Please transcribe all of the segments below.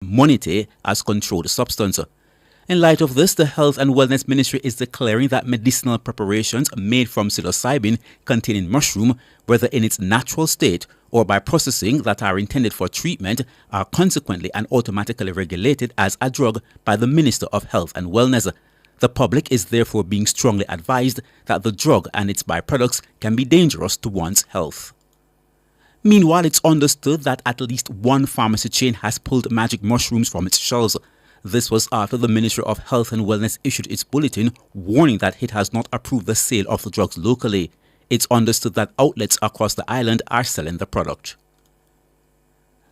monite as controlled substance. In light of this, the Health and Wellness Ministry is declaring that medicinal preparations made from psilocybin containing mushroom, whether in its natural state or by processing that are intended for treatment, are consequently and automatically regulated as a drug by the Minister of Health and Wellness. The public is therefore being strongly advised that the drug and its byproducts can be dangerous to one's health. Meanwhile, it's understood that at least one pharmacy chain has pulled magic mushrooms from its shelves. This was after the Ministry of Health and Wellness issued its bulletin warning that it has not approved the sale of the drugs locally. It's understood that outlets across the island are selling the product.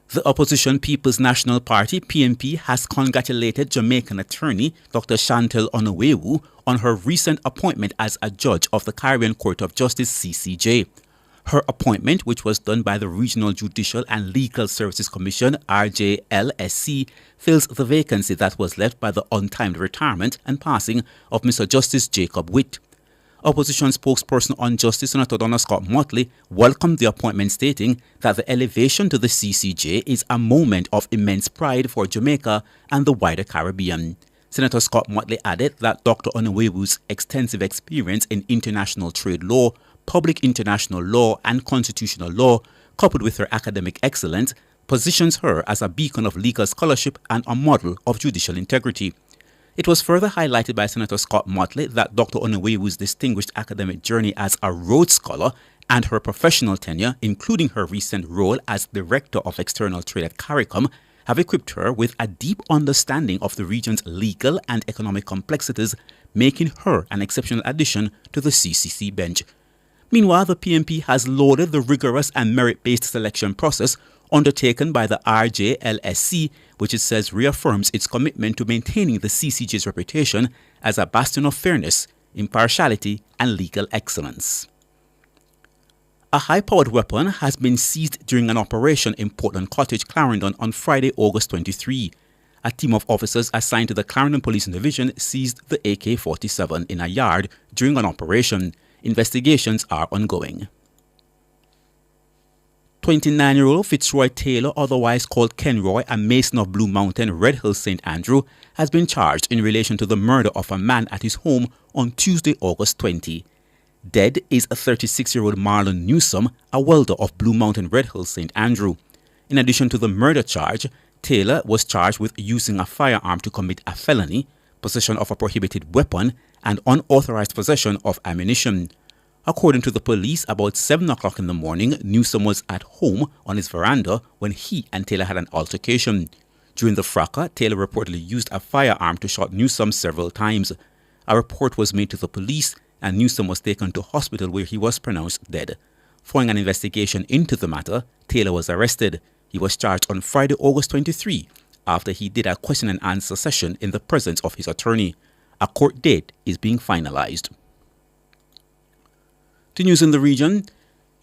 The opposition People's National Party, PNP, has congratulated Jamaican attorney Dr. Chantel Onowewu on her recent appointment as a judge of the Caribbean Court of Justice, CCJ. Her appointment, which was done by the Regional Judicial and Legal Services Commission, RJLSC, fills the vacancy that was left by the untimed retirement and passing of Mr. Justice Jacob Witt. Opposition spokesperson on Justice, Senator Donna Scott Motley, welcomed the appointment, stating that the elevation to the CCJ is a moment of immense pride for Jamaica and the wider Caribbean. Senator Scott Motley added that Dr. Onowewu's extensive experience in international trade law, public international law and constitutional law, coupled with her academic excellence, positions her as a beacon of legal scholarship and a model of judicial integrity. It was further highlighted by Senator Scott Motley that Dr. Onowewu's distinguished academic journey as a Rhodes Scholar and her professional tenure, including her recent role as Director of External Trade at CARICOM, have equipped her with a deep understanding of the region's legal and economic complexities, making her an exceptional addition to the CCC bench. Meanwhile, the PNP has lauded the rigorous and merit-based selection process undertaken by the RJLSC, which it says reaffirms its commitment to maintaining the CCJ's reputation as a bastion of fairness, impartiality, and legal excellence. A high-powered weapon has been seized during an operation in Portland Cottage, Clarendon on Friday, August 23. A team of officers assigned to the Clarendon Police Division seized the AK-47 in a yard during an operation. Investigations are ongoing. 29-year-old Fitzroy Taylor, otherwise called Kenroy, a mason of Blue Mountain, Red Hill, St. Andrew, has been charged in relation to the murder of a man at his home on Tuesday, August 20. Dead is a 36-year-old Marlon Newsom, a welder of Blue Mountain, Red Hill, St. Andrew. In addition to the murder charge, Taylor was charged with using a firearm to commit a felony, possession of a prohibited weapon, and unauthorized possession of ammunition. According to the police, about 7 o'clock in the morning, Newsom was at home on his veranda when he and Taylor had an altercation. During the fracas, Taylor reportedly used a firearm to shoot Newsom several times. A report was made to the police, and Newsom was taken to hospital where he was pronounced dead. Following an investigation into the matter, Taylor was arrested. He was charged on Friday, August 23, after he did a question and answer session in the presence of his attorney. A court date is being finalized. To news in the region,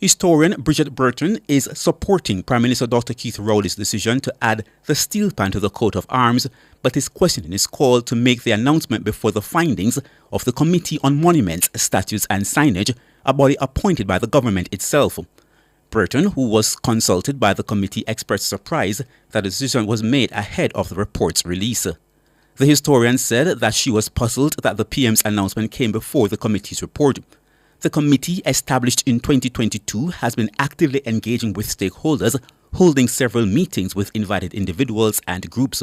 historian Bridget Burton is supporting Prime Minister Dr. Keith Rowley's decision to add the steel pan to the coat of arms, but is questioning his call to make the announcement before the findings of the Committee on Monuments, Statues and Signage, a body appointed by the government itself. Burton, who was consulted by the committee, expressed surprise that the decision was made ahead of the report's release. The historian said that she was puzzled that the PM's announcement came before the committee's report. The committee, established in 2022, has been actively engaging with stakeholders, holding several meetings with invited individuals and groups.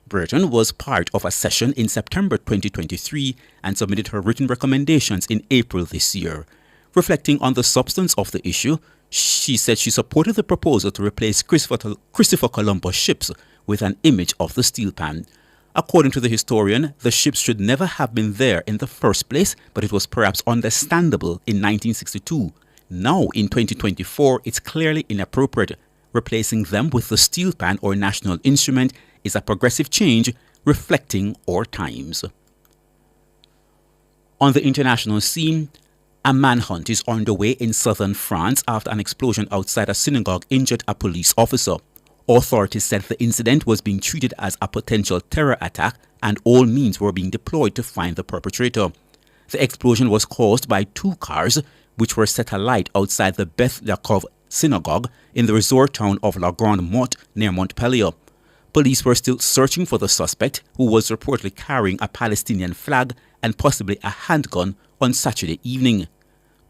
Burton was part of a session in September 2023 and submitted her written recommendations in April this year. Reflecting on the substance of the issue, she said she supported the proposal to replace Christopher Columbus ships with an image of the steel pan. According to the historian, the ships should never have been there in the first place, but it was perhaps understandable in 1962. Now, in 2024, it's clearly inappropriate. Replacing them with the steel pan or national instrument is a progressive change reflecting our times. On the international scene, a manhunt is underway in southern France after an explosion outside a synagogue injured a police officer. Authorities said the incident was being treated as a potential terror attack and all means were being deployed to find the perpetrator. The explosion was caused by two cars which were set alight outside the Beth Yaakov Synagogue in the resort town of La Grande Motte near Montpellier. Police were still searching for the suspect, who was reportedly carrying a Palestinian flag and possibly a handgun on Saturday evening.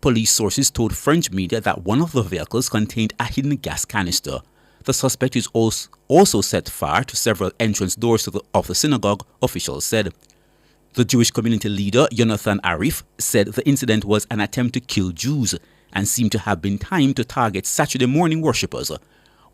Police sources told French media that one of the vehicles contained a hidden gas canister. The suspect is also set fire to several entrance doors of the synagogue, officials said. The Jewish community leader, Jonathan Arif, said the incident was an attempt to kill Jews and seemed to have been timed to target Saturday morning worshippers.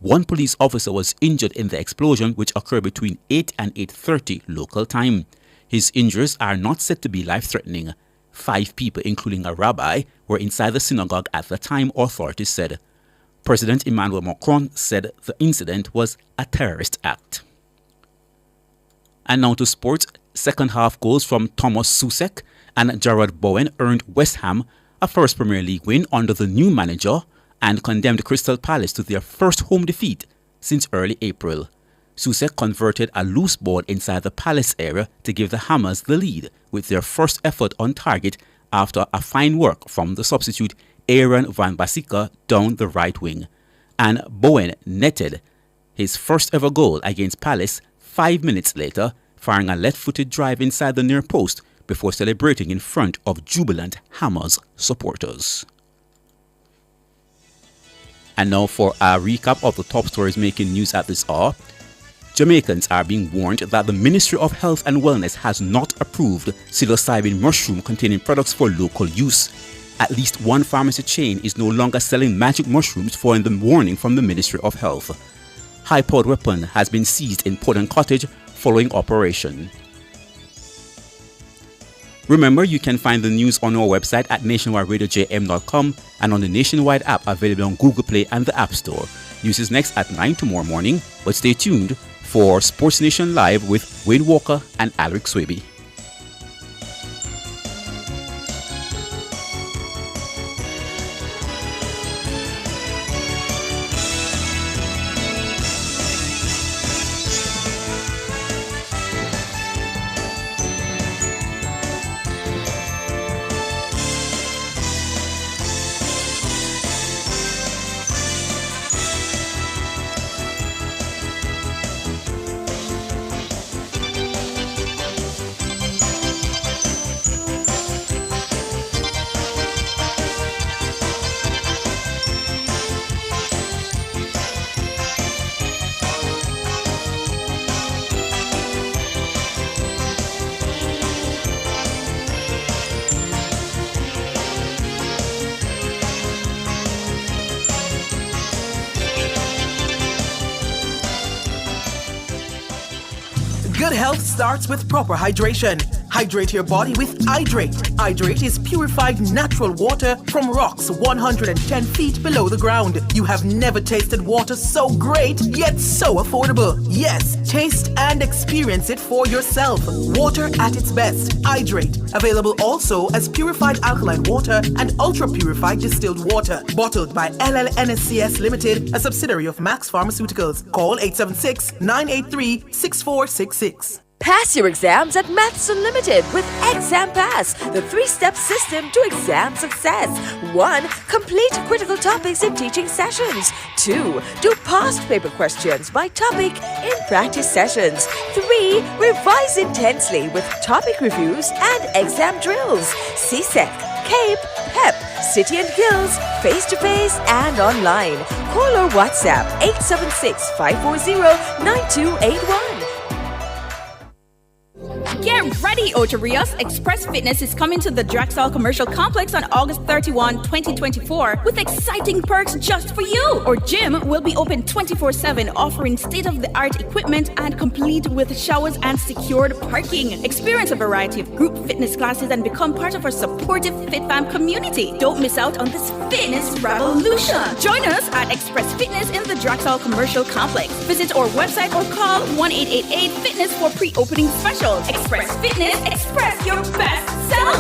One police officer was injured in the explosion, which occurred between 8 and 8:30 local time. His injuries are not said to be life-threatening. 5 people, including a rabbi, were inside the synagogue at the time, authorities said. President Emmanuel Macron said the incident was a terrorist act. And now to sports. Second half goals from Thomas Soucek and Jarrod Bowen earned West Ham a first Premier League win under the new manager and condemned Crystal Palace to their first home defeat since early April. Soucek converted a loose ball inside the Palace area to give the Hammers the lead with their first effort on target after a fine work from the substitute Aaron van Bissaka down the right wing. And Bowen netted his first ever goal against Palace 5 minutes later, firing a left-footed drive inside the near post before celebrating in front of jubilant Hammers supporters. And now for a recap of the top stories making news at this hour. Jamaicans are being warned that the Ministry of Health and Wellness has not approved psilocybin mushroom-containing products for local use. At least one pharmacy chain is no longer selling magic mushrooms following the warning from the Ministry of Health. High-powered weapon has been seized in Portland Cottage following operation. Remember, you can find the news on our website at nationwideradiojm.com and on the Nationwide app available on Google Play and the App Store. News is next at 9 tomorrow morning, but stay tuned for Sports Nation Live with Wayne Walker and Alric Swaby. Good health starts with proper hydration. Hydrate your body with Hydrate. Hydrate is purified natural water from rocks 110 feet below the ground. You have never tasted water so great, yet so affordable. Yes, taste and experience it for yourself. Water at its best. Hydrate. Available also as purified alkaline water and ultra-purified distilled water. Bottled by LLNSCS Limited, a subsidiary of Max Pharmaceuticals. Call 876-983-6466. Pass your exams at Maths Unlimited with Exam Pass, the 3-step system to exam success. 1. Complete critical topics in teaching sessions. 2. Do past paper questions by topic in practice sessions. 3. Revise intensely with topic reviews and exam drills. CSEC, CAPE, PEP, City and Guilds, face-to-face and online. Call or WhatsApp 876-540-9281. Get ready, Ocherios! Express Fitness is coming to the Judicial Commercial Complex on August 31, 2024 with exciting perks just for you. Our gym will be open 24/7, offering state-of-the-art equipment and complete with showers and secured parking. Experience a variety of group fitness classes and become part of our supportive FitFam community. Don't miss out on this fitness revolution. Join us at Express Fitness in the Judicial Commercial Complex. Visit our website or call 1-888-FITNESS for pre-opening specials. Express Fitness, express your best self.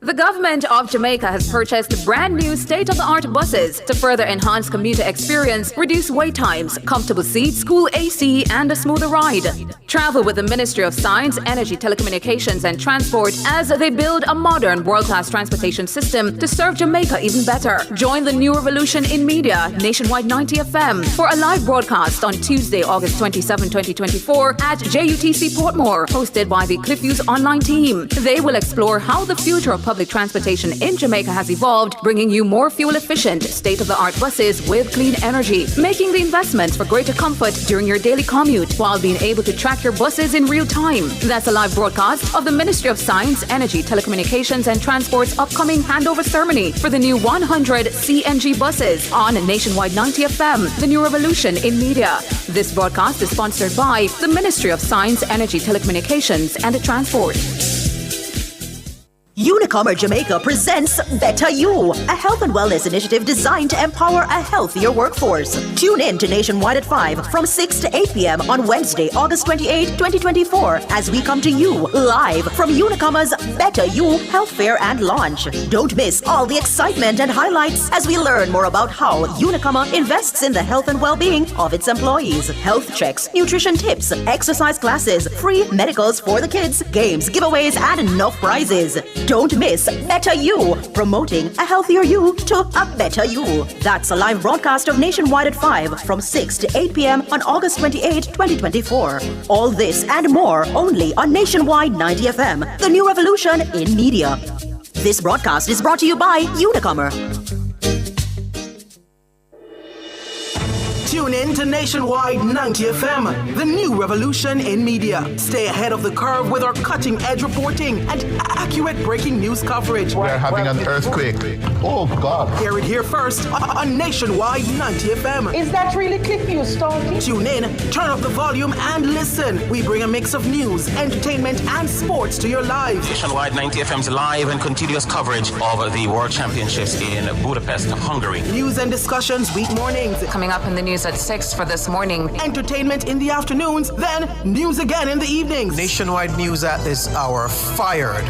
The government of Jamaica has purchased brand new state-of-the-art buses to further enhance commuter experience, reduce wait times, comfortable seats, cool AC, and a smoother ride. Travel with the Ministry of Science, Energy, Telecommunications and Transport as they build a modern world-class transportation system to serve Jamaica even better. Join the new revolution in media, Nationwide 90 FM, for a live broadcast on Tuesday, August 27, 2024 at JUTC Portmore, hosted by the CliffViews online team. They will explore how the future of public transportation in Jamaica has evolved, bringing you more fuel-efficient, state-of-the-art buses with clean energy, making the investments for greater comfort during your daily commute while being able to track your buses in real time. That's a live broadcast of the Ministry of Science, Energy, Telecommunications and Transport's upcoming handover ceremony for the new 100 CNG buses on Nationwide 90 FM, the new revolution in media. This broadcast is sponsored by the Ministry of Science, Energy, Telecommunications and Transport. Unicomer Jamaica presents Better You, a health and wellness initiative designed to empower a healthier workforce. Tune in to Nationwide at 5 from 6 to 8 p.m. on Wednesday, August 28, 2024, as we come to you live from Unicomer's Better You Health Fair and launch. Don't miss all the excitement and highlights as we learn more about how Unicomer invests in the health and well-being of its employees. Health checks, nutrition tips, exercise classes, free medicals for the kids, games, giveaways, and enough prizes. Don't miss Better You, promoting a healthier you to a better you. That's a live broadcast of Nationwide at 5 from 6 to 8 p.m. on August 28, 2024. All this and more only on Nationwide 90 FM, the new revolution in media. This broadcast is brought to you by Unicomer. Tune in to Nationwide 90 FM, the new revolution in media. Stay ahead of the curve with our cutting-edge reporting and accurate breaking news coverage. We're having an earthquake. Oh, God. Hear it here first on Nationwide 90 FM. Is that really CliffViews talking? Tune in, turn up the volume, and listen. We bring a mix of news, entertainment, and sports to your lives. Nationwide 90 FM's live and continuous coverage of the World Championships in Budapest, Hungary. News and discussions week mornings. Coming up in the news at 6 for this morning. Entertainment in the afternoons, then news again in the evenings. Nationwide news at this hour, fired.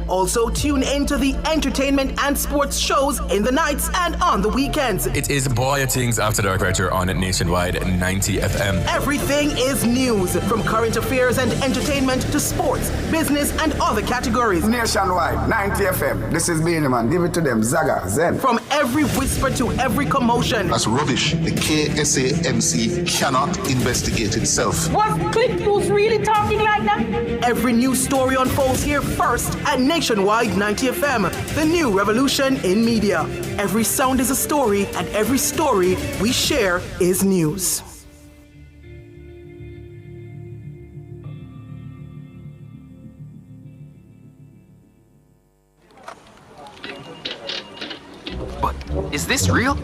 Also, tune in to the entertainment and sports shows in the nights and on the weekends. It is Boy Things After Dark right here on Nationwide 90 FM. Everything is news, from current affairs and entertainment to sports, business, and other categories. Nationwide 90 FM. This is Beanie Man. Give it to them. Zaga, Zen. From every whisper to every commotion. That's rubbish. The KSAMC cannot investigate itself. Was CliffViews really talking like that? Every news story unfolds here first at Nationwide 90 FM, the new revolution in media. Every sound is a story, and every story we share is news. But is this real?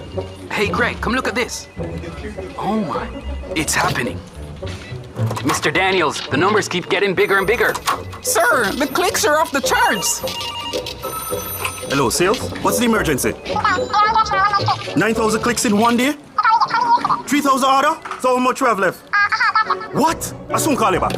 Hey Greg, come look at this. Oh my, it's happening. Mr. Daniels, the numbers keep getting bigger and bigger. Sir, the clicks are off the charts. Hello, sales? What's the emergency? 9,000 clicks in one day? 3,000 order? So how much we have left? What? I soon call you back.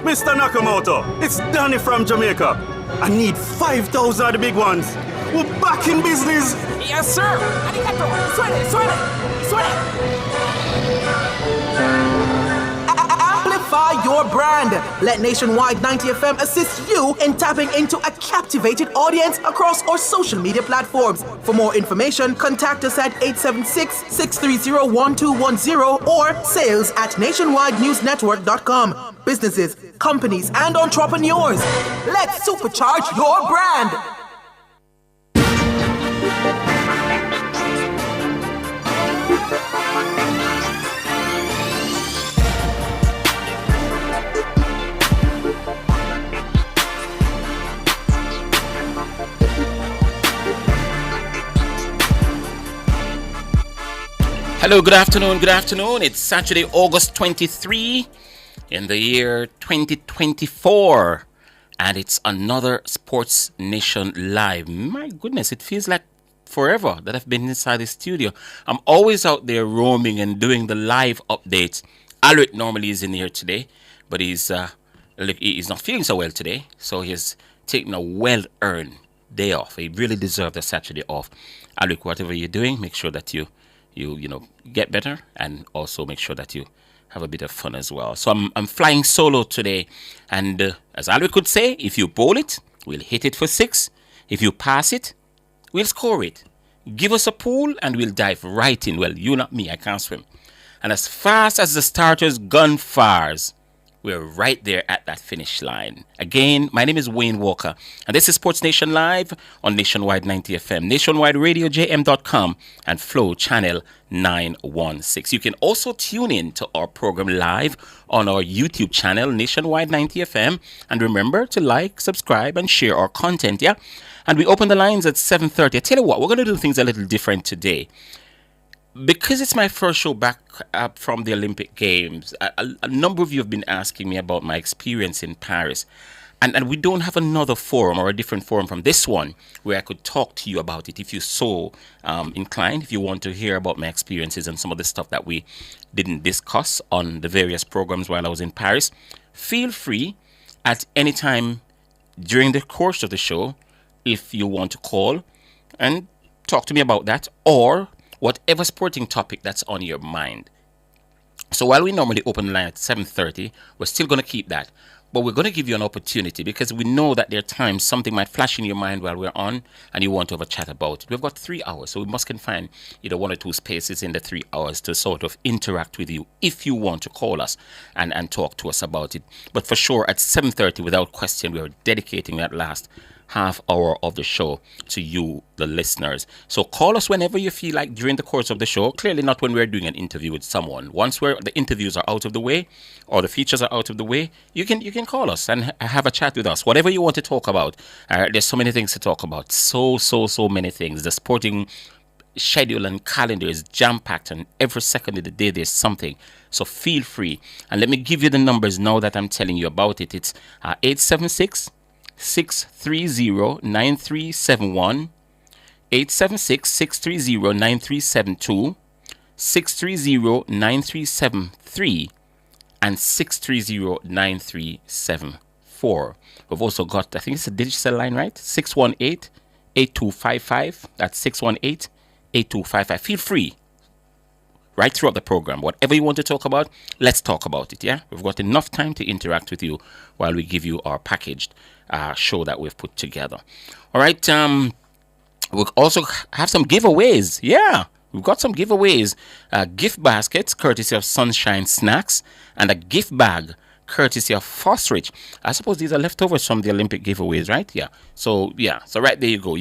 Mr. Nakamoto, it's Danny from Jamaica. I need 5,000 of the big ones. We're back in business. Yes, sir. Arigato. Suene. Amplify your brand. Let Nationwide 90 FM assist you in tapping into a captivated audience across our social media platforms. For more information, contact us at 876-630-1210 or sales@nationwidenewsnetwork.com. Businesses, companies, and entrepreneurs, let's supercharge your brand. Hello, good afternoon. It's Saturday, August 23 in the year 2024. And it's another Sports Nation Live. My goodness, it feels like forever that I've been inside the studio. I'm always out there roaming and doing the live updates. Alric normally is in here today, but he's look, he's not feeling so well today, so he's taking a well-earned day off. He really deserves a Saturday off. And look, whatever you're doing, make sure that you get better, and also make sure that you have a bit of fun as well. So I'm flying solo today, and as Alric could say, if you bowl it, we'll hit it for 6. If you pass it, we'll score it. Give us a pool and we'll dive right in. Well, you not me, I can't swim. And as fast as the starter's gun fires, we're right there at that finish line. Again, my name is Wayne Walker, and this is Sports Nation Live on Nationwide 90 FM, Nationwide Radio JM.com, and Flow Channel 916. You can also tune in to our program live on our YouTube channel, Nationwide 90 FM, and remember to like, subscribe, and share our content, yeah? And we open the lines at 7:30. I tell you what, we're going to do things a little different today. Because it's my first show back up from the Olympic Games, a number of you have been asking me about my experience in Paris. And we don't have another forum or a different forum from this one where I could talk to you about it if you're so inclined, if you want to hear about my experiences and some of the stuff that we didn't discuss on the various programs while I was in Paris. Feel free at any time during the course of the show if you want to call and talk to me about that, or whatever sporting topic that's on your mind. So while we normally open the line at 7:30, we're still going to keep that. But we're going to give you an opportunity because we know that there are times something might flash in your mind while we're on and you want to have a chat about it. We've got 3 hours, so we must confine either 1 or 2 spaces in the 3 hours to sort of interact with you if you want to call us and talk to us about it. But for sure, at 7:30, without question, we're dedicating that last half hour of the show to you, the listeners. So call us whenever you feel like during the course of the show. Clearly not when we're doing an interview with someone. Once the interviews are out of the way or the features are out of the way, you can call us and have a chat with us. Whatever you want to talk about. There's so many things to talk about. So many things. The sporting schedule and calendar is jam-packed, and every second of the day there's something. So feel free. And let me give you the numbers now that I'm telling you about it. It's 876 630-9371, 876-630-9372, 630-9373, and 630-9374. We've also got, I think it's a digital line, right? 618-8255. That's 618-8255. Feel free right throughout the program. Whatever you want to talk about, let's talk about it, yeah? We've got enough time to interact with you while we give you our packaged show that we've put together. All right, we'll also have some giveaways. Yeah, we've got some giveaways. Gift baskets, courtesy of Sunshine Snacks, and a gift bag, courtesy of Fosrich. I suppose these are leftovers from the Olympic giveaways, right? Yeah. So right there you go.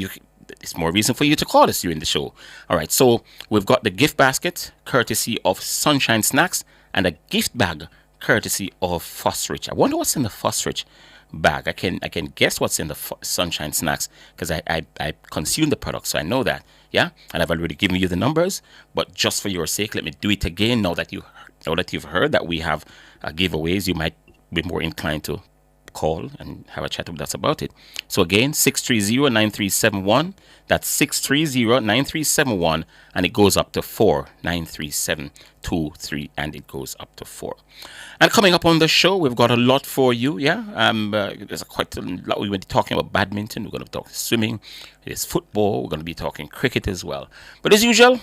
It's more reason for you to call us during the show. All right, so we've got the gift basket, courtesy of Sunshine Snacks, and a gift bag, courtesy of Fosrich. I wonder what's in the Fosrich bag. I can guess what's in the Sunshine Snacks because I consume the product, so I know that. Yeah, and I've already given you the numbers, but just for your sake, let me do it again. Now that you've heard that we have giveaways, you might be more inclined to call and have a chat with us about it. So again, 630-9371. That's 630-9371, and it goes up to 4-93723, and it goes up to 4. And coming up on the show, we've got a lot for you. Yeah, there's quite a lot. We're going to be talking about badminton. We're going to talk swimming. There's football. We're going to be talking cricket as well. But as usual,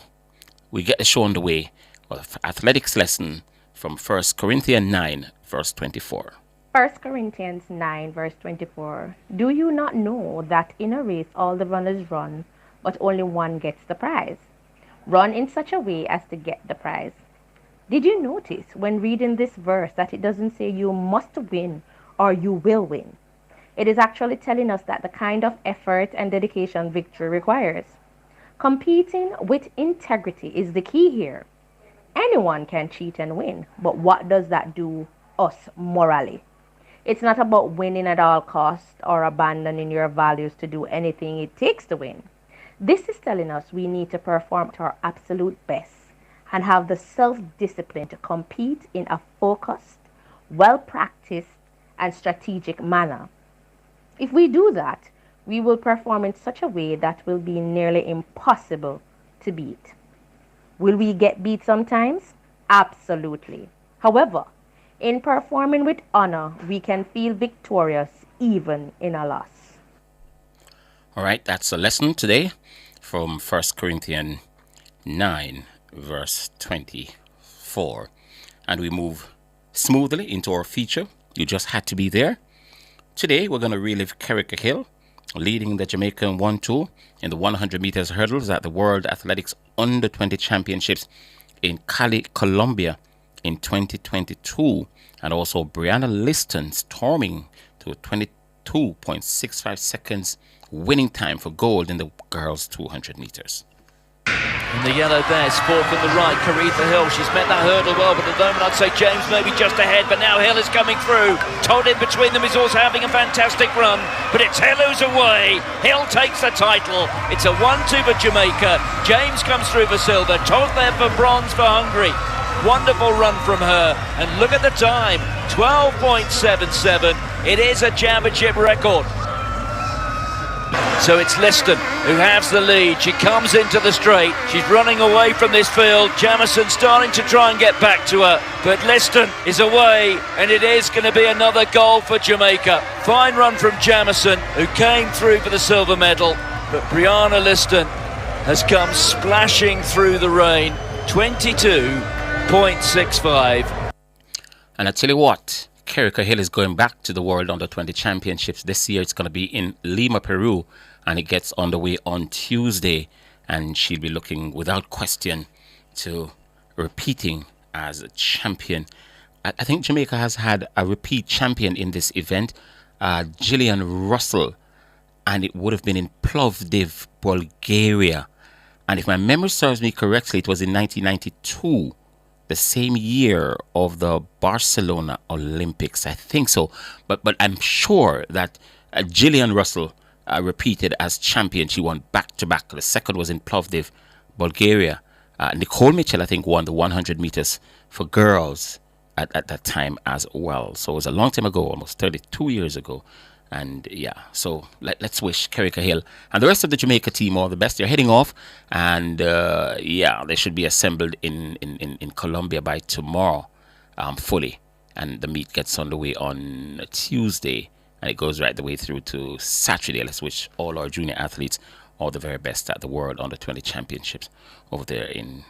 we get the show on the way with athletics lesson from 1 Corinthians 9, verse 24. 1 Corinthians 9 verse 24. Do you not know that in a race all the runners run, but only one gets the prize? Run in such a way as to get the prize. Did you notice when reading this verse that it doesn't say you must win or you will win? It is actually telling us that the kind of effort and dedication victory requires. Competing with integrity is the key here. Anyone can cheat and win, but what does that do us morally? It's not about winning at all costs or abandoning your values to do anything it takes to win. This is telling us we need to perform to our absolute best and have the self-discipline to compete in a focused, well-practiced, and strategic manner. If we do that, we will perform in such a way that will be nearly impossible to beat. Will we get beat sometimes? Absolutely. However, In performing with honor, we can feel victorious even in a loss. All right, that's a lesson today from 1 Corinthians 9, verse 24. And we move smoothly into our feature. You just had to be there. Today, we're going to relive Kerika Hill, leading the Jamaican 1-2 in the 100 meters hurdles at the World Athletics Under-20 Championships in Cali, Colombia in 2022. And also Brianna Liston storming to a 22.65 seconds winning time for gold in the girls 200 meters. In the yellow there, Sport from the right, Caritha Hill, she's met that hurdle well, but at the moment I'd say James maybe just ahead, but now Hill is coming through. Todd in between them is also having a fantastic run, but it's Hill who's away. Hill takes the title. It's a 1-2 for Jamaica. James comes through for silver, Todd there for bronze for Hungary. Wonderful run from her, and look at the time, 12.77. It is a championship record. So it's Liston who has the lead. She comes into the straight. She's running away from this field. Jamison starting to try and get back to her. But Liston is away, and it is going to be another goal for Jamaica. Fine run from Jamison, who came through for the silver medal. But Brianna Liston has come splashing through the rain. 22.65. And I tell you what, Kerika Hill is going back to the World Under-20 Championships. This year it's going to be in Lima, Peru, and it gets underway on Tuesday. And she'll be looking, without question, to repeating as a champion. I think Jamaica has had a repeat champion in this event, Gillian Russell, and it would have been in Plovdiv, Bulgaria. And if my memory serves me correctly, it was in 1992. The same year of the Barcelona Olympics, I think so. But I'm sure that Gillian Russell repeated as champion. She won back-to-back. The second was in Plovdiv, Bulgaria. Nicole Mitchell, I think, won the 100 meters for girls at that time as well. So it was a long time ago, almost 32 years ago. And yeah, so let's wish Kerika Hill and the rest of the Jamaica team all the best. They're heading off, and they should be assembled in Colombia by tomorrow fully. And the meet gets underway on Tuesday, and it goes right the way through to Saturday. Let's wish all our junior athletes all the very best at the World Under-20 Championships over there in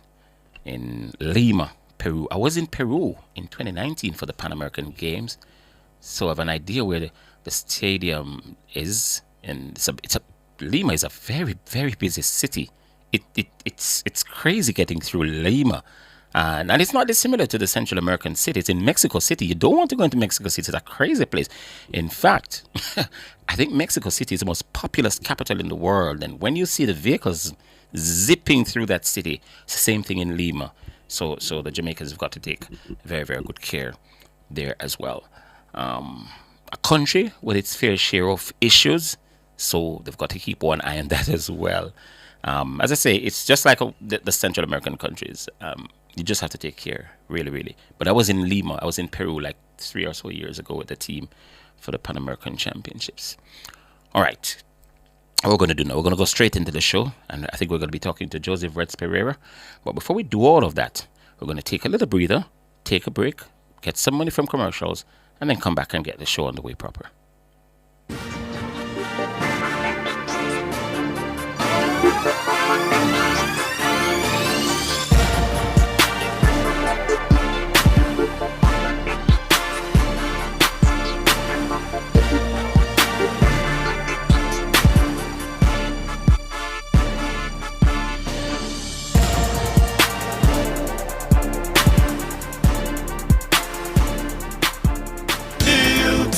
Lima, Peru. I was in Peru in 2019 for the Pan American Games, so I have an idea where the stadium is, and Lima is a very, very busy city. It's crazy getting through Lima, and it's not dissimilar to the Central American cities. In Mexico City, you don't want to go into Mexico City. It's a crazy place. In fact, I think Mexico City is the most populous capital in the world, and when you see the vehicles zipping through that city, it's the same thing in Lima. So the Jamaicans have got to take very, very good care there as well. A country with its fair share of issues, so they've got to keep one eye on that as well. As I say, it's just like the Central American countries. You just have to take care, really, really. But I was in Lima, I was in Peru like 3 or so years ago with the team for the Pan American Championships. All right, what we're going to do now, we're going to go straight into the show, and I think we're going to be talking to Joseph Reds Pereira. But before we do all of that, we're going to take a little breather, take a break, get some money from commercials, and then come back and get the show on the way proper.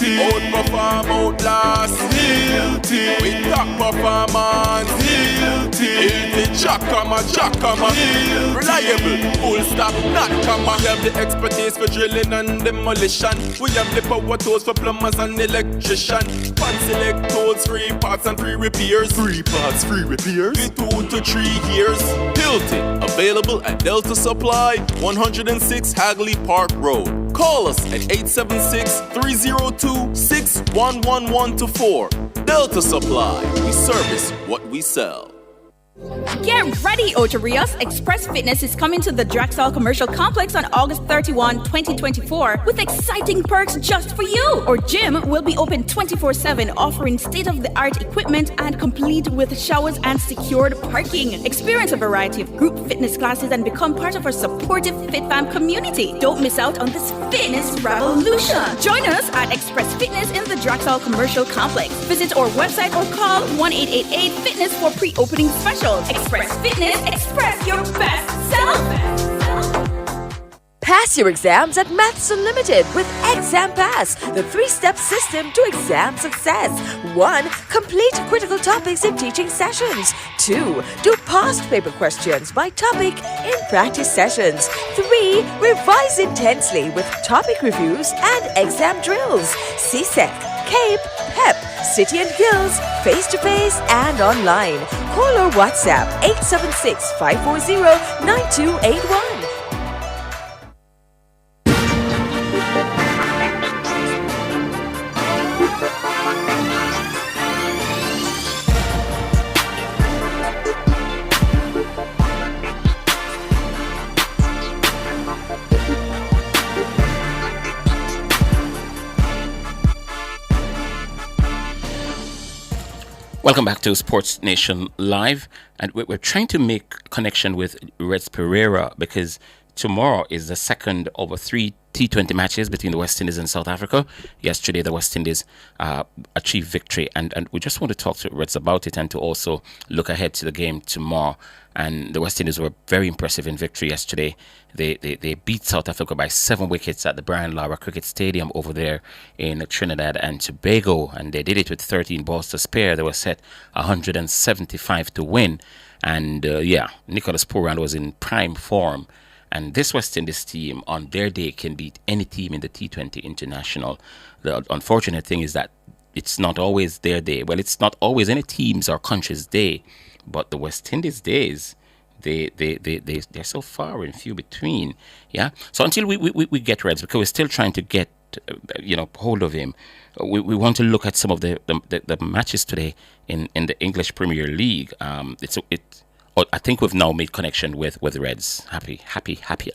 Outperform, outlast, we top performance, Jackama, reliable, full stop, not comma. We have the expertise for drilling and demolition. We have the power tools for plumbers and electrician. Fancy select tools, 3 parts and 3 repairs. 3 parts, 3 repairs. In 2 to 3 years. Hilton, available at Delta Supply, 106 Hagley Park Road. Call us at 876-302-6111-4. Delta Supply, we service what we sell. Get ready, Ocho Rios. Express Fitness is coming to the Judicial Commercial Complex on August 31, 2024 with exciting perks just for you. Our gym will be open 24/7, offering state-of-the-art equipment and complete with showers and secured parking. Experience a variety of group fitness classes and become part of our supportive FitFam community. Don't miss out on this fitness revolution. Join us at Express Fitness in the Judicial Commercial Complex. Visit our website or call 1-888-FITNESS for pre-opening specials. Express Fitness, express your best self. Pass your exams at Maths Unlimited with Exam Pass, the 3-step system to exam success. 1. Complete critical topics in teaching sessions. 2. Do past paper questions by topic in practice sessions. 3. Revise intensely with topic reviews and exam drills. CSEC, CAPE, PEP, City and Guilds, face-to-face and online. Call or WhatsApp 876-540-9281. Welcome back to Sports Nation Live, and we're trying to make connection with Reds Pereira because tomorrow is the second of 3 T20 matches between the West Indies and South Africa. Yesterday, the West Indies achieved victory, and we just want to talk to Reds about it and to also look ahead to the game tomorrow. And the West Indies were very impressive in victory yesterday. They beat South Africa by 7 wickets at the Brian Lara Cricket Stadium over there in Trinidad and Tobago, and they did it with 13 balls to spare. They were set 175 to win, and Nicholas Pooran was in prime form. And this West Indies team, on their day, can beat any team in the T20 International. The unfortunate thing is that it's not always their day. Well, it's not always any team's or country's day, but the West Indies days, they're so far and few between. Yeah. So until we get Reds, because we're still trying to get hold of him, we want to look at some of the matches today in the English Premier League. I think we've now made connection with Reds. Happy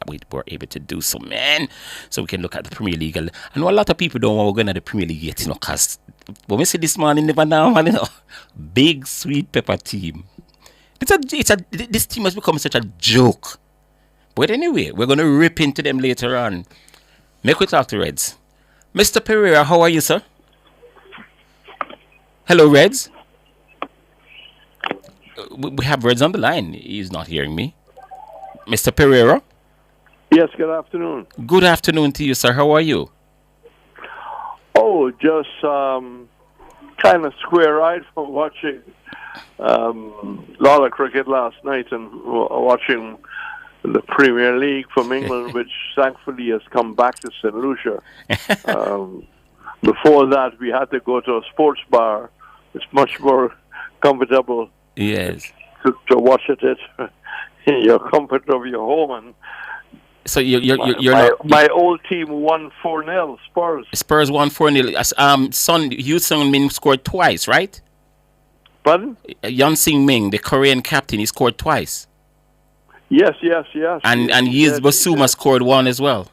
we were able to do so, man. So we can look at the Premier League. And a lot of people don't want to go into the Premier League yet, because when we see this morning, never now, big sweet pepper team. This team has become such a joke. But anyway, we're going to rip into them later on. Make we talk to Reds. Mr. Pereira, how are you, sir? Hello, Reds. We have Reds on the line. He's not hearing me. Mr. Pereira? Yes, good afternoon. Good afternoon to you, sir. How are you? Oh, just kind of square-eyed from watching a lot of cricket last night and watching the Premier League from England, which thankfully has come back to St. Lucia. Before that, we had to go to a sports bar. It's much more comfortable. Yes. To watch it in your comfort of your home. And so you're my old team won 4-0. Spurs won 4-0. Yu Sung-min scored twice, right? Pardon? Yeon Sing-min, the Korean captain, he scored twice. Yes. And Yiz Basuma scored one as well.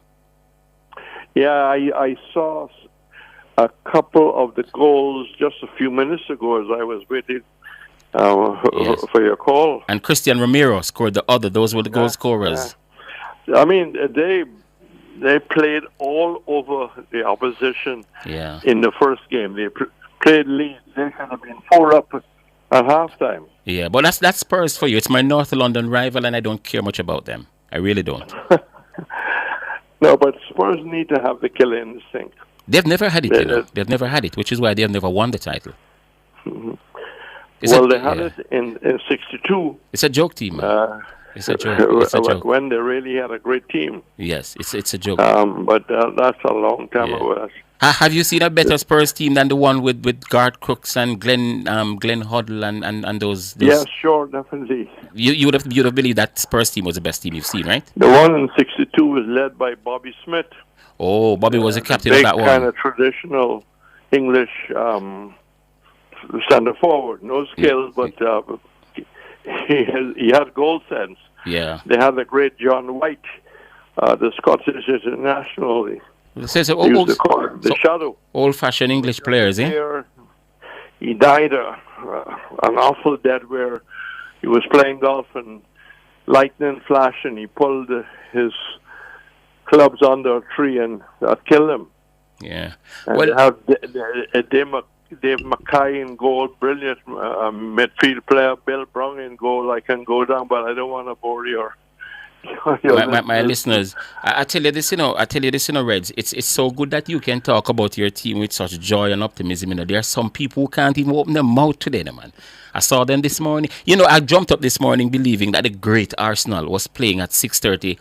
Yeah, I saw a couple of the goals just a few minutes ago as I was waiting for your call. And Christian Romero scored the other. Those were the goal scorers. I mean, they played all over the opposition in the first game. They played lead. They should have been 4 up at halftime. Yeah, but that's Spurs for you. It's my North London rival, and I don't care much about them. I really don't. No, but Spurs need to have the killer instinct. They've never had it, They've never had it, which is why they've never won the title. Mm-hmm. They had it in 62. It's a joke team, man. It's a joke. When they really had a great team. Yes, it's a joke. But that's a long time ago. Have you seen a better Spurs team than the one with Garth Crooks and Glenn Hoddle and those? Yes, sure, definitely. You would have believed that Spurs team was the best team you've seen, right? The one in 62 was led by Bobby Smith. Oh, Bobby was the captain of that one. Kind of traditional English center forward. No skills, but he had goal sense. Yeah. They had the great John White, the Scottish international. It says the shadow. Old-fashioned English players, eh? He died an awful death where he was playing golf and lightning flashed and he pulled his clubs under a tree and that killed him. Yeah. And they have Dave Mackay in goal, brilliant midfield player. Bill Brown in goal. I can go down, but I don't want to bore your my listeners. I tell you this, Reds. It's so good that you can talk about your team with such joy and optimism. There are some people who can't even open their mouth today, man. I saw them this morning. I jumped up this morning believing that the great Arsenal was playing at 6:30.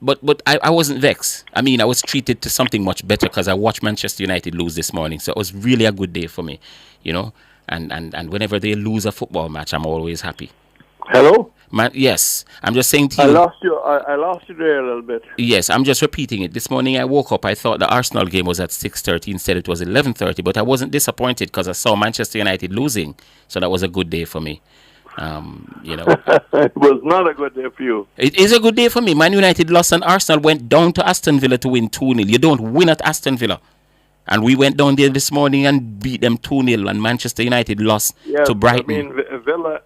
But I wasn't vexed. I mean, I was treated to something much better because I watched Manchester United lose this morning. So it was really a good day for me, And whenever they lose a football match, I'm always happy. Hello? Yes, I'm just saying to you. I lost you there a little bit. Yes, I'm just repeating it. This morning I woke up, I thought the Arsenal game was at 6:30. Instead it was 11:30. But I wasn't disappointed because I saw Manchester United losing. So that was a good day for me. It was not a good day for you. It is a good day for me. Man United lost and Arsenal went down to Aston Villa to win 2-0. You don't win at Aston Villa. And we went down there this morning and beat them 2-0. And Manchester United lost to Brighton. I mean, Villa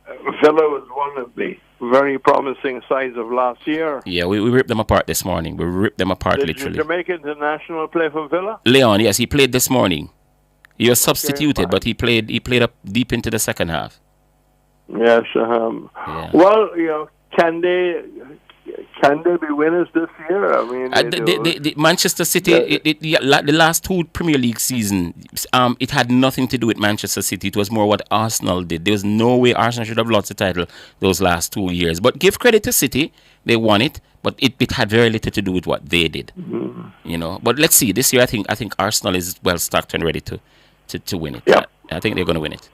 was one of the very promising sides of last year. Yeah, we ripped them apart this morning. We ripped them apart literally. Did the Jamaican international play for Villa? Leon, yes, he played this morning. He was substituted, but he played up deep into the second half. Yes. Well, can they be winners this year? I mean, the Manchester City, the last two Premier League season, it had nothing to do with Manchester City. It was more what Arsenal did. There was no way Arsenal should have lost the title those last 2 years. But give credit to City, they won it. But it had very little to do with what they did. Mm-hmm. But let's see. This year, I think Arsenal is well stocked and ready to win it. Yeah. I think they're going to win it.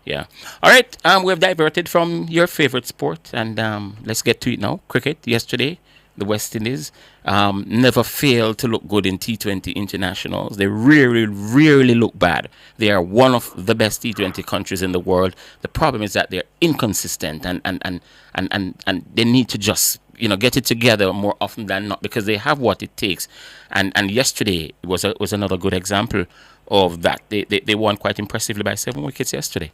Yeah. All right. We've diverted from your favorite sport, and let's get to it now. Cricket. Yesterday, the West Indies never failed to look good in T20 internationals. They really look bad. They are one of the best T20 countries in the world. The problem is that they're inconsistent, and they need to just get it together more often than not because they have what it takes. And yesterday was another good example of that. They won quite impressively by 7 wickets yesterday.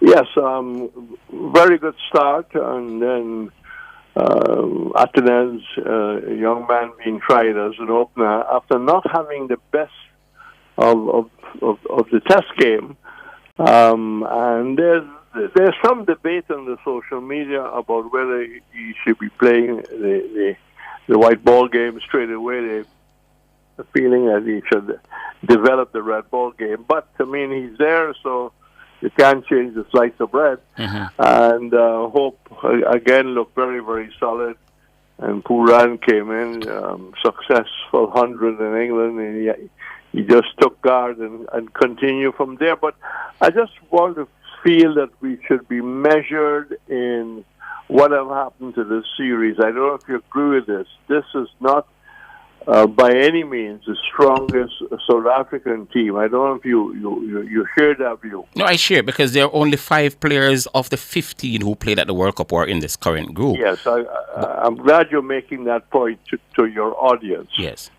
Yes, very good start, and then Atenez, a young man being tried as an opener after not having the best of the test game, and there's some debate on the social media about whether he should be playing the white ball game straight away. The feeling that he should develop the red ball game, but I mean he's there, so you can't change the slice of bread. Mm-hmm. And Hope, again, looked very, very solid. And Pooran came in, successful 100 in England. And he just took guard and continued from there. But I just want to feel that we should be measured in what have happened to this series. I don't know if you agree with this. This is not by any means the strongest South African team. I don't know if you share that view. No, I share because there are only 5 players of the 15 who played at the World Cup who are in this current group. Yes, I'm glad you're making that point to your audience. Yes.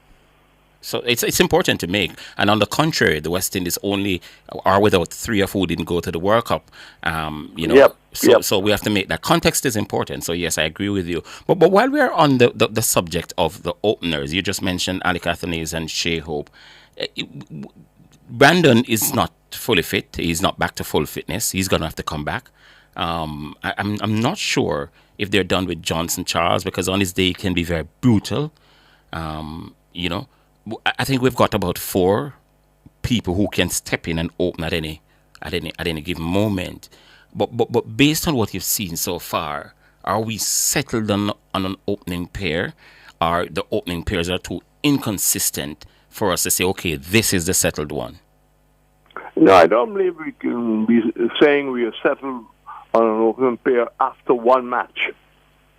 So it's important to make. And on the contrary, the West Indies only are without 3 of who didn't go to the World Cup. Yep. So we have to make that. Context is important. So yes, I agree with you. But while we're on the subject of the openers, you just mentioned Alec Athanaze and Shea Hope. Brandon is not fully fit. He's not back to full fitness. He's going to have to come back. I'm not sure if they're done with Johnson Charles because on his day he can be very brutal. I think we've got about 4 people who can step in and open at any given moment. But based on what you've seen so far, are we settled on an opening pair? Are the opening pairs are too inconsistent for us to say, okay, this is the settled one? No, I don't believe we can be saying we are settled on an opening pair after one match.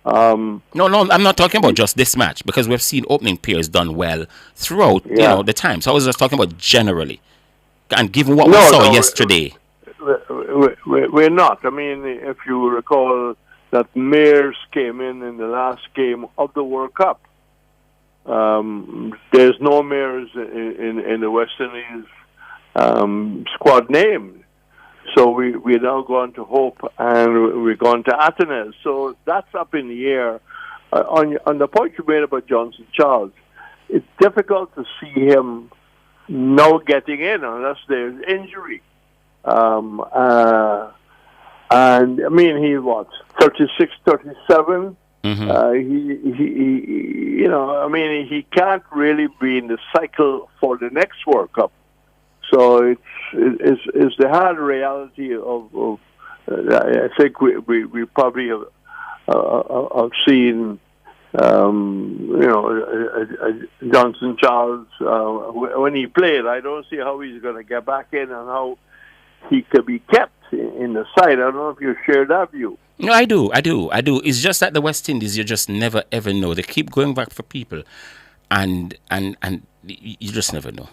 No, I'm not talking about just this match because we've seen opening pairs done well throughout, the time. So I was just talking about generally, and given what we saw yesterday. we're not. I mean, if you recall that Mayors came in the last game of the World Cup. There's no Mayors in the West Indies squad named. So we're now going to Hope and we're going to Atenes. So that's up in the air. On the point you made about Johnson Charles, it's difficult to see him now getting in unless there's injury. And I mean, he's 36, 37. He I mean, he can't really be in the cycle for the next World Cup. So it's the hard reality of I think we probably have seen Johnson Charles when he played. I don't see how he's going to get back in and how he could be kept in the side. I don't know if you share that view. No, I do. It's just that the West Indies, you just never ever know. They keep going back for people, and you just never know.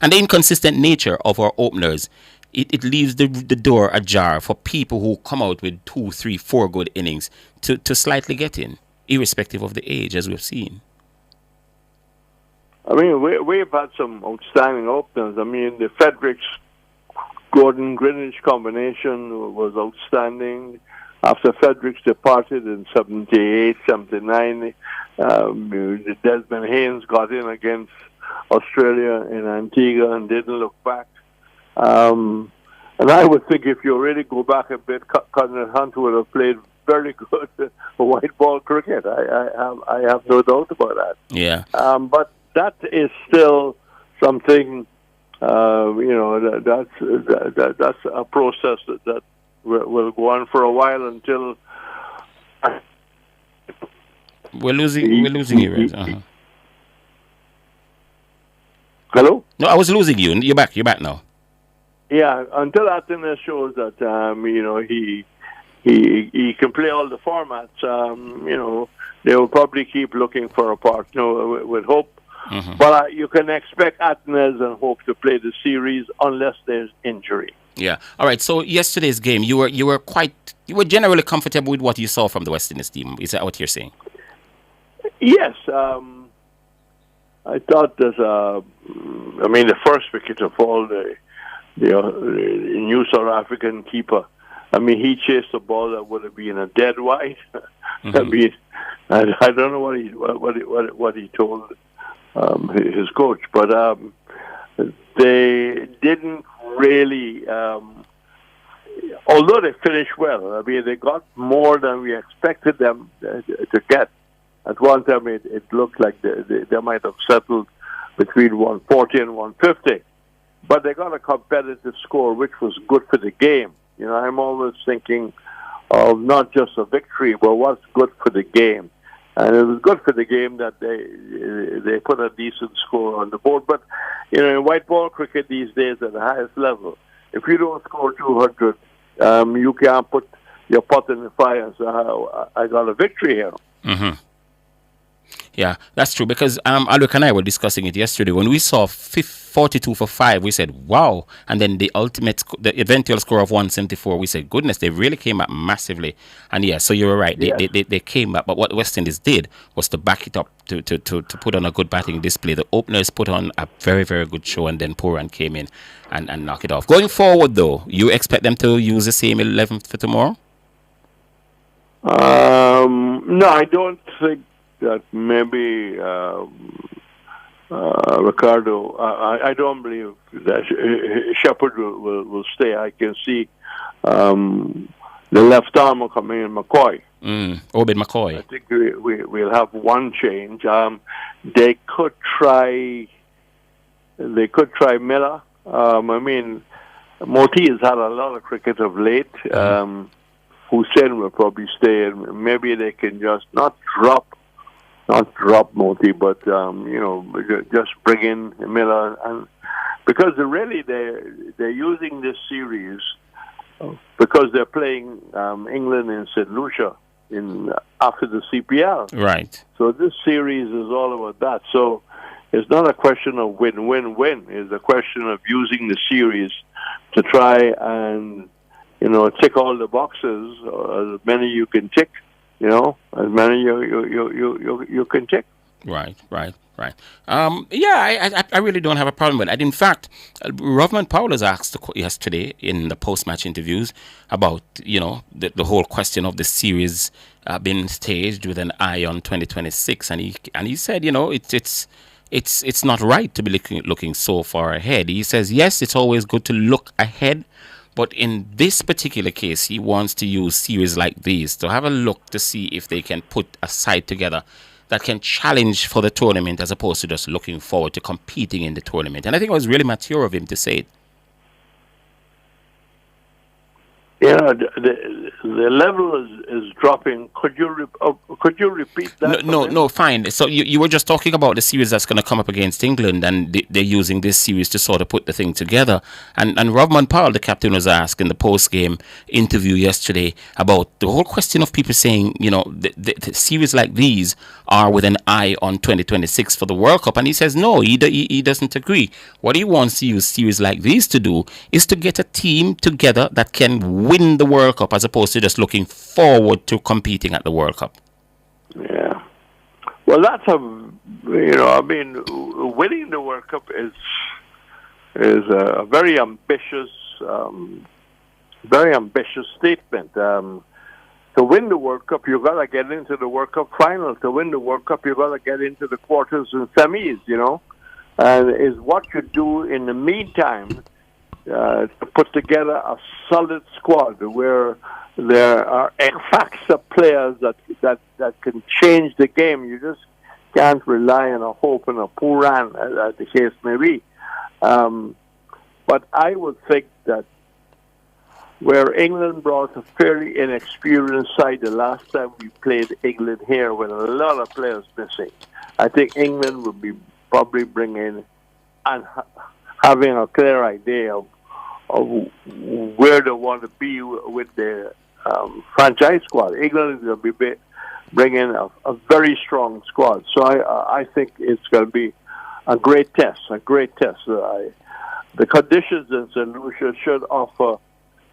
And the inconsistent nature of our openers, it leaves the door ajar for people who come out with 2, 3, 4 good innings to slightly get in, irrespective of the age, as we've seen. I mean, we've had some outstanding openers. I mean, the Fredericks Gordon Greenwich combination was outstanding. After Fredericks departed in 78, 79, Desmond Haynes got in against Australia in Antigua and didn't look back. And I would think if you really go back a bit, Conrad Hunt would have played very good white ball cricket. I have no doubt about that. Yeah. But that is still something. That's a process that will go on for a while until we're losing you. Right? Hello? No, I was losing you. You're back now. Yeah, until Atenes shows that he can play all the formats. They will probably keep looking for a partner with Hope. Mm-hmm. But you can expect Atenes and Hope to play the series unless there's injury. Yeah. All right. So yesterday's game, you were generally comfortable with what you saw from the West Indies team. Is that what you're saying? Yes. I thought the first wicket of all, the new South African keeper. I mean, he chased a ball that would have been a dead wide. Mm-hmm. I mean, I don't know what he told his coach, but they didn't really. Although they finished well, I mean, they got more than we expected them to get. At one time, it looked like they might have settled between 140 and 150, but they got a competitive score, which was good for the game. I'm always thinking of not just a victory, but what's good for the game. And it was good for the game that they put a decent score on the board. But, in white ball cricket these days at the highest level, if you don't score 200, you can't put your pot in the fire. So I got a victory here. Mm-hmm. Yeah, that's true. Because Alec and I were discussing it yesterday. When we saw 42 for 5, we said, wow. And then the eventual score of 174, we said, goodness, they really came up massively. And yeah, so you were right. They came up. But what West Indies did was to back it up, to put on a good batting display. The openers put on a very, very good show, and then Pooran came in and knocked it off. Going forward, though, you expect them to use the same 11 for tomorrow? No, I don't think that maybe Ricardo, I don't believe that Shepherd will stay. I can see the left arm coming in, McCoy. Obed McCoy. I think we'll have one change. They could try Miller. I mean, Moti has had a lot of cricket of late. Hussain will probably stay, and maybe they can just not drop Moti, but just bring in Miller, and because they're using this series because they're playing England in St. Lucia after the CPL. Right. So this series is all about that. So it's not a question of win-win-win. It's a question of using the series to try and, tick all the boxes, as many you can tick, as many you can tick. Right. I really don't have a problem with it. In fact, Rovman Powell was asked yesterday in the post-match interviews about, the whole question of the series being staged with an eye on 2026, and he said, it's not right to be looking so far ahead. He says, yes, it's always good to look ahead, but in this particular case, he wants to use series like these to have a look to see if they can put a side together that can challenge for the tournament as opposed to just looking forward to competing in the tournament. And I think it was really mature of him to say it. The level is dropping. Could you repeat that? No, fine. So you were just talking about the series that's going to come up against England, and they're using this series to sort of put the thing together. And Rovman Powell, the captain, was asked in the post-game interview yesterday about the whole question of people saying, the series like these are with an eye on 2026 for the World Cup. And he says, no, he doesn't agree. What he wants to use series like these to do is to get a team together that can win the World Cup as opposed to just looking forward to competing at the World Cup. Yeah. Well, that's winning the World Cup is a very ambitious statement. To win the World Cup, you got to get into the World Cup final. To win the World Cup, you got to get into the quarters and semis. And is what you do in the meantime to put together a solid squad where there are facts of players that can change the game. You just can't rely on a hope and a Puran, as the case may be. But I would think that where England brought a fairly inexperienced side the last time we played England here with a lot of players missing, I think England would be probably bringing and having a clear idea of where they want to be with their franchise squad. England is going to be bringing a very strong squad. So I think it's going to be a great test. The conditions in St. Lucia should offer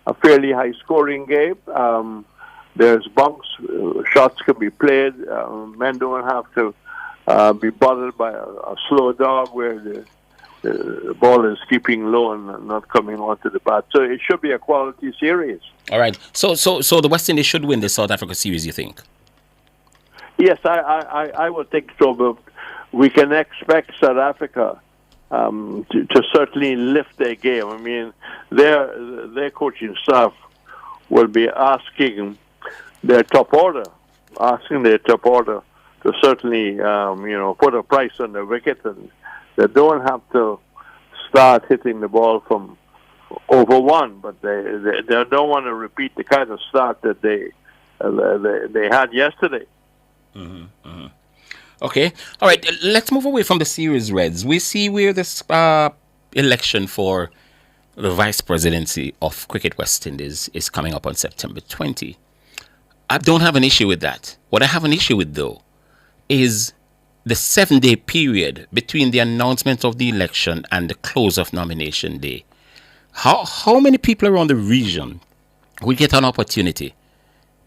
a fairly high-scoring game. There's bunks, shots can be played. Men don't have to be bothered by a slow dog where the ball is keeping low and not coming onto the bat. So it should be a quality series. All right. So the West Indies should win the South Africa series, you think? Yes, I would think so. But we can expect South Africa to certainly lift their game. I mean, their coaching staff will be asking their top order to certainly put a price on the wicket, and they don't have to start hitting the ball from over one, but they don't want to repeat the kind of start that they had yesterday. Mm-hmm. Okay. All right. Let's move away from the series, Reds. We see where this election for the vice presidency of Cricket West Indies is coming up on September 20. I don't have an issue with that. What I have an issue with, though, is the 7-day period between the announcement of the election and the close of nomination day. How many people around the region will get an opportunity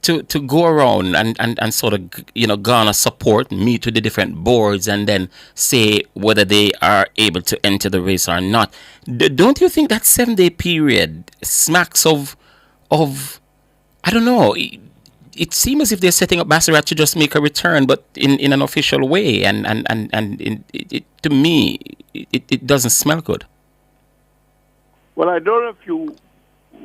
to go around and sort of, garner support, meet with the different boards, and then say whether they are able to enter the race or not? Don't you think that 7-day period smacks of I don't know, it seems as if they're setting up Basarat to just make a return, but in an official way, and to me, it doesn't smell good. Well, I don't know if you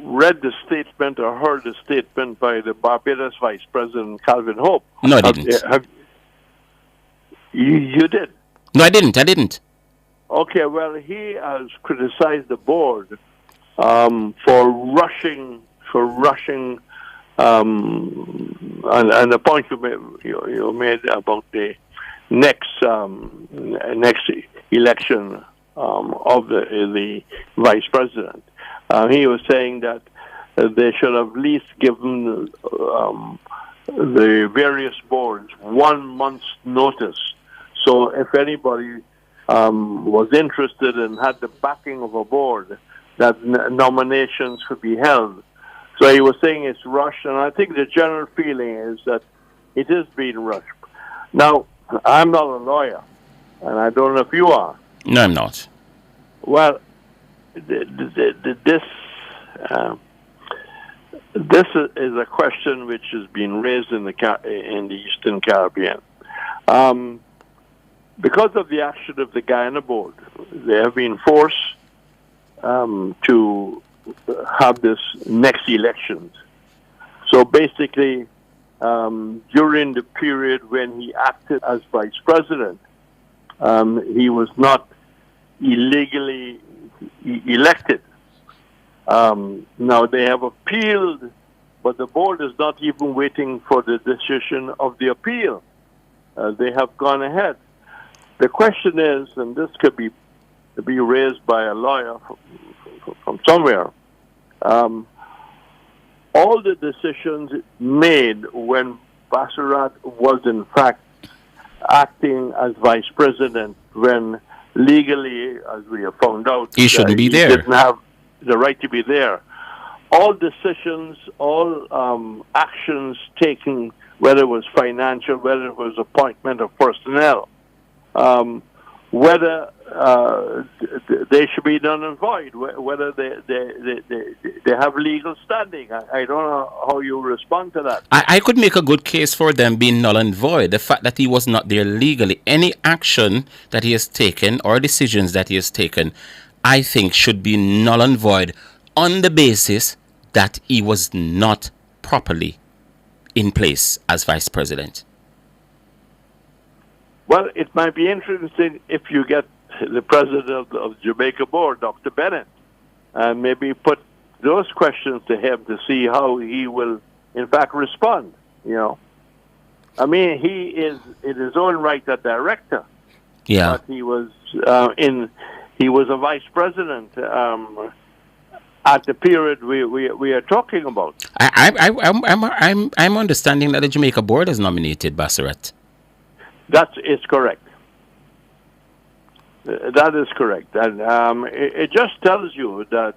read the statement or heard the statement by the Barbados Vice President Calvin Hope. No, I didn't. You did? No, I didn't. Okay, well, he has criticized the board for rushing, and the point you made about the next election of the vice president. He was saying that they should have at least given the various boards 1 month's notice. So if anybody was interested and had the backing of a board that nominations could be held. So he was saying it's rushed, and I think the general feeling is that it is being rushed. Now, I'm not a lawyer, and I don't know if you are. No, I'm not. Well, this is a question which has been raised in the Eastern Caribbean. Because of the action of the Guyana board, they have been forced to have this next elections. So basically, during the period when he acted as vice president, he was not illegally elected. Now they have appealed, but the board is not even waiting for the decision of the appeal. They have gone ahead. The question is, and this could be raised by a lawyer from somewhere, all the decisions made when Bassarat was in fact acting as vice president, when legally, as we have found out, he shouldn't be there. He didn't have the right to be there. All decisions, all actions taken, whether it was financial, whether it was appointment of personnel, whether they should be null and void, whether they have legal standing. I don't know how you respond to that. I could make a good case for them being null and void. The fact that he was not there legally, any action that he has taken or decisions that he has taken, I think should be null and void on the basis that he was not properly in place as vice president. Well, it might be interesting if you get the president of Jamaica board, Dr. Bennett, and maybe put those questions to him to see how he will, in fact, respond. You know, I mean, he is in his own right a director. Yeah, but he was he was a vice president at the period we are talking about. I'm understanding that the Jamaica board has nominated Bassarat. That is correct. That is correct. And it just tells you that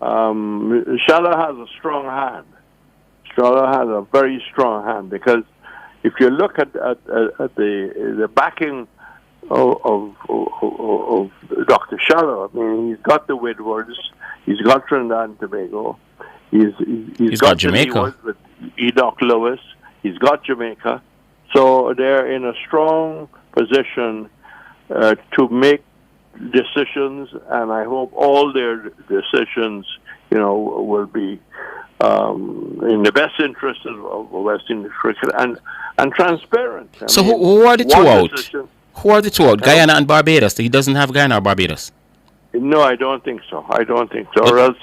Shala has a strong hand. Shala has a very strong hand, because if you look at the backing of Dr. Shala, I mean, he's got the Woodwards, he's got Trinidad and Tobago, he's got Jamaica with Enoch Lewis, he's got Jamaica. So they're in a strong position to make decisions, and I hope all their decisions, will be in the best interest of West Indian cricket and transparent. So who are the two out? Who are the two out? Guyana and Barbados. He doesn't have Guyana or Barbados. No, I don't think so. Or else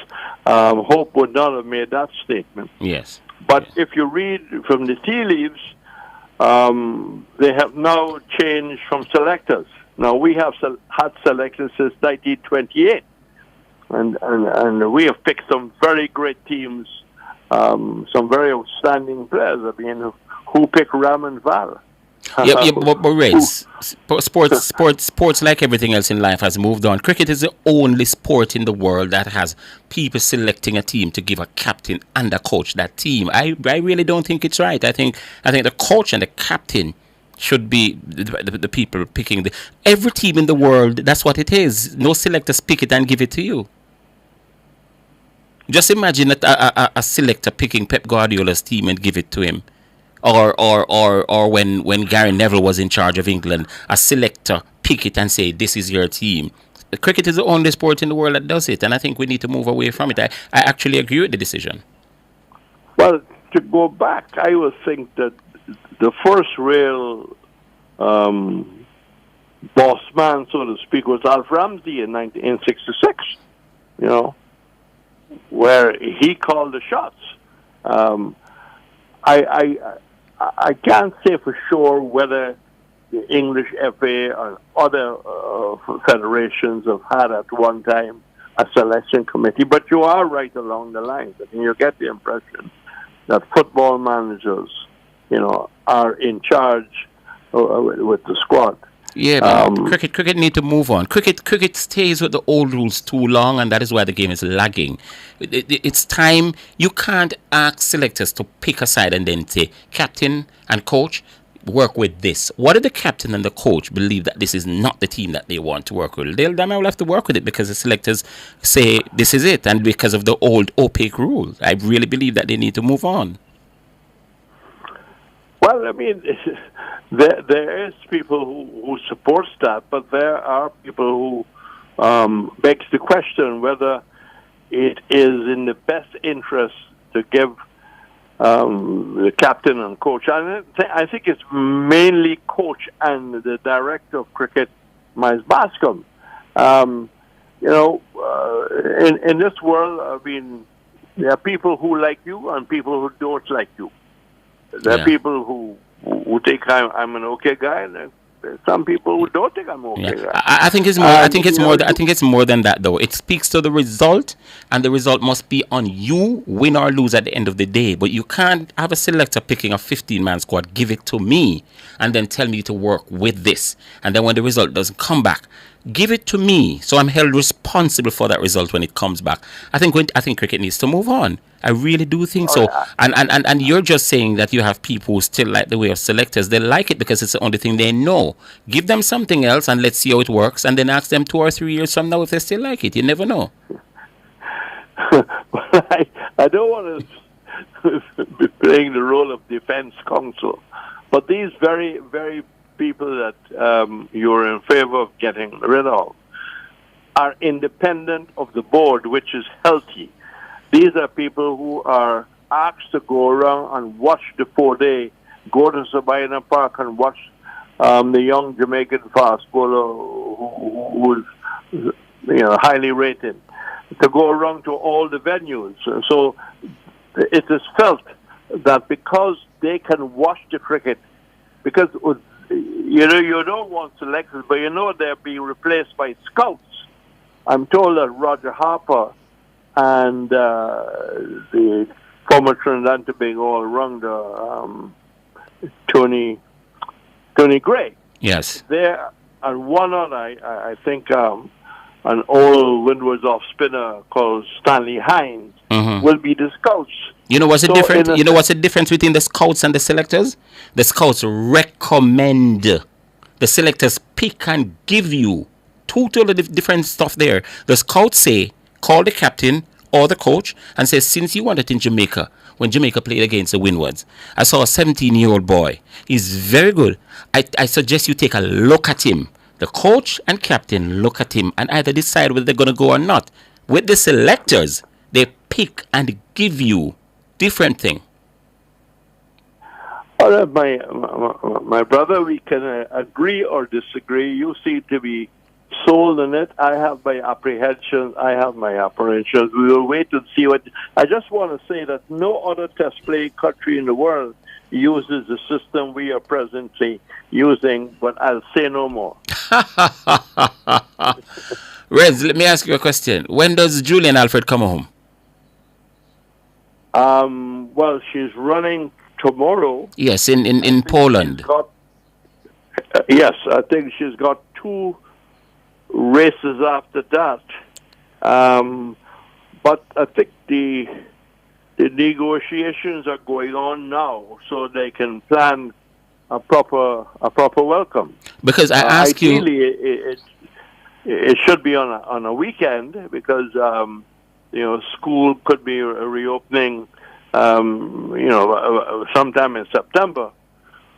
Hope would not have made that statement. Yes. But if you read from the tea leaves, they have now changed from selectors. Now, we have had selectors since 1928, and we have picked some very great teams, some very outstanding players. I mean, who picked Ram and Val? But Reds, sports like everything else in life has moved on. Cricket is the only sport in the world that has people selecting a team to give a captain and a coach that team. I really don't think it's right. I think the coach and the captain should be the people picking every team in the world. That's what it is. No selectors pick it and give it to you. Just imagine a selector picking Pep Guardiola's team and give it to him. Or when Gary Neville was in charge of England, a selector pick it and say, this is your team. Cricket is the only sport in the world that does it, and I think we need to move away from it. I actually agree with the decision. Well, to go back, I would think that the first real boss man, so to speak, was Alf Ramsey in 1966, where he called the shots. I can't say for sure whether the English FA or other federations have had at one time a selection committee, but you are right along the lines. I mean, you get the impression that football managers, are in charge with the squad. Yeah, but cricket need to move on. Cricket stays with the old rules too long, and that is why the game is lagging. It's time. You can't ask selectors to pick a side and then say, captain and coach, work with this. What if the captain and the coach believe that this is not the team that they want to work with? They'll damn well have to work with it because the selectors say this is it, and because of the old opaque rules. I really believe that they need to move on. Well, I mean, there is people who supports that, but there are people who begs the question whether it is in the best interest to give the captain and coach. I think it's mainly coach and the director of cricket, Miles Bascom. In this world, I mean, there are people who like you and people who don't like you. There are people who think I'm an okay guy, and there's some people who don't think I'm okay guy. I think it's more. I think it's more than that, though. It speaks to the result, and the result must be on you, win or lose at the end of the day. But you can't have a selector picking a 15-man squad, give it to me, and then tell me to work with this. And then when the result doesn't come back, give it to me, so I'm held responsible for that result when it comes back. I think cricket needs to move on. I really do think so. And you're just saying that you have people who still like the way of selectors. They like it because it's the only thing they know. Give them something else and let's see how it works, and then ask them 2 or 3 years from now if they still like it. You never know. I don't want to be playing the role of defense counsel, but these very, very people that you're in favor of getting rid of are independent of the board, which is healthy. These are people who are asked to go around and watch the 4-day, go to Sabina Park and watch the young Jamaican fast bowler who was highly rated, to go around to all the venues. So it is felt that because they can watch the cricket, because you don't want selectors, but they're being replaced by scouts. I'm told that Roger Harper and the former Trinidad and Tobago all-rounder Tony Gray. Yes. There, and one other, I think an old windwards off spinner called Stanley Hines will be the scouts. You know what's the difference? You know what's the difference between the scouts and the selectors? The scouts recommend. The selectors pick and give you. Totally different stuff there. The scouts say, call the captain or the coach and say, since you want it in Jamaica, when Jamaica played against the Windwards, I saw a 17-year-old boy. He's very good. I suggest you take a look at him. The coach and captain look at him and either decide whether they're going to go or not. With the selectors, they pick and give you different thing. All right, my brother, we can agree or disagree. You seem to be sold on it. I have my apprehensions. I have my apprehensions. We will wait and see what. I just want to say that no other test play country in the world uses the system we are presently using, but I'll say no more. Reds, let me ask you a question. When does Julian Alfred come home? Well, she's running tomorrow. Yes, in Poland. Yes, I think she's got 2 races after that. But I think the negotiations are going on now, so they can plan a proper welcome. Because I ask ideally, it should be on a weekend because school could be reopening sometime in September.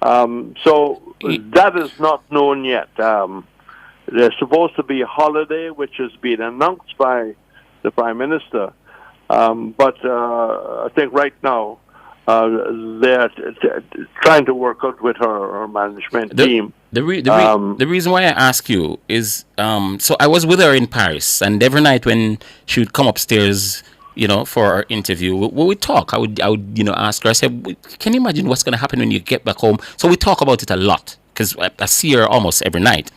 So that is not known yet. There's supposed to be a holiday, which has been announced by the Prime Minister. But I think right now they're trying to work out with her management team. The reason why I ask you is, so I was with her in Paris, and every night when she would come upstairs, for our interview, we would talk. I would ask her. I said, "Can you imagine what's going to happen when you get back home?" So we talk about it a lot because I see her almost every night.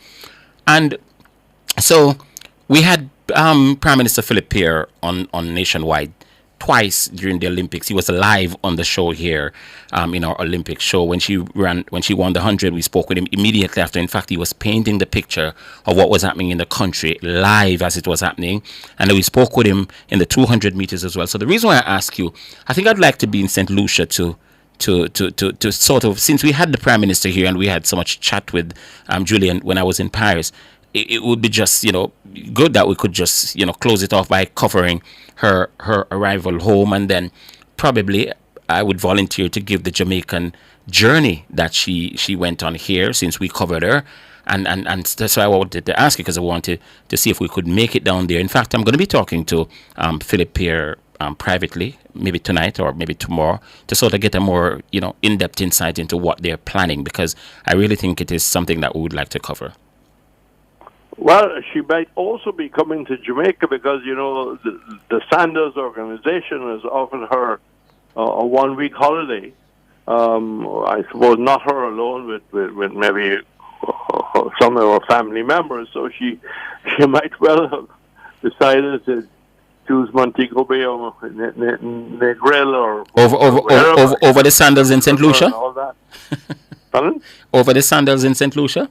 And so we had Prime Minister Philip Pierre on Nationwide twice during the Olympics. He was live on the show here, in our Olympic show. When she won the 100, we spoke with him immediately after. In fact, he was painting the picture of what was happening in the country live as it was happening. And then we spoke with him in the 200 meters as well. So the reason why I ask you, I think I'd like to be in St. Lucia to sort of, since we had the Prime Minister here and we had so much chat with Julian when I was in Paris, it would be just, good that we could just, close it off by covering her arrival home, and then probably I would volunteer to give the Jamaican journey that she went on here, since we covered her. And that's why I wanted to ask you, because I wanted to see if we could make it down there. In fact, I'm going to be talking to Philip here privately, maybe tonight or maybe tomorrow, to sort of get a more, in-depth insight into what they're planning, because I really think it is something that we would like to cover. Well, she might also be coming to Jamaica because, the Sanders organization has offered her a 1-week holiday. I suppose not her alone, with maybe some of her family members. So she might well have decided to choose Montego Bay or Negril or over the Sandals in St. Lucia. All that. Pardon? Over the Sandals in St. Lucia.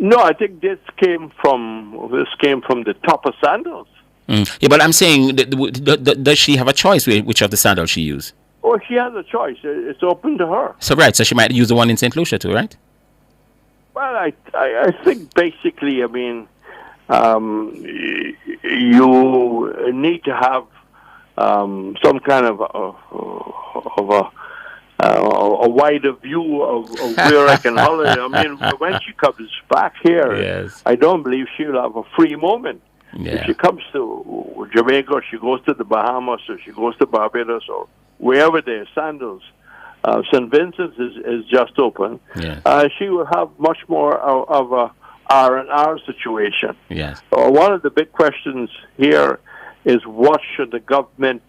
No, I think this came from the top of sandals. Yeah, but I'm saying, does she have a choice which of the sandals she use? Oh, she has a choice. It's open to her. So so she might use the one in St. Lucia too, right? Well, I think basically, you need to have some kind of a wider view of where I can holiday. When she comes back here, yes, I don't believe she'll have a free moment. Yeah. If she comes to Jamaica, or she goes to the Bahamas, or she goes to Barbados, or wherever there's sandals, St. Vincent's is just open. Yes. She will have much more of a R&R situation. Yes. One of the big questions here is what should the government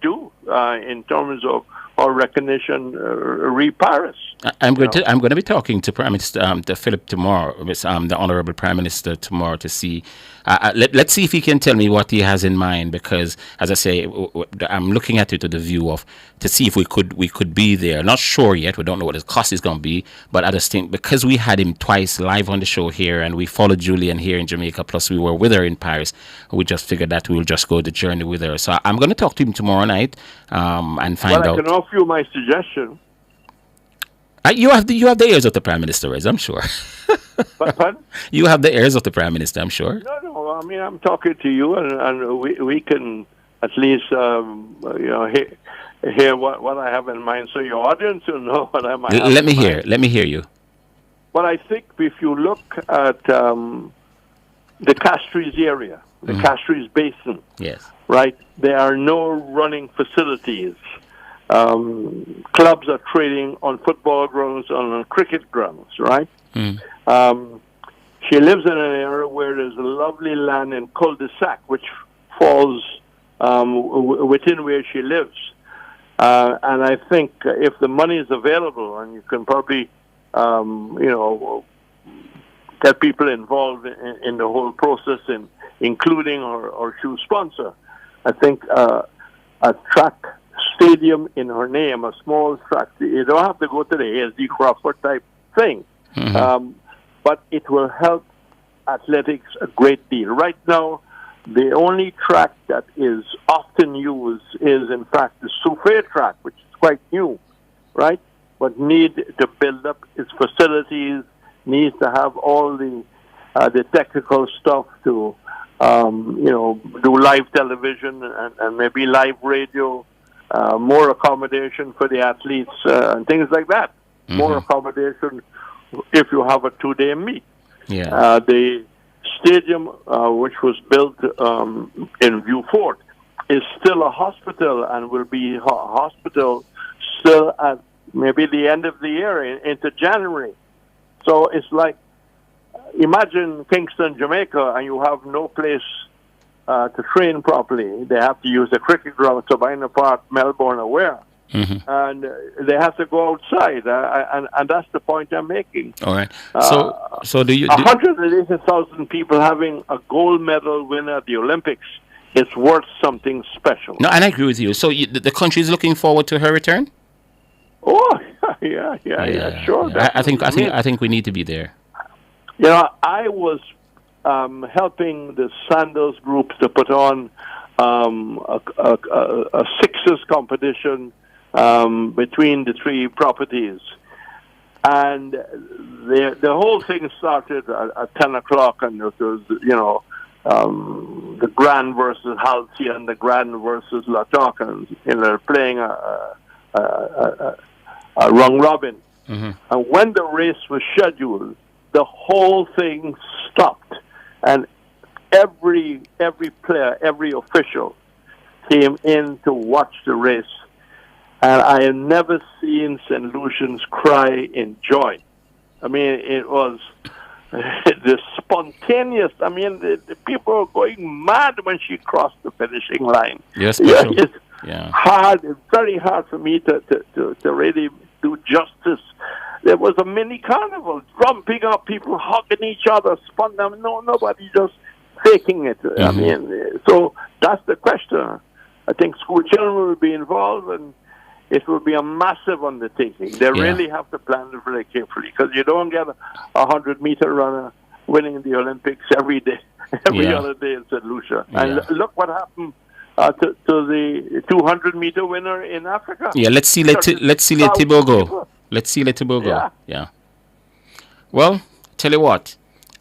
do in terms of our recognition re-Paris? I'm going to be talking to Prime Minister to Philip tomorrow, the Honourable Prime Minister tomorrow, to see. Let's see if he can tell me what he has in mind, because, as I say, I'm looking at it with the view of to see if we could be there. Not sure yet. We don't know what the cost is going to be, but I just think because we had him twice live on the show here, and we followed Julian here in Jamaica, plus we were with her in Paris, we just figured that we'll just go the journey with her. So I'm going to talk to him tomorrow night and find out. I can offer you my suggestion. You have the ears of the Prime Minister, Rez, I'm sure. Pardon? You have the ears of the Prime Minister, I'm sure. No. I'm talking to you, and we can at least hear what I have in mind, so your audience will know what I might have. Let me hear you. Well, I think if you look at the Castries area, the Castries Basin, yes, right, there are no running facilities. Clubs are trading on football grounds, on cricket grounds, right? She lives in an area where there's a lovely land in cul-de-sac, which falls within where she lives. And I think if the money is available, and you can probably, get people involved in the whole process, including our shoe sponsor, I think a track stadium in her name, a small track. You don't have to go to the ASD Crawford type thing, but it will help athletics a great deal. Right now, the only track that is often used is, in fact, the Souffle track, which is quite new, right? But need to build up its facilities, needs to have all the technical stuff to, do live television and maybe live radio. More accommodation for the athletes and things like that. More accommodation if you have a 2-day meet. Yeah. The stadium, which was built in View Fort, is still a hospital and will be a hospital still at maybe the end of the year, into January. So it's like, imagine Kingston, Jamaica, and you have no place to train properly. They have to use the cricket ground, Sabina Park, Melbourne, or where. And they have to go outside, and that's the point I'm making. All right. So do you... 180,000 people having a gold medal winner at the Olympics it's worth something special. No, and I agree with you. So the country is looking forward to her return? Oh, yeah, sure. Yeah. I think we need to be there. You know, I was helping the Sandals group to put on a sixes competition between the three properties. And the whole thing started at 10 o'clock, and it was, the Grand versus Halcyon, the Grand versus Latok, and they're playing a round robin. Mm-hmm. And when the race was scheduled, the whole thing stopped, and every player, every official came in to watch the race. And I have never seen St. Lucians cry in joy. I mean, it was the spontaneous. I mean, the people were going mad when she crossed the finishing line. Yes, it's hard. It's very hard for me to really do justice. There was a mini carnival, jumping up, people hugging each other, spun them. No, nobody just faking it. Mm-hmm. I mean, so that's the question. I think school children will be involved, and it will be a massive undertaking. They really have to plan it very carefully, because you don't get a 100-meter runner winning the Olympics every day, every other day in St. Lucia. And look what happened to the 200-meter winner in Africa. Yeah, let's see Tobago. Let's see Tobago. Yeah. Well, tell you what,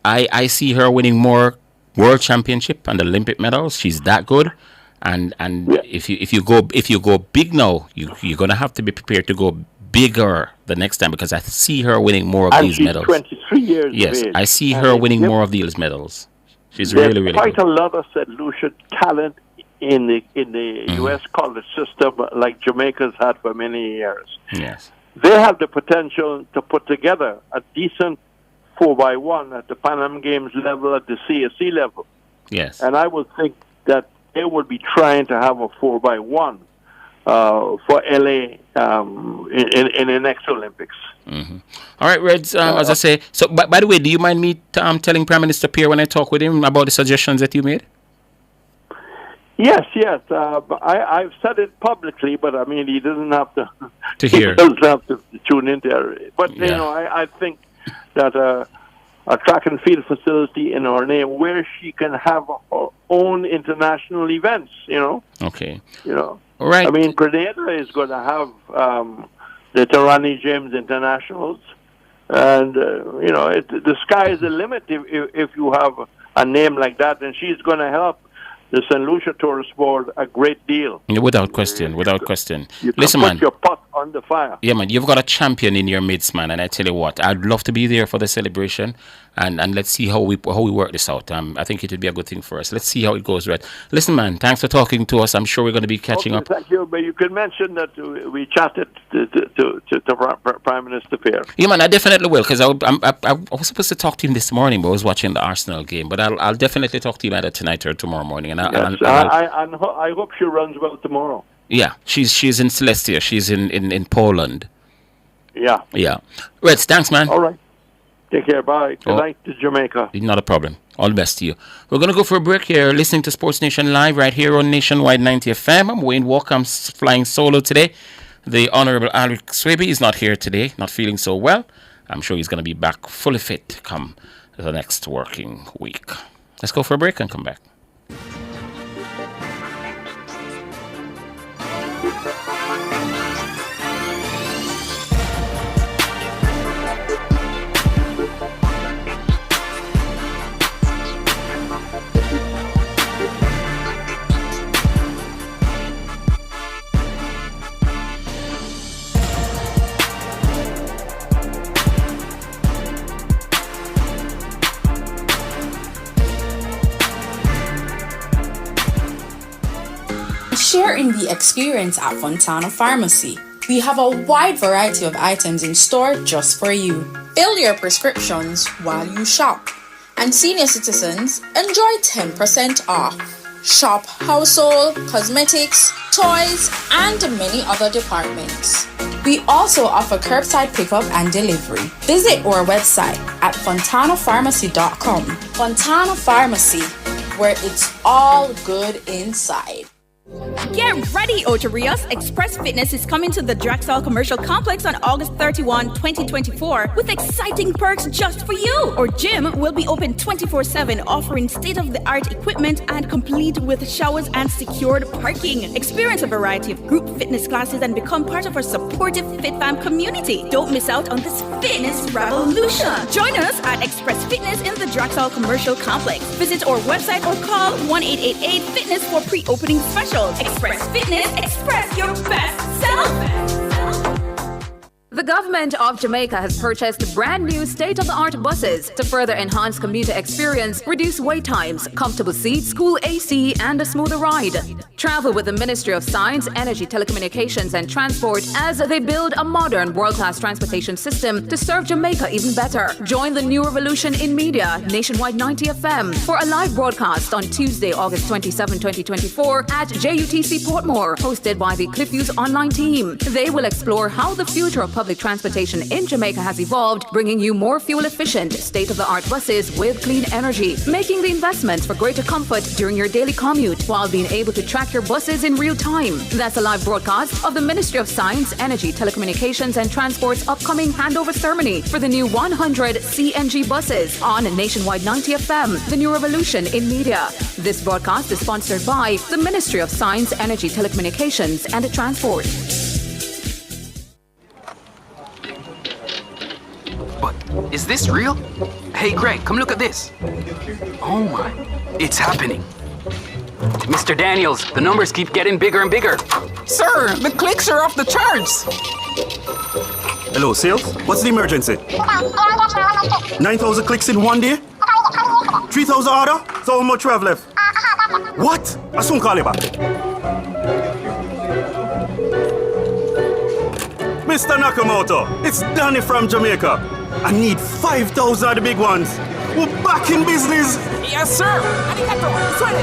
I see her winning more world championship and Olympic medals. She's that good. And if you go big now, you're gonna have to be prepared to go bigger the next time, because I see her winning more of these medals. 23 years yes, of age. I see her winning more of these medals. She's really, really quite good. a lot of St. Lucia talent in the U.S. college system, like Jamaica's had for many years. Yes, they have the potential to put together a decent 4x1 at the Pan Am Games level, at the CSC level. Yes, and I would think that they would be trying to have a 4x1 for LA in the next Olympics. Mm-hmm. All right, Reds, as I say, so by the way, do you mind me telling Prime Minister Pierre when I talk with him about the suggestions that you made? Yes. I've said it publicly, but I mean, he doesn't have to hear. He doesn't have to tune into it. But, you know, I think that a track and field facility in our name where she can have her own international events, you know. Okay. You know. All right. I mean, Grenada is going to have the Tarani James Internationals. And, you know, the sky is the limit if you have a name like that. And she's going to help the St. Lucia Tourist Board a great deal. Without question. You can Listen, put man. your pot on the fire. Yeah, man, you've got a champion in your midst, man. And I tell you what, I'd love to be there for the celebration. And let's see how we work this out. I think it would be a good thing for us. Let's see how it goes, right? Listen, man, thanks for talking to us. I'm sure we're going to be catching up. Thank you. But you could mention that we chatted to Prime Minister Pierre. Yeah, man, I definitely will, because I was supposed to talk to him this morning, but I was watching the Arsenal game. But I'll definitely talk to him either tonight or tomorrow morning. And I hope she runs well tomorrow. Yeah, she's in Celestia. She's in Poland. Yeah. Right, thanks, man. All right. Take care. Bye. Good night to Jamaica. Not a problem. All the best to you. We're going to go for a break here, listening to Sports Nation Live right here on Nationwide 90 FM. I'm Wayne Walker. I'm flying solo today. The Honorable Alric Swaby is not here today, not feeling so well. I'm sure he's going to be back fully fit come the next working week. Let's go for a break and come back. Share in the experience at Fontana Pharmacy. We have a wide variety of items in store just for you. Fill your prescriptions while you shop. And senior citizens enjoy 10% off. Shop household, cosmetics, toys, and many other departments. We also offer curbside pickup and delivery. Visit our website at fontanapharmacy.com. Fontana Pharmacy, where it's all good inside. Get ready, Ocho Rios. Express Fitness is coming to the Judicial Commercial Complex on August 31, 2024 with exciting perks just for you. Our gym will be open 24/7, offering state-of-the-art equipment and complete with showers and secured parking. Experience a variety of group fitness classes and become part of our supportive FitFam community. Don't miss out on this fitness revolution. Join us at Express Fitness in the Judicial Commercial Complex. Visit our website or call 1-888-FITNESS for pre-opening specials. Express Fitness, express your best self. The government of Jamaica has purchased brand new state-of-the-art buses to further enhance commuter experience, reduce wait times, comfortable seats, school AC, and a smoother ride. Travel with the Ministry of Science, Energy, Telecommunications and Transport as they build a modern world-class transportation system to serve Jamaica even better. Join the new revolution in media, Nationwide 90 FM, for a live broadcast on Tuesday, August 27, 2024 at JUTC Portmore, hosted by the CliffViews online team. They will explore how the future of public transportation in Jamaica has evolved, bringing you more fuel-efficient, state-of-the-art buses with clean energy, making the investments for greater comfort during your daily commute while being able to track your buses in real time. That's a live broadcast of the Ministry of Science, Energy, Telecommunications and Transport's upcoming handover ceremony for the new 100 CNG buses on Nationwide 90 FM, the new revolution in media. This broadcast is sponsored by the Ministry of Science, Energy, Telecommunications and Transport. But is this real? Hey, Greg, come look at this. Oh my, it's happening. Mr. Daniels, the numbers keep getting bigger and bigger. Sir, the clicks are off the charts. Hello, sales? What's the emergency? 9,000 clicks in one day? 3,000 order? So how much we have left? What? I soon call you back. Mr. Nakamoto, it's Danny from Jamaica. I need 5,000 of the big ones. We're back in business. Yes, sir. Arigato. Suene.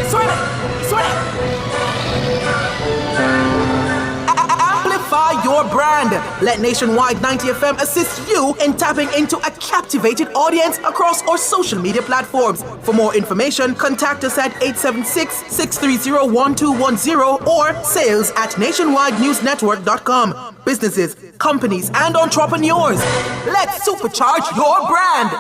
Amplify your brand. Let Nationwide 90 FM assist you in tapping into a captivated audience across our social media platforms. For more information, contact us at 876-630-1210 or sales@nationwidenewsnetwork.com. Businesses, companies, and entrepreneurs, let's supercharge your brand.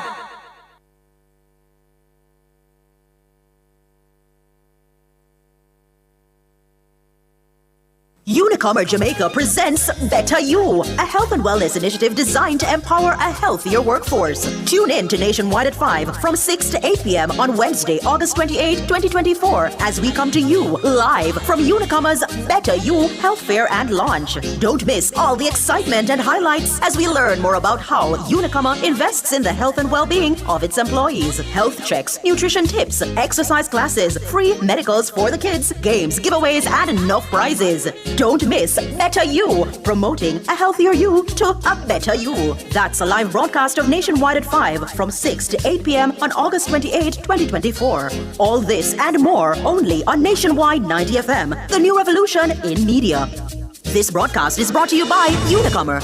Unicomer Jamaica presents Better You, a health and wellness initiative designed to empower a healthier workforce. Tune in to Nationwide at 5 from 6 to 8 p.m. on Wednesday, August 28, 2024, as we come to you live from Unicomer's Better You Health Fair and Launch. Don't miss all the excitement and highlights as we learn more about how Unicomer invests in the health and well-being of its employees. Health checks, nutrition tips, exercise classes, free medicals for the kids, games, giveaways, and enough prizes. Don't miss Better You, promoting a healthier you to a better you. That's a live broadcast of Nationwide at 5 from 6 to 8 p.m. on August 28, 2024. All this and more only on Nationwide 90 FM, the new revolution in media. This broadcast is brought to you by Unicomer.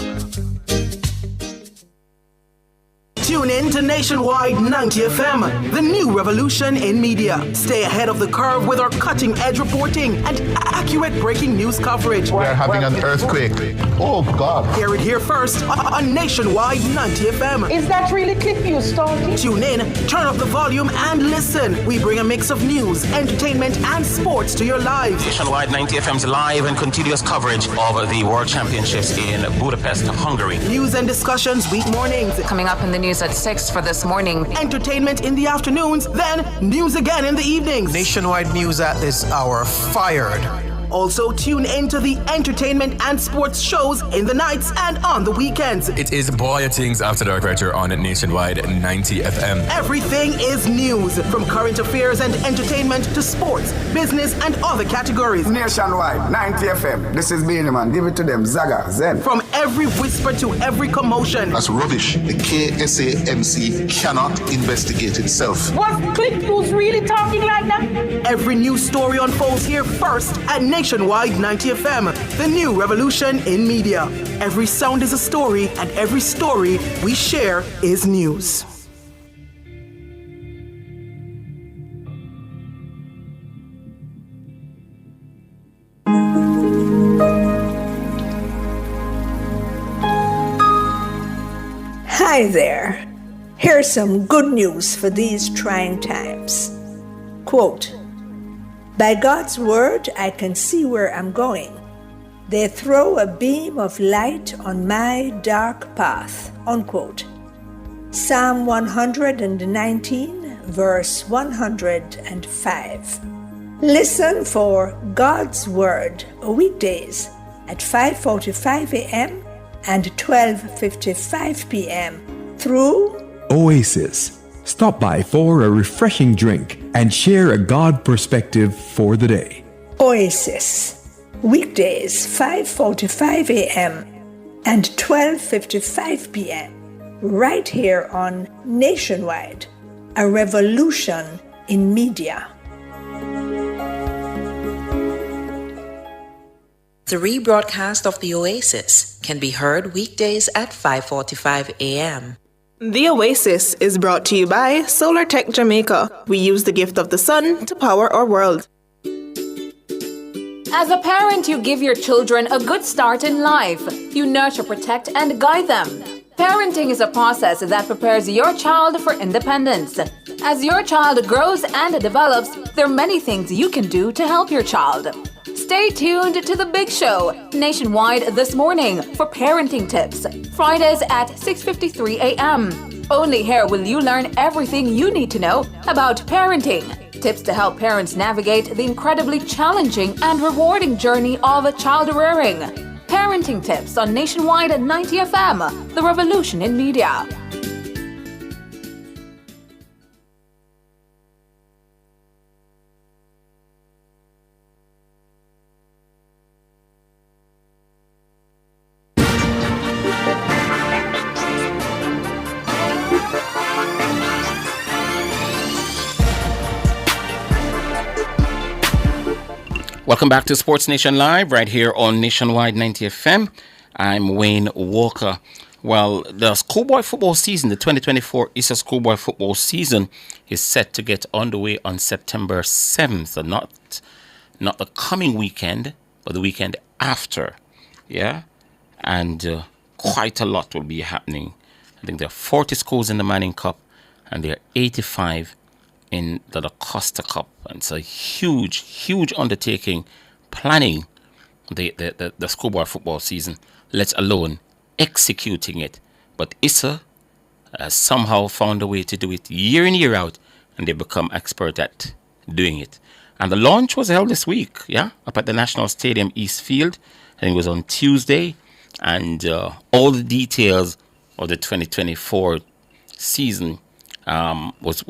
Tune in to Nationwide 90 FM, the new revolution in media. Stay ahead of the curve with our cutting-edge reporting and accurate breaking news coverage. We are having an earthquake. Oh, God. Hear it here first on Nationwide 90 FM. Is that really CliffViews talking? Tune in, turn up the volume, and listen. We bring a mix of news, entertainment, and sports to your lives. Nationwide 90 FM's live and continuous coverage of the World Championships in Budapest, Hungary. News and discussions week mornings. Coming up in the news at 6 for this morning. Entertainment in the afternoons, then news again in the evenings. Nationwide news at this hour. Fired. Also, tune in to the entertainment and sports shows in the nights and on the weekends. It is Boy Things After Dark right here on Nationwide 90 FM. Everything is news, from current affairs and entertainment to sports, business, and other categories. Nationwide 90 FM. This is Beanie Man. Give it to them. Zaga, Zen. From every whisper to every commotion. That's rubbish. The KSAMC cannot investigate itself. Was CliffViews really talking like that? Every news story unfolds here first at Nationwide 90 FM, the new revolution in media. Every sound is a story, and every story we share is news. Hi there. Here's some good news for these trying times. Quote, "By God's word, I can see where I'm going. They throw a beam of light on my dark path." Unquote. Psalm 119, verse 105. Listen for God's Word weekdays at 5:45 a.m. and 12:55 p.m. through Oasis. Stop by for a refreshing drink and share a God perspective for the day. Oasis. Weekdays 5:45 a.m. and 12:55 p.m. right here on Nationwide, a revolution in media. The rebroadcast of the Oasis can be heard weekdays at 5:45 a.m. The Oasis is brought to you by Solar Tech Jamaica. We use the gift of the sun to power our world. As a parent, you give your children a good start in life. You nurture, protect, and guide them. Parenting is a process that prepares your child for independence. As your child grows and develops, there are many things you can do to help your child. Stay tuned to The Big Show, Nationwide this morning, for parenting tips. Fridays at 6:53 a.m. Only here will you learn everything you need to know about parenting. Tips to help parents navigate the incredibly challenging and rewarding journey of child rearing. Parenting tips on Nationwide at 90 FM, the revolution in media. Welcome back to Sports Nation Live, right here on Nationwide 90 FM. I'm Wayne Walker. Well, the schoolboy football season, the 2024 Easter schoolboy football season, is set to get underway on September 7th. So not the coming weekend, but the weekend after. Yeah? And quite a lot will be happening. I think there are 40 schools in the Manning Cup, and there are 85 in the Costa Cup. And it's a huge, huge undertaking planning the schoolboy football season, let alone executing it. But ISA has somehow found a way to do it year in, year out, and they've become expert at doing it. And the launch was held this week, up at the National Stadium East Field. I think it was on Tuesday. And all the details of the 2024 season was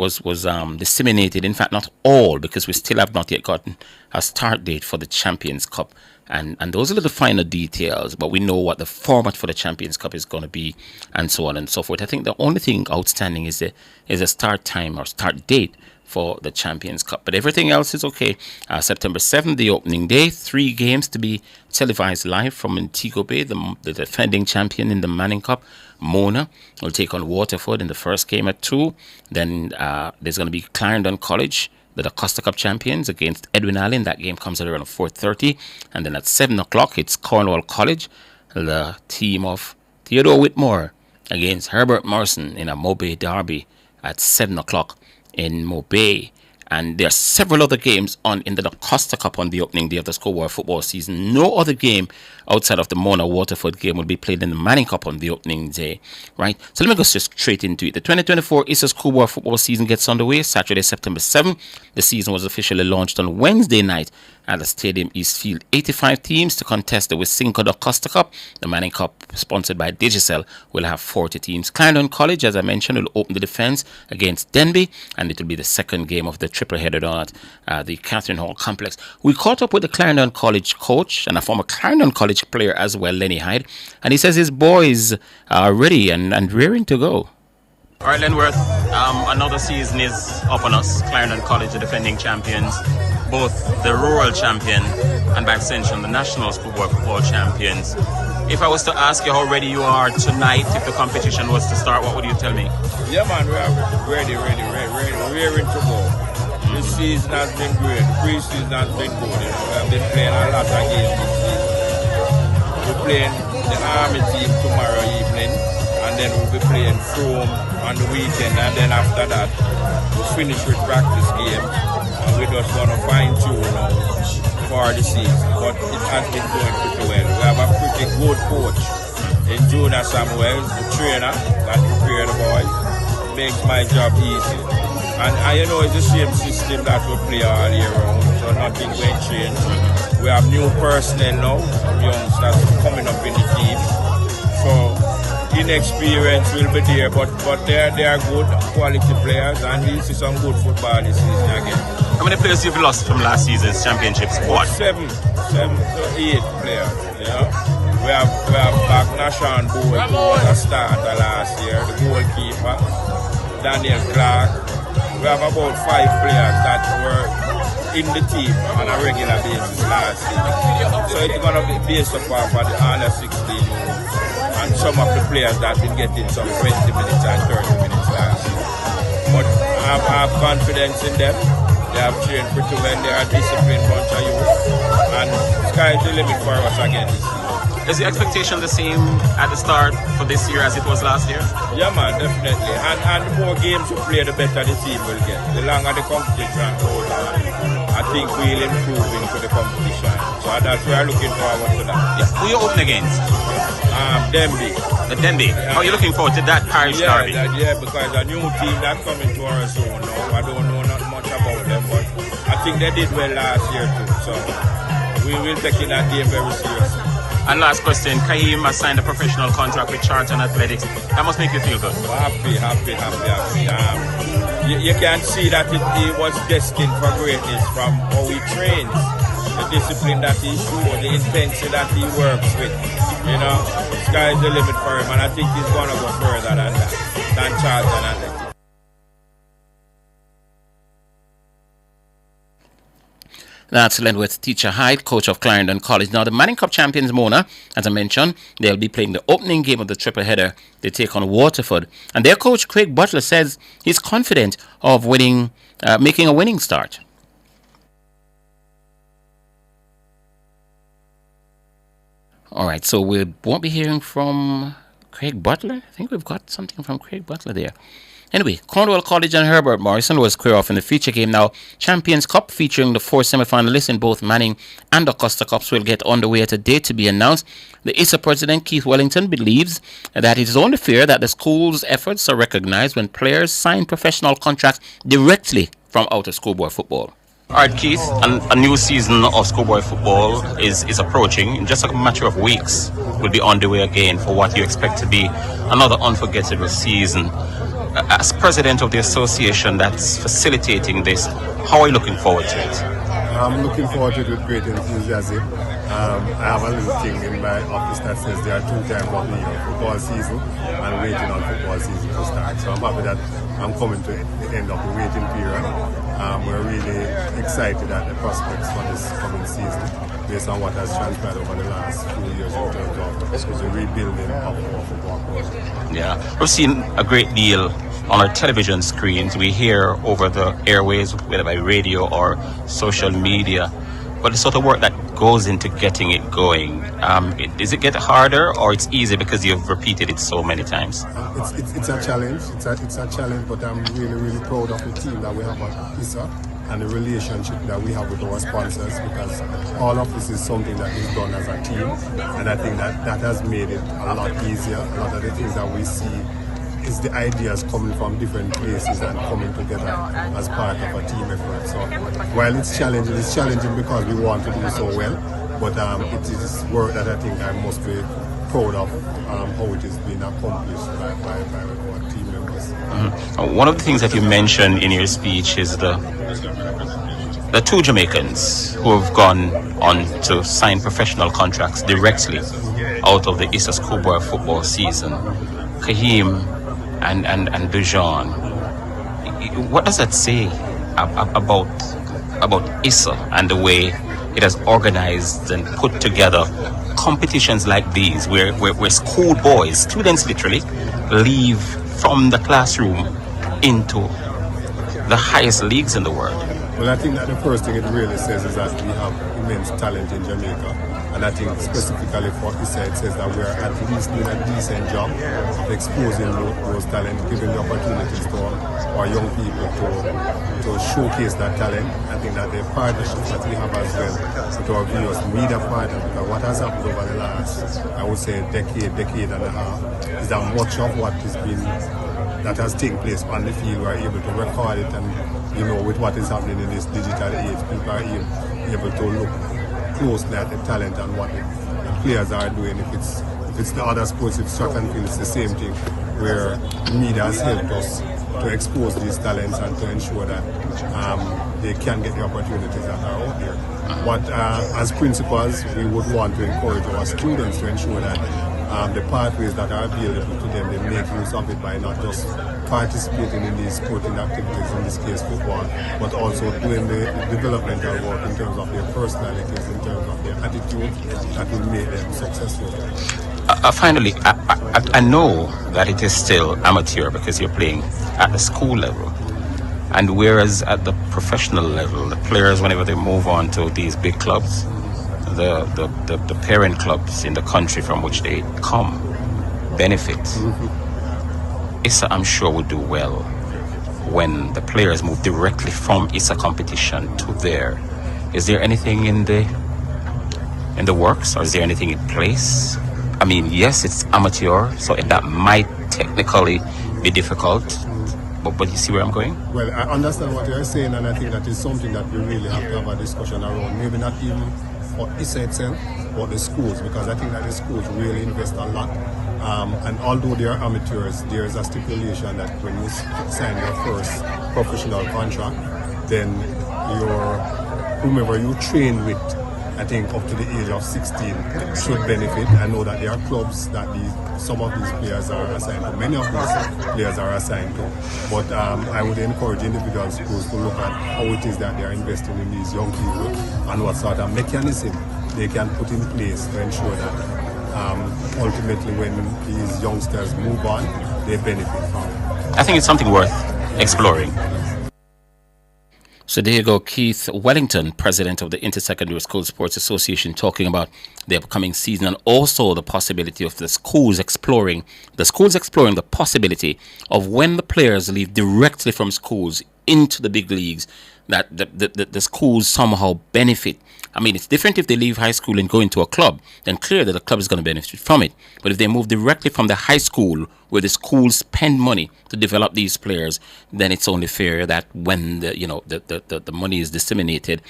disseminated. In fact, not all, because we still have not yet gotten a start date for the Champions Cup. And those are the finer details, but we know what the format for the Champions Cup is going to be, and so on and so forth. I think the only thing outstanding is a start time or start date for the Champions Cup. But everything else is okay. September 7th, the opening day, 3 games to be televised live from Montego Bay, the defending champion in the Manning Cup. Mona will take on Waterford in the first game at 2. Then there's going to be Clarendon College, the Costa Cup champions, against Edwin Allen. That game comes at around 4:30. And then at 7 o'clock, it's Cornwall College, the team of Theodore Whitmore, against Herbert Morrison in a Mobay derby at 7 o'clock in Mobay. And there are several other games in the Costa Cup on the opening day of the schoolboy football season. No other game outside of the Mona Waterford game will be played in the Manning Cup on the opening day, right? So let me go straight into it. The 2024 Easter schoolboy football season gets underway Saturday, September 7th. The season was officially launched on Wednesday night at the Stadium East Field. 85 teams to contest the Wisynco da Costa Cup. The Manning Cup, sponsored by Judicial, will have 40 teams. Clarendon College, as I mentioned, will open the defense against Denby, and it will be the second game of the triple-headed on at the Catherine Hall Complex. We caught up with the Clarendon College coach and a former Clarendon College player as well, Lenny Hyde, and he says his boys are ready and rearing to go. All right, Lenworth, another season is up on us. Clarendon College, the defending champions, both the rural champion and by extension the national schoolboy football champions. If I was to ask you how ready you are tonight, if the competition was to start, what would you tell me? Yeah, man, we are ready, rearing to go. This season has been great. The pre-season has been good. We have been playing a lot of games this season. We're playing the Army team tomorrow evening, and and then we'll be playing Frome on the weekend, and then after that we'll finish with practice games, and we're just going to fine-tune now for the season. But it has been going pretty well. We have a pretty good coach in Junior Samuels, the trainer that prepares the boys. Makes my job easy. And you know, it's the same system that we play all year round, so nothing will change. We have new personnel now, youngsters coming up in the team. So inexperience will be there, but they are good quality players, and we see some good football this season again. How many players you've lost from last season's championship squad? Seven to 8 players. You know, we have back Nashan Boy, who was a starter last year, the goalkeeper, Daniel Clark. We have about 5 players that were in the team on a regular basis last year. So it's going to be based upon for the under 16 and some of the players that been getting some 20 minutes and 30 minutes last year. But I have confidence in them. They have trained pretty well. They are a disciplined bunch of youth. And sky's the limit for us again this year. Is the expectation the same at the start for this year as it was last year? Yeah, man, definitely. And the more games you play, the better the team will get. The longer the competition goes on, I think we'll improve into the competition. So that's why we're looking forward to that. Yeah. Who you open against? Denby. The Denby. Yeah. Are you looking forward to that parish derby? Yeah, because a new team that's coming to our zone now. I don't know not much about them, but I think they did well last year too. So we will take in that game very seriously. And last question, Kahim has signed a professional contract with Charlton Athletics. That must make you feel good. Happy. You can see that he was destined for greatness from how he trains, the discipline that he shows, the intensity that he works with. You know, sky's the limit for him, and I think he's going to go further than that, than Charlton Athletics. That's Lenworth Teacher Hyde, coach of Clarendon College. Now, the Manning Cup champions, Mona, as I mentioned, they'll be playing the opening game of the triple header. They take on Waterford. And their coach, Craig Butler, says he's confident of winning, making a winning start. All right, so we won't be hearing from Craig Butler. I think we've got something from Craig Butler there. Anyway, Cornwall College and Herbert Morrison will square off in the feature game now. Champions Cup featuring the 4 semi-finalists in both Manning and Augusta Cups will get underway at a date to be announced. The ISA president, Keith Wellington, believes that it is only fair that the school's efforts are recognized when players sign professional contracts directly from out of schoolboy football. All right, Keith, a new season of schoolboy football is approaching. In just a matter of weeks, we'll be on the way again for what you expect to be another unforgettable season. As president of the association that's facilitating this, how are you looking forward to it? I'm looking forward to it with great enthusiasm. I have a little thing in my office that says there are 2 times of the year, football season and waiting on football season to start. So I'm happy that I'm coming to the end of the waiting period. We're really excited at the prospects for this coming season based on what has transpired over the last few years in terms of the rebuilding of our football program. Yeah, we've seen a great deal on our television screens. We hear over the airways, whether by radio or social media, but the sort of work that goes into getting it going, does it get harder or it's easy because you've repeated it so many times? It's a challenge. It's a challenge, but I'm really proud of the team that we have at ISA and the relationship that we have with our sponsors, because all of this is something that is done as a team, and I think that has made it a lot easier. A lot of the things that we see is the ideas coming from different places and coming together as part of a team effort. So while it's challenging because we want to do so well, but it is work that I think I must be proud of how it is being accomplished by our team members. Mm-hmm. One of the things that you mentioned in your speech is the 2 Jamaicans who have gone on to sign professional contracts directly out of the ISA schoolboy football season, Kahim and Dujan. What does that say about ISA and the way it has organized and put together competitions like these where schoolboys, students literally, leave from the classroom into the highest leagues in the world? Well, I think that the first thing it really says is that we have immense talent in Jamaica, And I think specifically for ISA, it says that we are at least doing a decent job of exposing those talents, giving the opportunities to our young people to showcase that talent. I think that the partnerships that we have as well with our various media partners, because what has happened over the last, I would say, decade and a half, is that much of what has been that has taken place on the field, we are able to record it, and with what is happening in this digital age, people are able to look closely at the talent and what the players are doing. If it's the other sports, if track and field, it's the same thing, where media has helped us to expose these talents and to ensure that they can get the opportunities that are out there. But as principals, we would want to encourage our students to ensure that the pathways that are available to them, they make use of it by not just participating in these sporting activities, in this case football, but also doing the developmental work in terms of their personalities, in terms of their attitude that will make them successful. Finally, I know that it is still amateur because you're playing at the school level. And whereas at the professional level, the players, whenever they move on to these big clubs, the parent clubs in the country from which they come benefit. ISA, I'm sure, will do well when the players move directly from ISA competition to there. Is there anything in the works, or is there anything in place? I mean, yes, it's amateur, so that might technically be difficult. But you see where I'm going? Well, I understand what you're saying, and I think that is something that we really have to have a discussion around. Maybe not even for ISA itself, but the schools, because I think that the schools really invest a lot. And although they are amateurs, there is a stipulation that when you sign your first professional contract, then whomever you train with, I think up to the age of 16, should benefit. I know that there are clubs that some of these players are assigned to, many of these players are assigned to. But I would encourage individual schools to look at how it is that they are investing in these young people and what sort of mechanism they can put in place to ensure that ultimately when these youngsters move on, they benefit from it. I think it's something worth exploring. So there you go, Keith Wellington, president of the Intersecondary School Sports Association, talking about the upcoming season and also the possibility of the schools exploring the possibility of when the players leave directly from schools into the big leagues, that the schools somehow benefit. I mean, it's different if they leave high school and go into a club, then clear that the club is going to benefit from it. But if they move directly from the high school, where the schools spend money to develop these players, then it's only fair that when the money is disseminated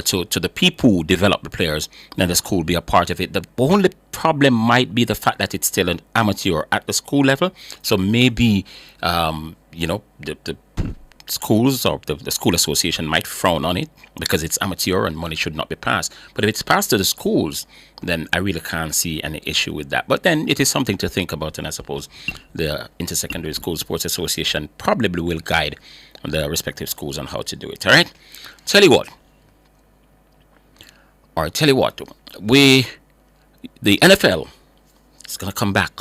to the people who develop the players, then the school be a part of it. The only problem might be the fact that it's still an amateur at the school level. So maybe the schools or the school association might frown on it because it's amateur and money should not be passed. But if it's passed to the schools, then I really can't see any issue with that. But then it is something to think about, and I suppose the Intersecondary School Sports Association probably will guide the respective schools on how to do it. All right? Tell you what, the NFL is going to come back.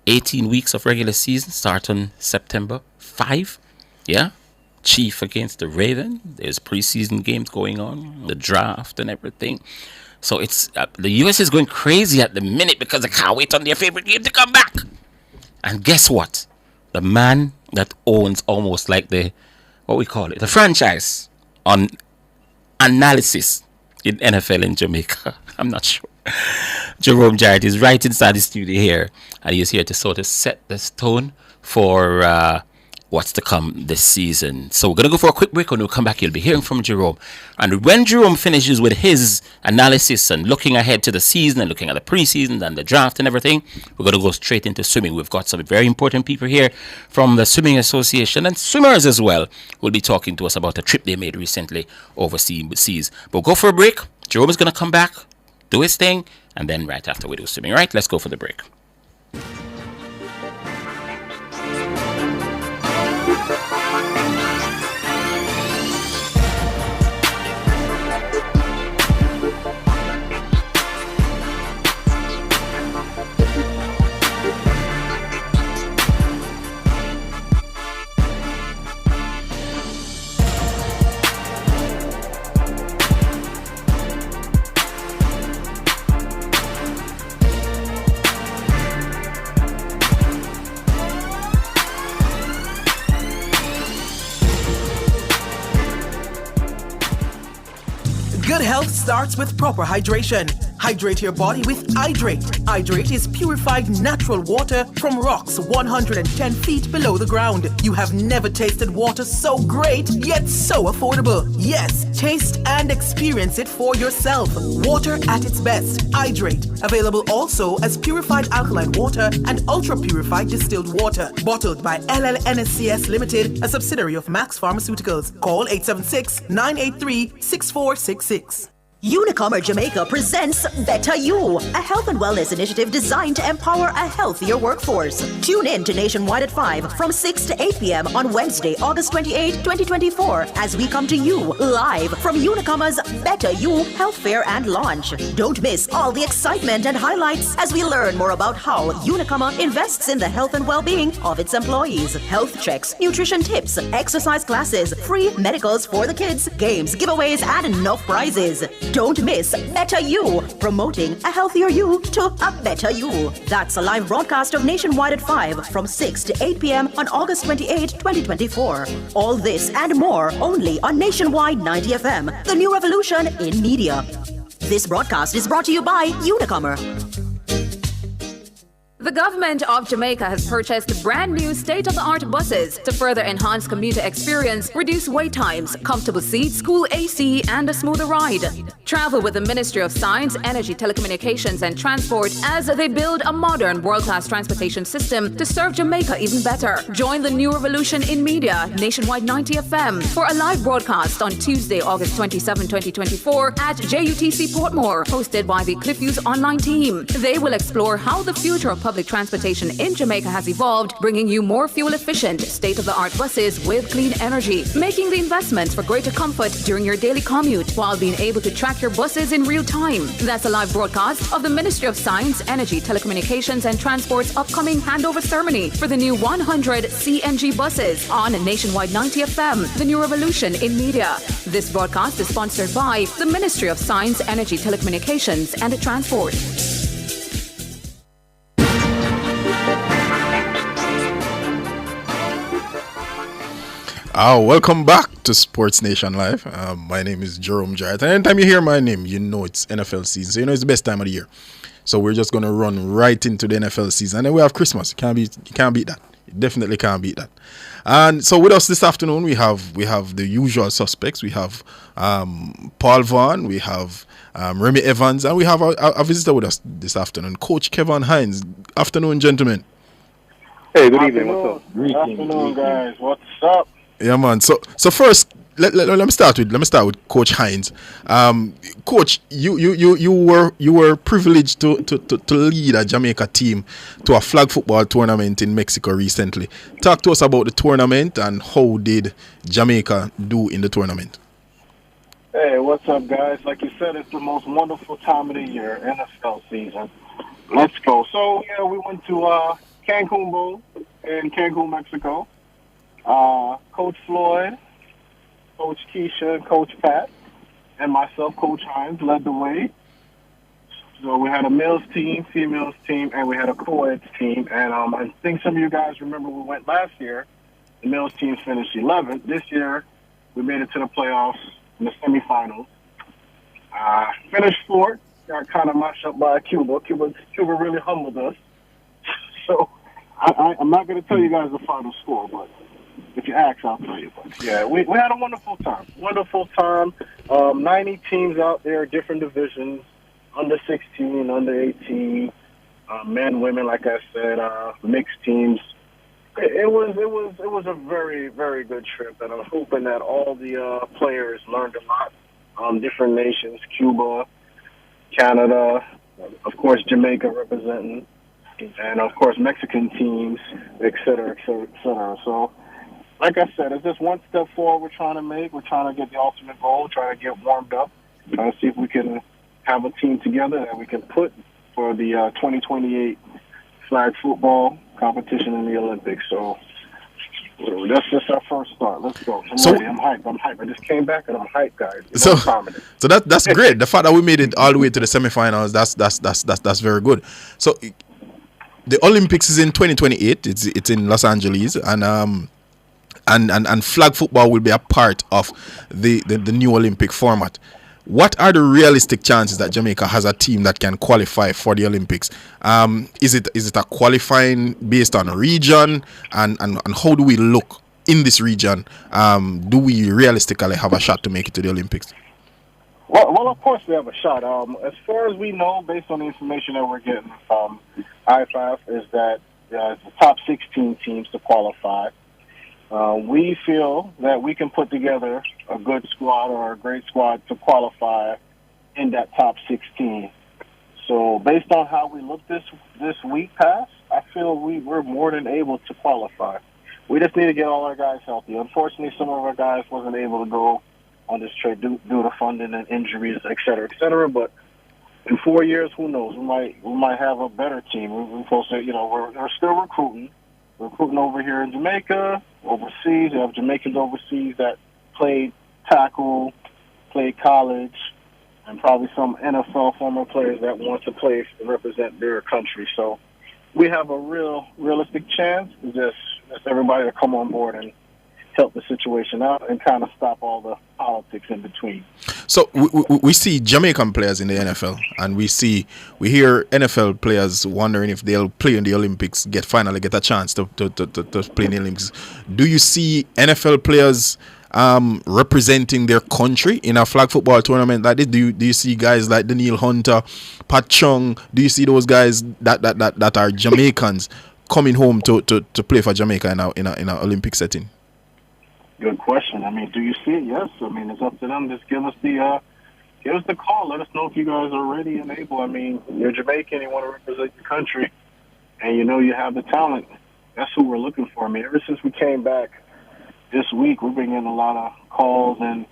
18 weeks of regular season start on September 5. Yeah? Chief against the Raven. There's preseason games going on, the draft and everything. So it's the US is going crazy at the minute because they can't wait on their favorite game to come back. And guess what? The man that owns almost like the franchise on analysis in NFL in Jamaica. I'm not sure. Jerome Jarrett is right inside the studio here, and he's here to sort of set the tone for what's to come this season. So we're going to go for a quick break. When we come back, you'll be hearing from Jerome. And when Jerome finishes with his analysis and looking ahead to the season and looking at the preseason and the draft and everything, we're going to go straight into swimming. We've got some very important people here from the Swimming Association, and swimmers as well will be talking to us about a trip they made recently overseas. But we'll go for a break. Jerome is going to come back, do his thing, and then right after we do swimming. Right, let's go for the break. Health starts with proper hydration. Hydrate your body with Hydrate. Hydrate is purified natural water from rocks 110 feet below the ground. You have never tasted water so great, yet so affordable. Yes, taste and experience it for yourself. Water at its best. Hydrate. Available also as purified alkaline water and ultra-purified distilled water. Bottled by LLNSCS Limited, a subsidiary of Max Pharmaceuticals. Call 876-983-6466. Unicomer Jamaica presents Better You, a health and wellness initiative designed to empower a healthier workforce. Tune in to Nationwide at 5 from 6 to 8 p.m. on Wednesday, August 28, 2024, as we come to you live from Unicomer's Better You Health Fair and Launch. Don't miss all the excitement and highlights as we learn more about how Unicomer invests in the health and well-being of its employees. Health checks, nutrition tips, exercise classes, free medicals for the kids, games, giveaways, and enough prizes. Don't miss Better You, promoting a healthier you to a better you. That's a live broadcast of Nationwide at 5 from 6 to 8 p.m. on August 28, 2024. All this and more only on Nationwide 90 FM, the new revolution in media. This broadcast is brought to you by Unicomer. The government of Jamaica has purchased brand new state-of-the-art buses to further enhance commuter experience, reduce wait times, comfortable seats, school AC, and a smoother ride. Travel with the Ministry of Science, Energy, Telecommunications and Transport as they build a modern world-class transportation system to serve Jamaica even better. Join the new revolution in media, Nationwide 90 FM, for a live broadcast on Tuesday, August 27, 2024 at JUTC Portmore, hosted by the Cliffviews online team. They will explore how the future of public transportation in Jamaica has evolved, bringing you more fuel-efficient, state-of-the-art buses with clean energy, making the investment for greater comfort during your daily commute while being able to track your buses in real time. That's a live broadcast of the Ministry of Science, Energy, Telecommunications and Transport's upcoming handover ceremony for the new 100 CNG buses on Nationwide 90 FM, the new revolution in media. This broadcast is sponsored by the Ministry of Science, Energy, Telecommunications and Transport. Welcome back to Sports Nation Live. My name is Jerome Jarrett. And anytime you hear my name, you know it's NFL season. So you know it's the best time of the year. So we're just going to run right into the NFL season. And then we have Christmas. You can't beat that. You definitely can't beat that. And so with us this afternoon, we have the usual suspects. We have Paul Vaughan. We have Remy Evans. And we have a visitor with us this afternoon, Coach Kevin Hines. Afternoon, gentlemen. Hey, good evening. What's up? Good afternoon, guys. What's up? Yeah, man. So first, let me start with Coach Hines. Coach, you were privileged to lead a Jamaica team to a flag football tournament in Mexico recently. Talk to us about the tournament and how did Jamaica do in the tournament? Hey, what's up, guys? Like you said, it's the most wonderful time of the year, NFL season. Let's go. So yeah, we went to Cancun Bowl in Cancun, Mexico. Coach Floyd, Coach Keisha, Coach Pat, and myself, Coach Hines, led the way. So we had a males team, females team, and we had a co-ed team. And I think some of you guys remember we went last year. The males team finished 11th. This year, we made it to the playoffs in the semifinals. Finished fourth. Got kind of mashed up by Cuba. Cuba really humbled us. So I'm not going to tell you guys the final score, but if you ask, I'll tell you. But yeah, we had a wonderful time. 90 teams out there, different divisions, under 16, under 18, men, women, like I said, mixed teams. It was a very, very good trip, and I'm hoping that all the players learned a lot. Different nations, Cuba, Canada, of course, Jamaica representing, and of course, Mexican teams, et cetera, et cetera, et cetera. So, like I said, it's just one step forward we're trying to make. We're trying to get the ultimate goal, trying to get warmed up, trying to see if we can have a team together that we can put for the 2028 flag football competition in the Olympics. So that's just our first start. Let's go. I'm ready. I'm hyped. I just came back and I'm hyped, guys. So that's great. The fact that we made it all the way to the semifinals, that's very good. So the Olympics is in 2028. It's in Los Angeles, and flag football will be a part of the new Olympic format. what are the realistic chances that Jamaica has a team that can qualify for the Olympics? Is it a qualifying based on a region, and how do we look in this region? Do we realistically have a shot to make it to the Olympics? Well, of course we have a shot. As far as we know, based on the information that we're getting from IFAF, is that the top 16 teams to qualify. We feel that we can put together a good squad or a great squad to qualify in that top 16. So based on how we look this week past, I feel we're more than able to qualify. We just need to get all our guys healthy. Unfortunately, some of our guys wasn't able to go on this trip due to funding and injuries, et cetera, et cetera. But in 4 years, who knows? We might have a better team. We're supposed to, we're still recruiting. We're recruiting over here in Jamaica, overseas. We have Jamaicans overseas that played tackle, played college, and probably some NFL former players that want to play to represent their country. So we have a realistic chance. Just everybody to come on board and help the situation out and kind of stop all the politics in between. So we see Jamaican players in the NFL, and we hear NFL players wondering if they'll play in the Olympics, finally get a chance to play in the Olympics. Do you see NFL players representing their country in a flag football tournament like this? Do you see guys like Daniel Hunter, Pat Chung? Do you see those guys that are Jamaicans coming home to play for Jamaica in an Olympic setting? Good question. I mean, do you see it? Yes. I mean, it's up to them. Just give us the call. Let us know if you guys are ready and able. I mean, you're Jamaican, you want to represent your country, and you have the talent. That's who we're looking for. I mean, ever since we came back this week, we've been getting a lot of calls and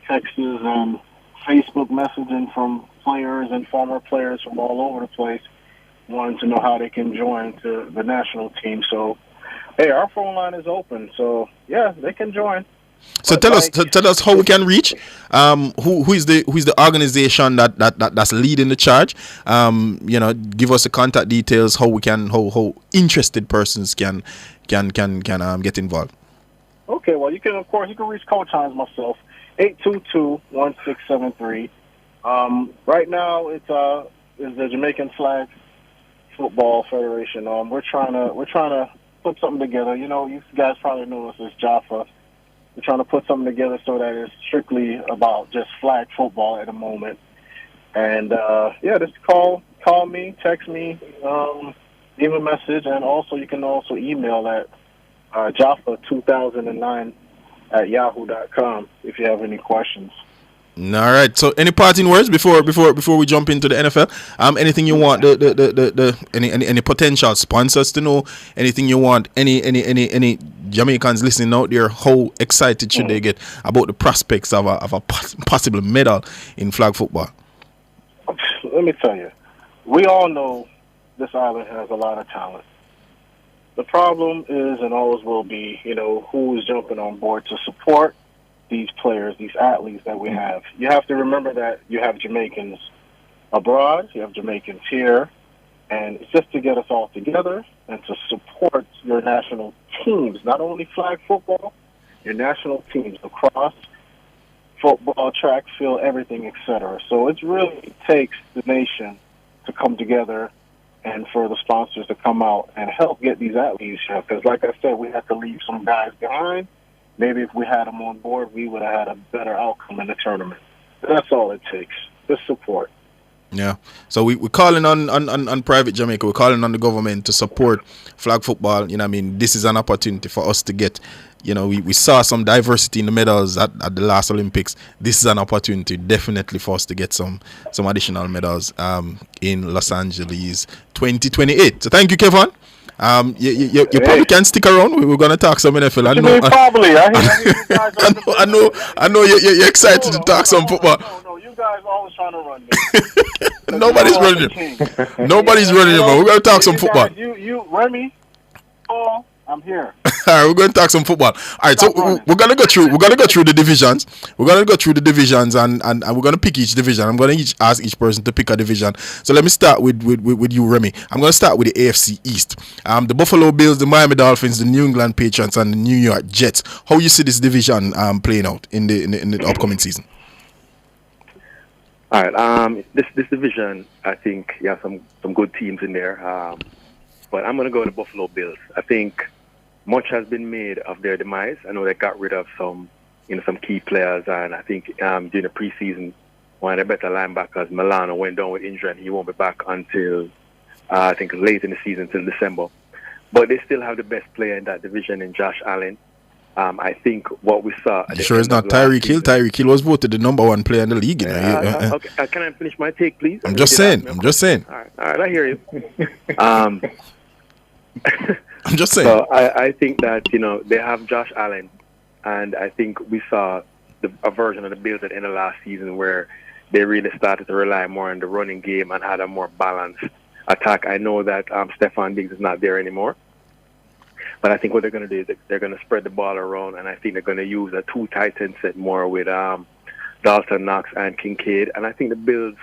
texts and Facebook messaging from players and former players from all over the place wanting to know how they can join to the national team. So, hey, our phone line is open, so yeah, they can join. So tell us how we can reach. Who is the organization that's leading the charge? Give us the contact details. How interested persons can get involved. Okay, well, you can reach Coach Hines myself, 822-1673. Right now it's the Jamaican Flag Football Federation. We're trying to put something together. You guys probably know us as Jaffa. We're trying to put something together so that it's strictly about just flag football at the moment. And just call me, text me, leave a message, and also you can also email at Jaffa2009 at yahoo.com if you have any questions. All right. So, any parting words before we jump into the NFL? Anything you want any potential sponsors to know? Anything you want any Jamaicans listening out there? How excited should they get about the prospects of a possible medal in flag football? Let me tell you, we all know this island has a lot of talent. The problem is, and always will be, who is jumping on board to support these players, these athletes that we have. You have to remember that you have Jamaicans abroad, you have Jamaicans here, and it's just to get us all together and to support your national teams, not only flag football, your national teams across football, track, field, everything, etc. So it really takes the nation to come together and for the sponsors to come out and help get these athletes here. Because like I said, we have to leave some guys behind. Maybe if we had them on board, we would have had a better outcome in the tournament. That's all it takes, just support. Yeah. So we're calling on Private Jamaica. We're calling on the government to support flag football. This is an opportunity for us to get, we saw some diversity in the medals at the last Olympics. This is an opportunity definitely for us to get some additional medals in Los Angeles 2028. So thank you, Kevin. You probably can stick around. We're gonna talk some NFL. I know you're excited to talk some football. No, you guys always trying to run me. Nobody's running him. Nobody's running him. We're gonna talk some football. You Remy. Oh, I'm here. All right, we're going to talk some football. All right, so we're gonna go through the divisions. We're gonna go through the divisions and we're gonna pick each division. I'm gonna ask each person to pick a division. So let me start with you, Remy. I'm gonna start with the AFC East. The Buffalo Bills, the Miami Dolphins, the New England Patriots, and the New York Jets. How you see this division playing out in the upcoming season? All right. This division, I think you have some good teams in there. But I'm going to go with the Buffalo Bills. I think much has been made of their demise. I know they got rid of some key players, and I think during the preseason, one of their better linebackers, Milano, went down with injury, and he won't be back until I think late in the season, till December. But they still have the best player in that division in Josh Allen. I think what we saw. Sure, it's not Tyreek Hill. Tyreek Hill was voted the number 1 player in the league. Okay, can I finish my take, please? I'm just saying. All right, I hear you. I'm just saying. So I think that they have Josh Allen, and I think we saw a version of the Bills at the end of last season where they really started to rely more on the running game and had a more balanced attack. I know that Stephon Diggs is not there anymore. But I think what they're going to do is they're going to spread the ball around, and I think they're going to use a 2 tight end set more with Dalton Knox and Kincaid. And I think the Bills,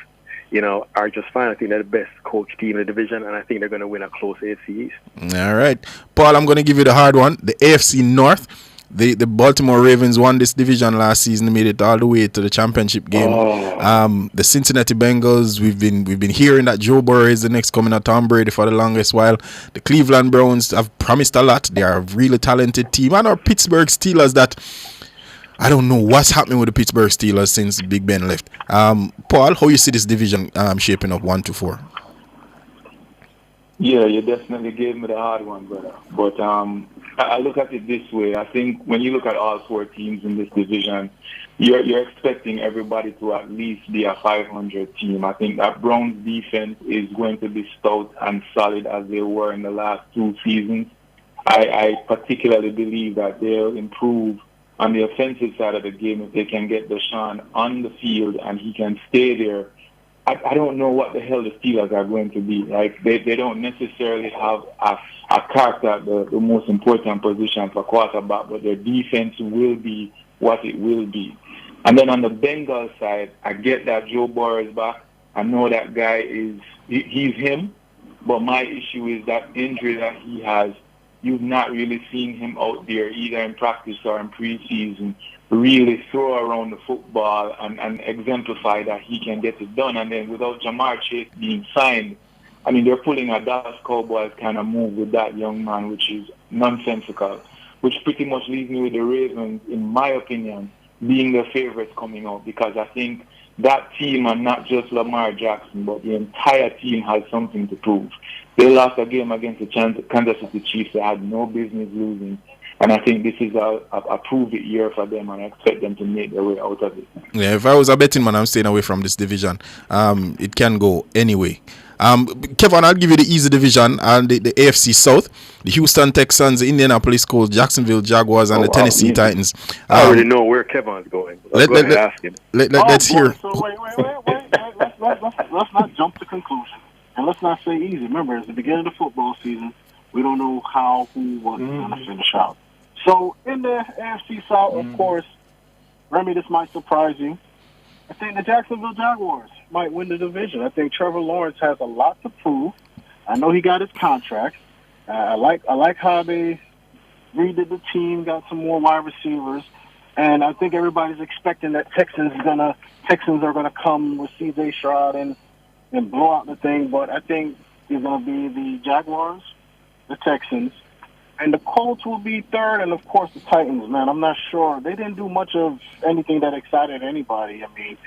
are just fine. I think they're the best coach team in the division, and I think they're going to win a close AFC East. All right. Paul, I'm going to give you the hard one. The AFC North. The Baltimore Ravens won this division last season, made it all the way to the championship game. The Cincinnati Bengals, we've been hearing that Joe Burrow is the next coming of Tom Brady for the longest while. The Cleveland Browns have promised a lot. They are a really talented team. And our Pittsburgh Steelers, that I don't know what's happening with the Pittsburgh Steelers since Big Ben left. Paul, how you see this division shaping up 1 to 4? Yeah, you definitely gave me the hard one, brother. But I look at it this way. I think when you look at all 4 teams in this division, you're expecting everybody to at least be a 500 team. I think that Browns defense is going to be stout and solid as they were in the last 2 seasons. I particularly believe that they'll improve on the offensive side of the game if they can get Deshaun on the field and he can stay there. I don't know what the hell the Steelers are going to be. Like they don't necessarily have a character at the most important position for quarterback, but their defense will be what it will be. And then on the Bengals side, I get that Joe Burrow is back. I know that guy he's him, but my issue is that injury that he has. You've not really seen him out there either in practice or in preseason really throw around the football and exemplify that he can get it done. And then without Jamar Chase being signed, I mean, they're pulling a Dallas Cowboys kind of move with that young man, which is nonsensical, which pretty much leaves me with the Ravens, in my opinion, being the favorites coming out, because I think that team, and not just Lamar Jackson, but the entire team, has something to prove. They lost a game against the Kansas City Chiefs. They had no business losing. And I think this is a prove-it year for them, and I expect them to make their way out of it. Yeah, if I was a betting man, I'm staying away from this division. It can go anyway. Kevin, I'll give you the easy division and the AFC South. The Houston Texans, the Indianapolis Colts, Jacksonvle Jaguars, and the Tennessee Titans. I already know where Kevin's going. Ask him. Let's hear. So wait. Let's not jump to conclusions. And let's not say easy. Remember, it's the beginning of the football season. We don't know how, who, what's going to finish out. So in the AFC South, of course, Remy, this might surprise you. I think the Jacksonville Jaguars might win the division. I think Trevor Lawrence has a lot to prove. I know he got his contract. I like how they redid the team, got some more wide receivers, and I think everybody's expecting that Texans are gonna come with C.J. Stroud and blow out the thing. But I think it's gonna be the Jaguars, the Texans, and the Colts will be third, and of course the Titans. Man, I'm not sure. They didn't do much of anything that excited anybody. I mean,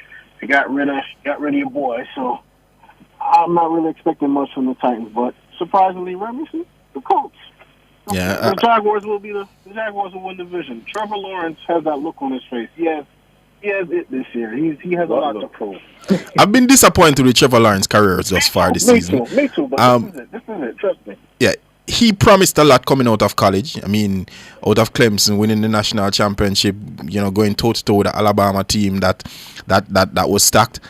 they got rid of your boy, so I'm not really expecting much from the Titans. But surprisingly, Remington, the Colts. Yeah, the Jaguars will win the division. Trevor Lawrence has that look on his face. He has it this year. He has a lot to prove. I've been disappointed with Trevor Lawrence's career thus far this season. Me too. But this is it. Trust me. Yeah. He promised a lot coming out of college. I mean, out of Clemson, winning the national championship, going toe-to-toe with the Alabama team that was stacked.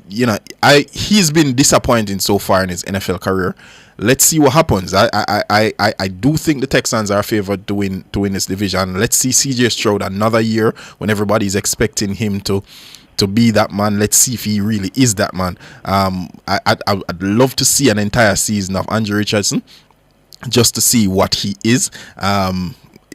He's been disappointing so far in his NFL career. Let's see what happens. I do think the Texans are favored to win this division. Let's see CJ Stroud another year when everybody's expecting him to be that man. Let's see if he really is that man. I'd love to see an entire season of Andrew Richardson just to see what he is.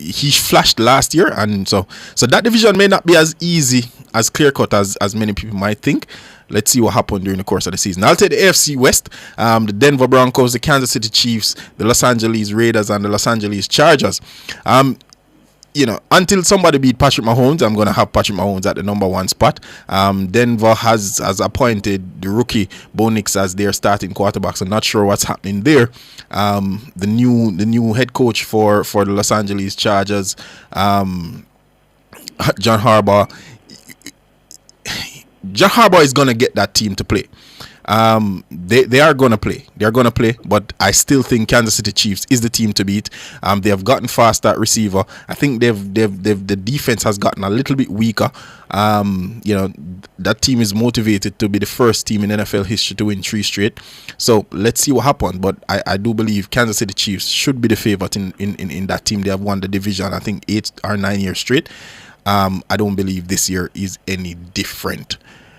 he flashed last year, and so that division may not be as easy, as clear cut as many people might think. Let's see what happened during the course of the season. I'll take the AFC West. The Denver Broncos, the Kansas City Chiefs, the Los Angeles Raiders, and the Los Angeles Chargers. Until somebody beat Patrick Mahomes, I'm going to have Patrick Mahomes at the number 1 spot. Denver has appointed the rookie Bo Nix as their starting quarterback. So not sure what's happening there. The new head coach for the Los Angeles Chargers, John Harbaugh. John Harbaugh is going to get that team to play. They are going to play. They're going to play, but I still think Kansas City Chiefs is the team to beat. They have gotten fast at receiver. I think the defense has gotten a little bit weaker. That team is motivated to be the first team in NFL history to win 3 straight. So let's see what happens. But I do believe Kansas City Chiefs should be the favorite in that team. They have won the division, I think, 8 or 9 years straight. I don't believe this year is any different.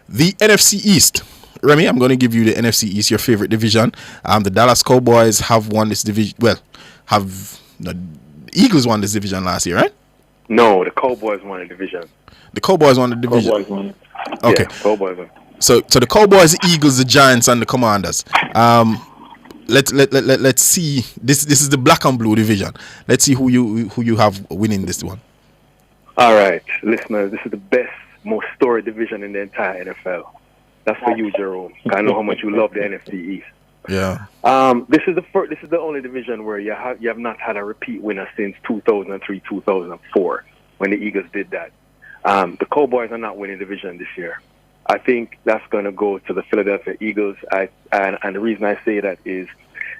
The NFC East. Remy, I'm going to give you the NFC East, your favorite division. The Dallas Cowboys have won this division. Well, the Eagles won this division last year, right? No, the Cowboys won the division. The Cowboys won the division. Cowboys won. Okay. Yeah, Cowboys won. So the Cowboys, the Eagles, the Giants, and the Commanders. Let's see. This is the black and blue division. Let's see who you have winning this one. All right, listeners, this is the best, most storied division in the entire NFL. That's for you, Jerome. I know how much you love the NFC East. Yeah. This is the only division where you have not had a repeat winner since 2003, 2004, when the Eagles did that. The Cowboys are not winning division this year. I think that's going to go to the Philadelphia Eagles. And the reason I say that is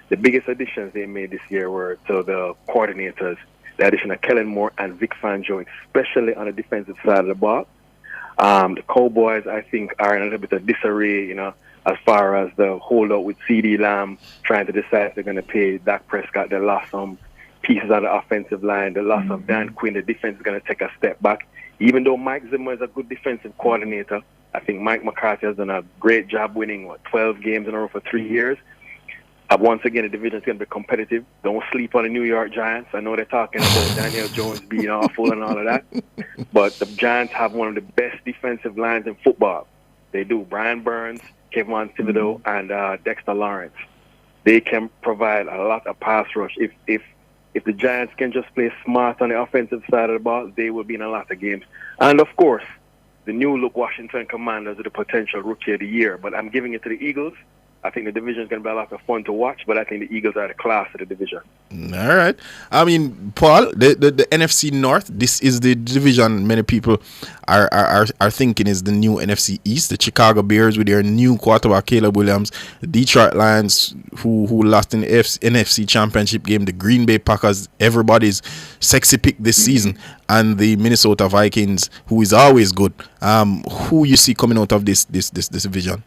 the biggest additions they made this year were to the coordinators, the addition of Kellen Moore and Vic Fangio, especially on the defensive side of the ball. The Cowboys, I think, are in a little bit of disarray, as far as the holdout with C.D. Lamb, trying to decide if they're going to pay Dak Prescott. They lost some pieces of the offensive line. The loss of Dan Quinn, the defense is going to take a step back. Even though Mike Zimmer is a good defensive coordinator, I think Mike McCarthy has done a great job winning, 12 games in a row for 3 years. Once again, the division is going to be competitive. Don't sleep on the New York Giants. I know they're talking about Daniel Jones being awful and all of that, but the Giants have one of the best defensive lines in football. They do. Brian Burns, Kevin Thibodeau, and Dexter Lawrence. They can provide a lot of pass rush. If the Giants can just play smart on the offensive side of the ball, they will be in a lot of games. And, of course, the new-look Washington Commanders are the potential Rookie of the Year, but I'm giving it to the Eagles. I think the division is going to be a lot of fun to watch, but I think the Eagles are the class of the division. All right. I mean, Paul, the NFC North, this is the division many people are thinking is the new NFC East. The Chicago Bears with their new quarterback, Caleb Williams. The Detroit Lions, who lost in the NFC Championship game. The Green Bay Packers, everybody's sexy pick this season. And the Minnesota Vikings, who is always good. Who you see coming out of this division?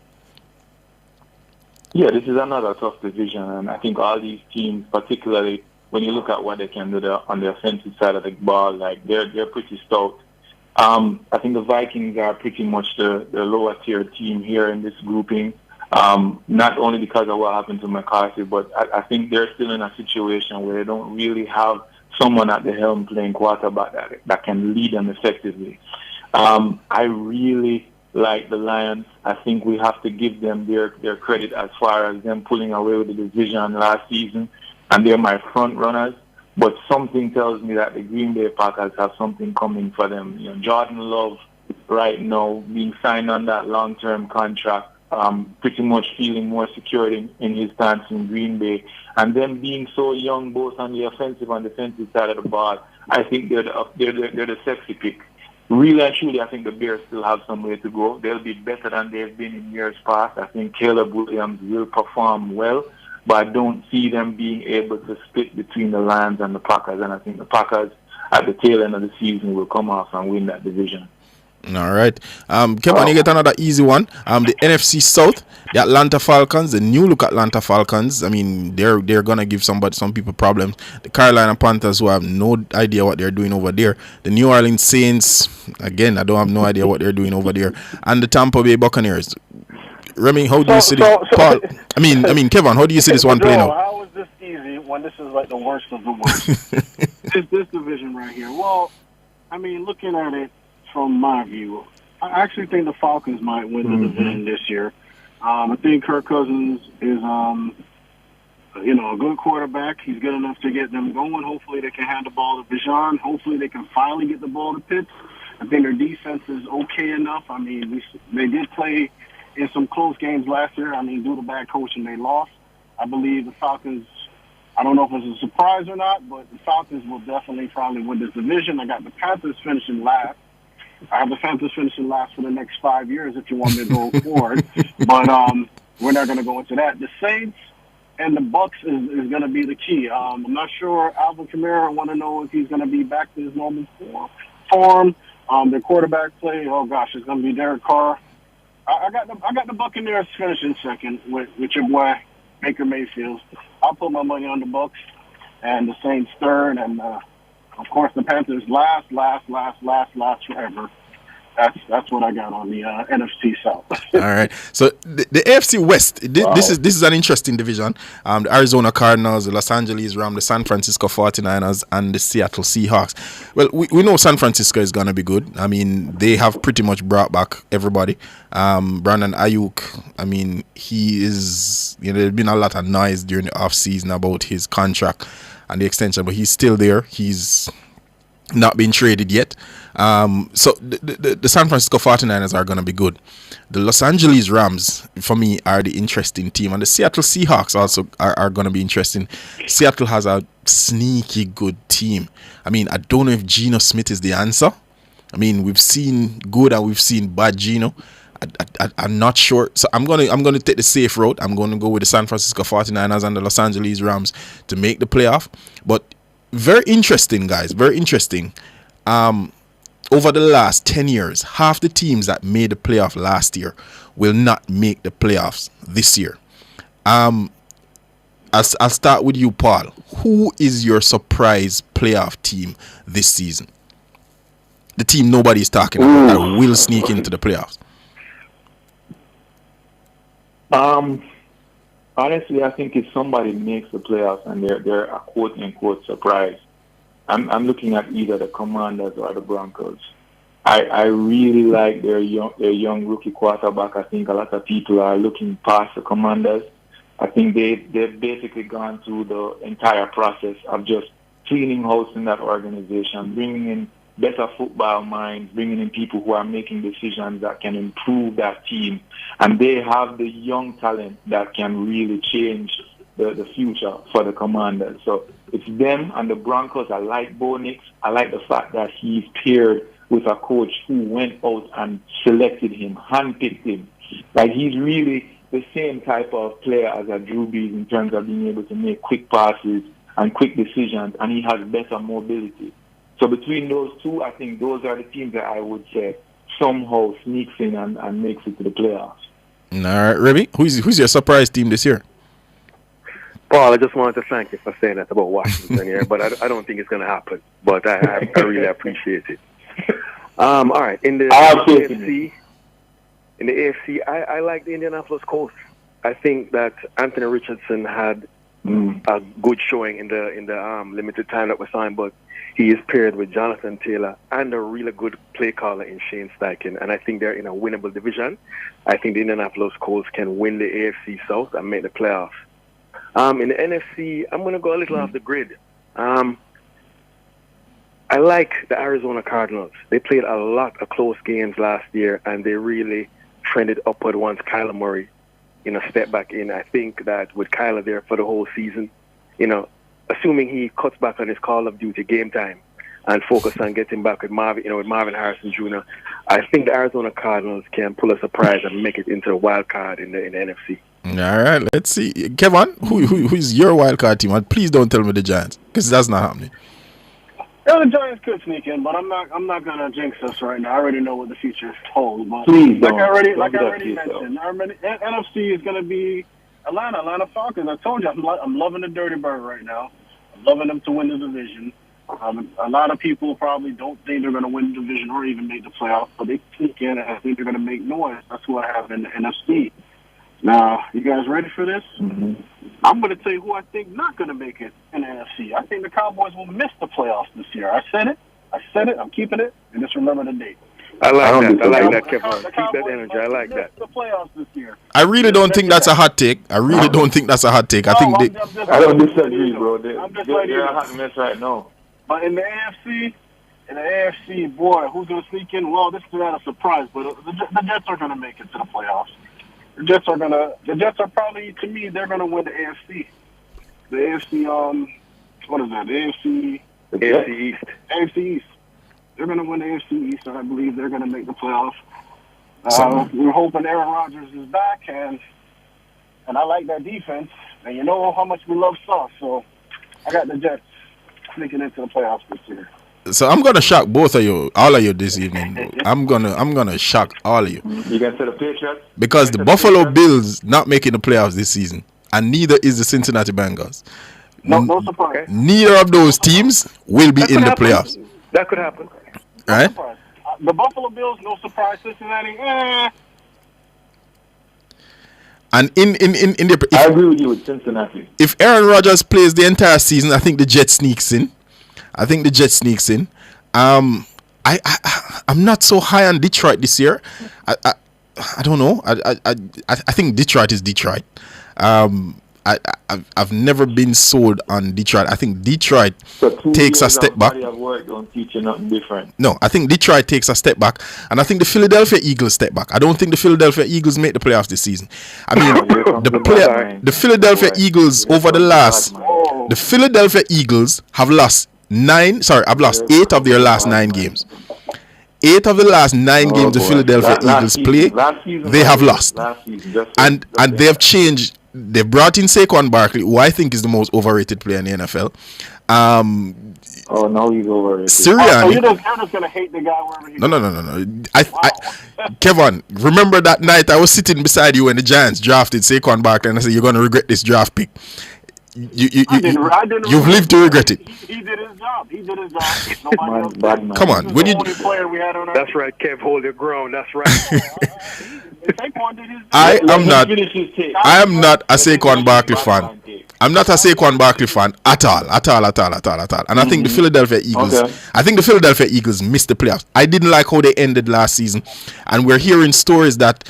Yeah, this is another tough division, and I think all these teams, particularly when you look at what they can do on the offensive side of the ball, like they're pretty stout. I think the Vikings are pretty much the lower tier team here in this grouping, not only because of what happened to McCarthy, but I think they're still in a situation where they don't really have someone at the helm playing quarterback that can lead them effectively. I really like the Lions. I think we have to give them their credit as far as them pulling away with the division last season, and they're my front runners. But something tells me that the Green Bay Packers have something coming for them. Jordan Love right now being signed on that long-term contract, pretty much feeling more secure in his stance in Green Bay, and them being so young both on the offensive and defensive side of the ball. I think they're the sexy pick. Really and truly, I think the Bears still have some way to go. They'll be better than they've been in years past. I think Caleb Williams will perform well, but I don't see them being able to split between the Lions and the Packers. And I think the Packers, at the tail end of the season, will come off and win that division. All right. Kevin, you get another easy one. The NFC South, the Atlanta Falcons, the new look Atlanta Falcons. I mean, they're gonna give some people problems. The Carolina Panthers, who have no idea what they're doing over there. The New Orleans Saints, again, I don't have no idea what they're doing over there. And the Tampa Bay Buccaneers. Remy, how do you see this? Paul, I mean, Kevin, how do you see this one playing out? How is this easy when this is like the worst of the worst. It's this division right here. Well, I mean, looking at it from my view, I actually think the Falcons might win the division this year. I think Kirk Cousins is, a good quarterback. He's good enough to get them going. Hopefully they can hand the ball to Bijan. Hopefully they can finally get the ball to Pitts. I think their defense is okay enough. I mean, they did play in some close games last year. I mean, due to bad coaching, they lost. I believe the Falcons, I don't know if it's a surprise or not, but the Falcons will definitely probably win this division. I got the Panthers finishing last. I have the Panthers finishing last for the next 5 years if you want me to go forward. But we're not going to go into that. The Saints and the Bucks is going to be the key. I'm not sure. Alvin Kamara, I want to know if he's going to be back to his normal form. Their quarterback play, oh gosh, it's going to be Derek Carr. I got the Buccaneers finishing second with your boy Baker Mayfield. I'll put my money on the Bucks and the Saints third, and of course the Panthers last forever. That's what I got on the NFC South. All right. So the AFC West, this is an interesting division. The Arizona Cardinals, the Los Angeles Rams, the San Francisco 49ers, and the Seattle Seahawks. Well, we know San Francisco is going to be good. I mean, they have pretty much brought back everybody. Brandon Ayuk, I mean, he is, there's been a lot of noise during the offseason about his contract and the extension, but he's still there. He's not been traded yet. So the San Francisco 49ers are going to be good. The Los Angeles Rams, for me, are the interesting team. And the Seattle Seahawks also are going to be interesting. Seattle has a sneaky good team. I mean, I don't know if Geno Smith is the answer. I mean, we've seen good and we've seen bad Geno. I'm not sure. So I'm gonna take the safe route. I'm going to go with the San Francisco 49ers and the Los Angeles Rams to make the playoff. But very interesting, guys. Very interesting. Over the last 10 years, half the teams that made the playoff last year will not make the playoffs this year. I'll start with you, Paul. Who is your surprise playoff team this season? The team nobody's talking about that will sneak into the playoffs. Honestly, I think if somebody makes the playoffs and they're a quote-unquote surprise, I'm looking at either the Commanders or the Broncos. I really like their young rookie quarterback. I think a lot of people are looking past the Commanders. I think they've basically gone through the entire process of just cleaning house in that organization, bringing in better football minds, bringing in people who are making decisions that can improve that team. And they have the young talent that can really change the future for the Commanders. So it's them and the Broncos. I like Bo Nix. I like the fact that he's paired with a coach who went out and selected him, handpicked him. Like, he's really the same type of player as a Drew Brees in terms of being able to make quick passes and quick decisions, and he has better mobility. So between those two, I think those are the teams that I would say somehow sneaks in and makes it to the playoffs. All right, Remy, who's your surprise team this year? Paul, I just wanted to thank you for saying that about Washington here, but I don't think it's going to happen. But I really appreciate it. All right, in the AFC, I like the Indianapolis Colts. I think that Anthony Richardson had a good showing in the limited time that was signed, but he is paired with Jonathan Taylor and a really good play caller in Shane Steichen, and I think they're in a winnable division. I think the Indianapolis Colts can win the AFC South and make the playoffs. In the NFC, I'm going to go a little off the grid. I like the Arizona Cardinals. They played a lot of close games last year, and they really trended upward once Kyler Murray, stepped back in. I think that with Kyler there for the whole season, assuming he cuts back on his Call of Duty game time and focus on getting back with Marvin Harrison Jr., I think the Arizona Cardinals can pull a surprise and make it into a wild card in the NFC. All right, let's see. Kevin, who's your wild card team? And please don't tell me the Giants, because that's not happening. Yeah, the Giants could sneak in, but I'm not gonna jinx us right now. I already know what the future holds. But please like I already mentioned, our NFC is gonna be Atlanta Falcons. I told you, I'm loving the Dirty Bird right now. I'm loving them to win the division. A lot of people probably don't think they're going to win the division or even make the playoffs, but they sneak in, and I think they're going to make noise. That's what I have in the NFC. Now, you guys ready for this? I'm going to tell you who I think not going to make it in the NFC. I think the Cowboys will miss the playoffs this year. I said it. I'm keeping it. And just remember the date. I like that, Kevin. Keep that energy. I like that. The playoffs this year. I really don't think that's a hot take. I don't think I don't disagree, bro. They're a hot mess right now. But in the AFC, boy, who's going to sneak in? Well, this is not a surprise, but the Jets are going to make it to the playoffs. The Jets are probably, to me, they're going to win the AFC. The AFC, what is that? The AFC East. They're going to win the AFC East, and I believe they're going to make the playoffs. We're hoping Aaron Rodgers is back, and I like that defense. And you know how much we love Sauce, so I got the Jets sneaking into the playoffs this year. So I'm gonna shock all of you this evening. I'm gonna shock all of you. You gonna say the Patriots? Because the Buffalo Bills not making the playoffs this season, and neither is the Cincinnati Bengals. No surprise. Neither of those teams will be in the playoffs. That could happen. Right? The Buffalo Bills, no surprise. Cincinnati, And I agree with you with Cincinnati. If Aaron Rodgers plays the entire season, I think the Jets sneaks in. I'm not so high on Detroit this year. I don't know. I think Detroit is Detroit. I've never been sold on Detroit. I think Detroit takes a step back. Don't teach you nothing different. No, I think Detroit takes a step back, and I think the Philadelphia Eagles step back. I don't think the Philadelphia Eagles make the playoffs this season. I mean, the Philadelphia Eagles over the last, the Philadelphia Eagles have lost 8 of their last 9 games. 8 of the last 9 games the Philadelphia Eagles play, they have lost, and they have changed. They brought in Saquon Barkley, who I think is the most overrated player in the NFL. No, he's overrated. Sirianni. You're just gonna hate the guy wherever he goes. No. Kevin, remember that night I was sitting beside you when the Giants drafted Saquon Barkley, and I said you're gonna regret this draft pick. You've lived to regret it. He did his job. Nobody else did. Come on, when you. That's right, Kev. Hold your ground. That's right. I am not a Saquon Barkley fan. I'm not a Saquon Barkley fan at all. And I think the Philadelphia Eagles, missed the playoffs. I didn't like how they ended last season, and we're hearing stories that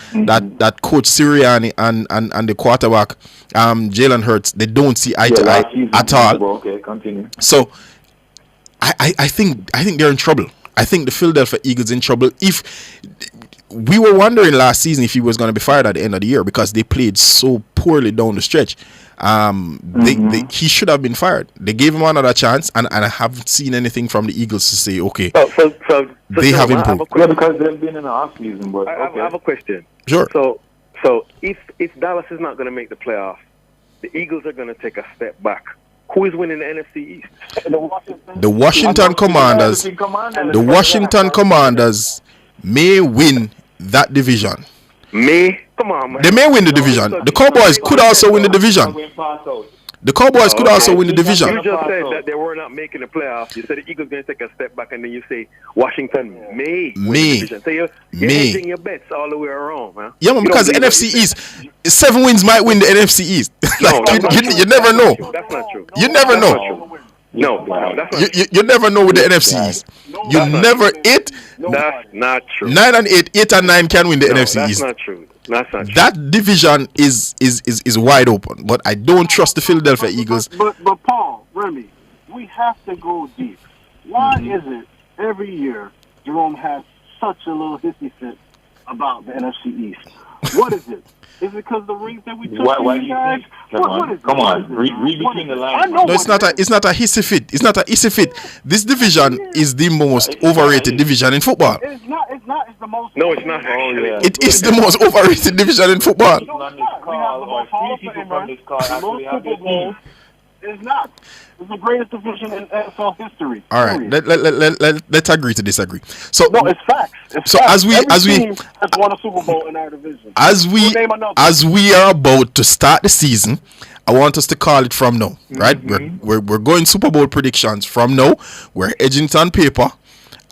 Coach Sirianni and the quarterback Jalen Hurts, they don't see eye to eye at all. Okay, continue. So I think they're in trouble. I think the Philadelphia Eagles in trouble. If we were wondering last season if he was going to be fired at the end of the year because they played so poorly down the stretch. He should have been fired. They gave him another chance, and I haven't seen anything from the Eagles to say, okay, so they have improved. Because they've been in the off season. But I have a question. Sure. So if Dallas is not going to make the playoffs, the Eagles are going to take a step back. Who is winning the NFC East? The Washington Commanders. The Washington Commanders may win that division. Come on, man. They may win the division. The Cowboys could also win the division. The Cowboys could also win the division. You just said that they were not making the playoffs. You said the Eagles going to take a step back, and then you say Washington may win the division. So you're hedging your bets all the way around, man. Yeah, man, because the NFC East, 7 wins might win the NFC East. You never know. That's not true. You never know. No, that's not true. You never know with the NFC East. That's not true. 9 and 8, 8 and 9 can win the NFC East. That's not true. That's not true. That division is wide open, but I don't trust the Philadelphia Eagles. But Paul, Remy, we have to go deep. Why is it every year Jerome has such a little hissy fit about the NFC East? What is it? Is it because the rings that we took? Why do you think? Come on. Read between the lines. No, it's not a hissy fit. It's not a hissy fit. This division is the most overrated division in football. It's not. It's the most. No, it's not. It is the most overrated division in football. We have the most Hall of Famers. It's not. It's the greatest division in NFL history. All right, let's agree to disagree. So no, it's facts. Every team has won a Super Bowl in our division. As we are about to start the season, I want us to call it from now. Right? We're going Super Bowl predictions from now. We're edging it on paper,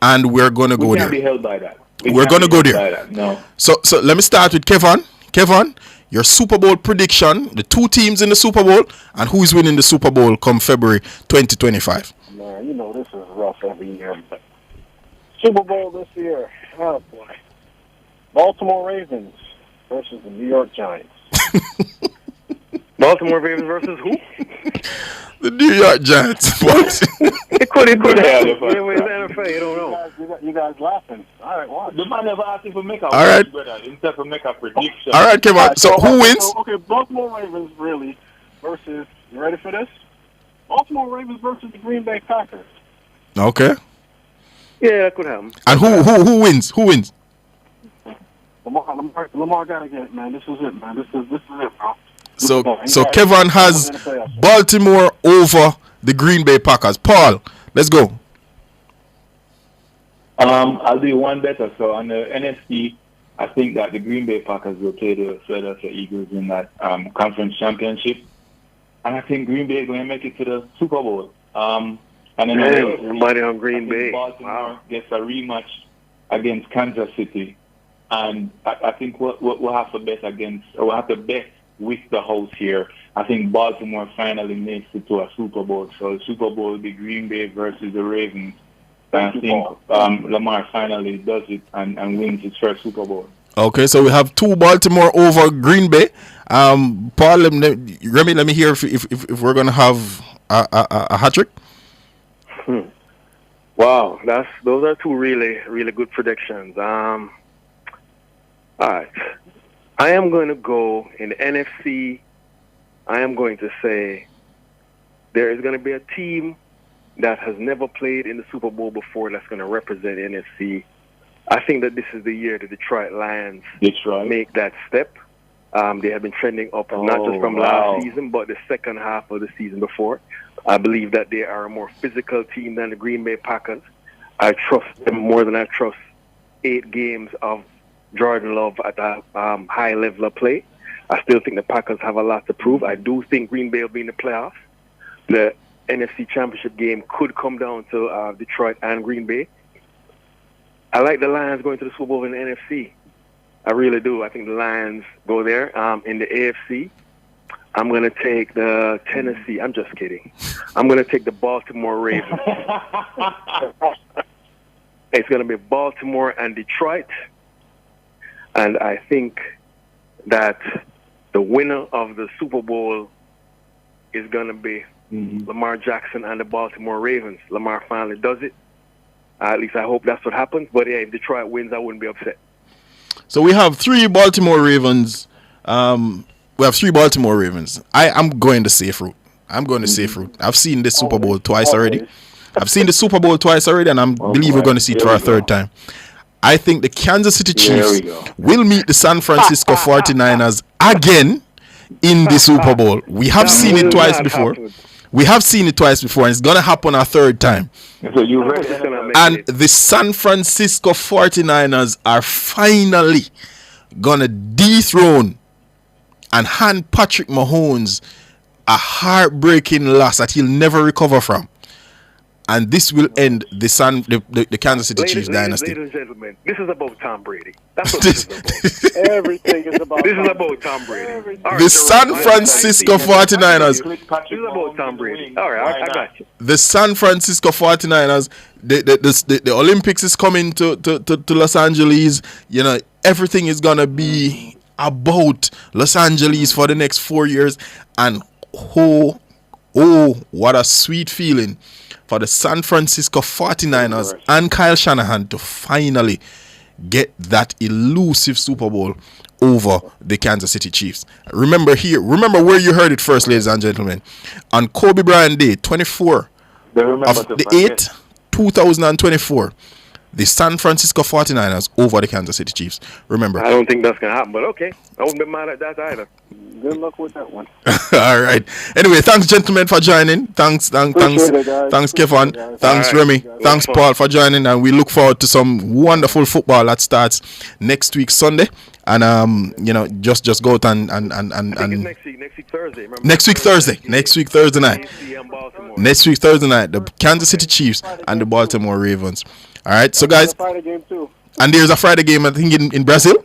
and we're gonna go there. We can't be held by that. We're gonna go there. No. So let me start with Kevin. Kevin, your Super Bowl prediction, the two teams in the Super Bowl, and who is winning the Super Bowl come February 2025. Man, you know this is rough every year. But Super Bowl this year, oh boy. Baltimore Ravens versus the New York Giants. Baltimore Ravens versus who? The New York Giants. What? It could happen. You don't know. You guys laughing. All right, watch. The man never asked if we make a All right. brother, instead of make a prediction. All right, Kevin. So who wins? Okay, Baltimore Ravens really versus, you ready for this? Baltimore Ravens versus the Green Bay Packers. Okay. Yeah, that could happen. And who wins? Who wins? Lamar gotta get it, man. This is it, man. This is it, bro. So Kevin has Baltimore over the Green Bay Packers. Paul, let's go. I'll do one better. So on the NFC, I think that the Green Bay Packers will play the Philadelphia Eagles in that conference championship, and I think Green Bay is going to make it to the Super Bowl. And then money on Green Bay. Baltimore gets a rematch against Kansas City, and I think we'll have to bet against, or we'll have to bet with the house here. I think Baltimore finally makes it to a Super Bowl. So the Super Bowl will be Green Bay versus the Ravens. And I think Lamar finally does it and wins his first Super Bowl. Okay, so we have two Baltimore over Green Bay. Paul, let me hear if we're gonna have a hat trick. Wow, those are two really good predictions. All right. I am going to go in the NFC. I am going to say there is going to be a team that has never played in the Super Bowl before that's going to represent NFC. I think that this is the year the Detroit Lions make that step. They have been trending up, not just from last season, but the second half of the season before. I believe that they are a more physical team than the Green Bay Packers. I trust them more than I trust 8 games of Jordan Love at a high level of play. I still think the Packers have a lot to prove. I do think Green Bay will be in the playoffs. The NFC Championship game could come down to Detroit and Green Bay. I like the Lions going to the Super Bowl in the NFC. I really do. I think the Lions go there. In the AFC, I'm going to take the Tennessee. I'm just kidding. I'm going to take the Baltimore Ravens. It's going to be Baltimore and Detroit. And I think that the winner of the Super Bowl is going to be Lamar Jackson and the Baltimore Ravens. Lamar finally does it. At least I hope that's what happens. But yeah, if Detroit wins, I wouldn't be upset. So we have 3 Baltimore Ravens. We have 3 Baltimore Ravens. I'm going the safe route. I've seen this Super Bowl twice already. And I believe we're going to see it for a third time. I think the Kansas City Chiefs will meet the San Francisco 49ers again in the Super Bowl. We have seen it twice before. And it's going to happen a third time. And the San Francisco 49ers are finally going to dethrone and hand Patrick Mahomes a heartbreaking loss that he'll never recover from. And this will end the Kansas City Chiefs dynasty. Ladies and gentlemen, this is about Tom Brady. That's what this is about. Everything is about. This is about Tom Brady. The San Francisco 49ers. This is about Tom Brady. All right, I got you. The San Francisco 49ers. The Olympics is coming to Los Angeles. You know, everything is gonna be about Los Angeles for the next 4 years. And oh, what a sweet feeling for the San Francisco 49ers and Kyle Shanahan to finally get that elusive Super Bowl over the Kansas City Chiefs. Remember where you heard it first, ladies and gentlemen. On Kobe Bryant Day, 24 of the 8th, 2024, the San Francisco 49ers over the Kansas City Chiefs. Remember. I don't think that's going to happen, but okay. I wouldn't be mad at that either. Good luck with that one. All right. Anyway, thanks, gentlemen, for joining. Thanks, Kevin. Thanks, Remy. Thanks, Paul, for joining. And we look forward to some wonderful football that starts next week, Sunday. And just go out and next week Thursday. Remember? Next week Thursday night. The Kansas City Chiefs and the Baltimore Ravens. All right, so guys, and there's a Friday game, I think, in Brazil.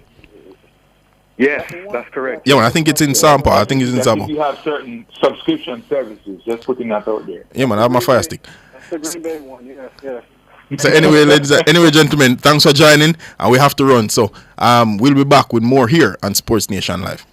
Yes, that's correct. Yeah, man, I think it's in Sampa. I think it's in Sampa. If you have certain subscription services, just putting that out there. Yeah, man, I have my Fire Stick. That's the Green Bay one, yes. So anyway, gentlemen, thanks for joining, and we have to run. So we'll be back with more here on Sports Nation Live.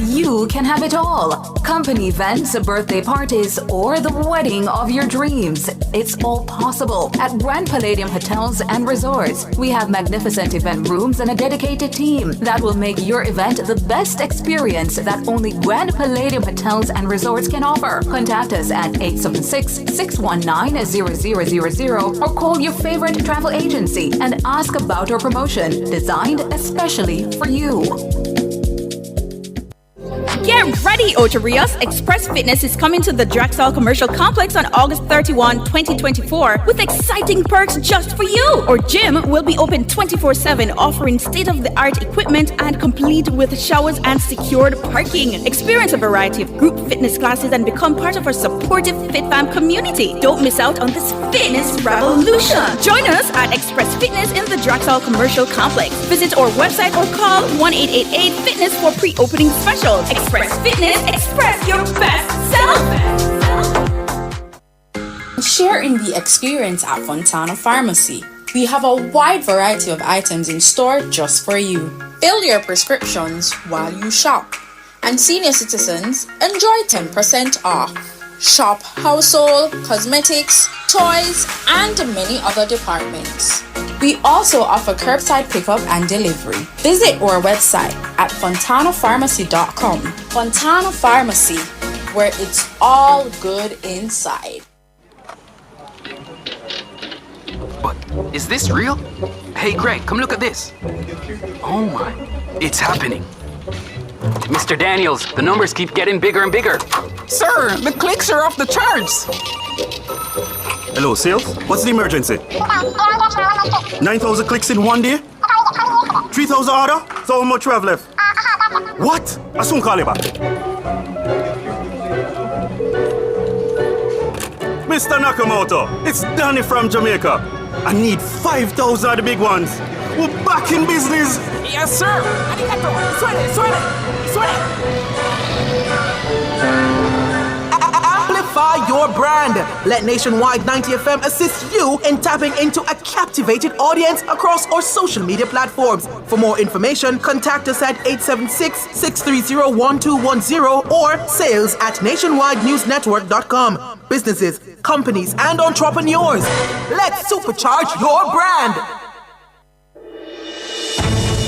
You can have it all. Company events, birthday parties, or the wedding of your dreams. It's all possible at Grand Palladium Hotels and Resorts. We have magnificent event rooms and a dedicated team that will make your event the best experience that only Grand Palladium Hotels and Resorts can offer. Contact us at 876-619-0000 or call your favorite travel agency and ask about our promotion designed especially for you. Get ready, Oterios! Express Fitness is coming to the Judicial Commercial Complex on August 31, 2024 with exciting perks just for you. Our gym will be open 24/7, offering state-of-the-art equipment and complete with showers and secured parking. Experience a variety of group fitness classes and become part of our supportive FitFam community. Don't miss out on this fitness revolution. Join us at Express Fitness in the Judicial Commercial Complex. Visit our website or call 1-888-FITNESS for pre-opening specials. Express Fitness, express your best self. Share in the experience at Fontana Pharmacy. We have a wide variety of items in store just for you. Fill your prescriptions while you shop. And senior citizens enjoy 10% off. Shop household, cosmetics, toys, and many other departments. We also offer curbside pickup and delivery. Visit our website at fontanapharmacy.com. Fontana Pharmacy, where it's all good inside. But is this real? Hey Greg, come look at this. Oh my, it's happening. Mr. Daniels, the numbers keep getting bigger and bigger. Sir, the clicks are off the charts. Hello, sales? What's the emergency? 9,000 clicks in one day? 3,000 order? So how much we have left? What? I soon call you back. Mr. Nakamoto, it's Danny from Jamaica. I need 5,000 of the big ones. We're back in business. Yes, sir. Arigato. Suene. Amplify your brand. Let Nationwide 90 FM assist you in tapping into a captivated audience across our social media platforms. For more information, contact us at 876-630-1210 or sales@nationwidenewsnetwork.com. Businesses, companies, and entrepreneurs, let's supercharge your brand.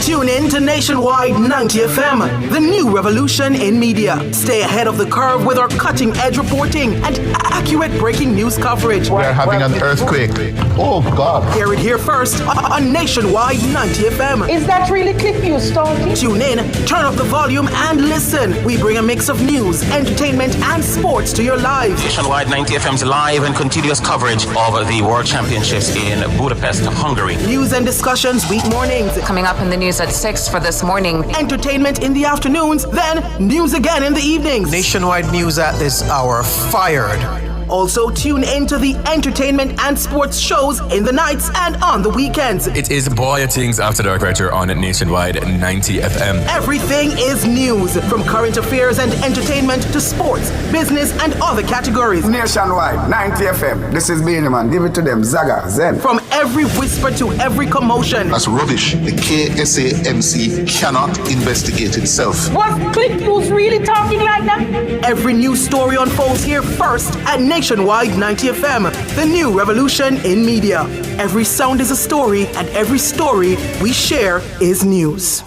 Tune in to Nationwide 90 FM, the new revolution in media. Stay ahead of the curve with our cutting-edge reporting and accurate breaking news coverage. We're having an earthquake. Oh, God. Hear it here first on Nationwide 90 FM. Is that really clip you, Stalky? Tune in, turn up the volume, and listen. We bring a mix of news, entertainment, and sports to your lives. Nationwide 90 FM's live and continuous coverage of the World Championships in Budapest, Hungary. News and discussions week mornings. Coming up in the news at 6 for this morning. Entertainment in the afternoons, then news again in the evenings. Nationwide news at this hour. Fired. Also tune in to the entertainment and sports shows in the nights and on the weekends. It is Boy Things After Dark right here on Nationwide 90 FM. Everything is news, from current affairs and entertainment to sports, business and other categories. Nationwide 90 FM. This is Benjamin. Give it to them. Zaga, Zen. From every whisper to every commotion. That's rubbish. The KSAMC cannot investigate itself. Was Click News really talking like that? Every news story unfolds here first at Nationwide 90 FM, the new revolution in media. Every sound is a story, and every story we share is news.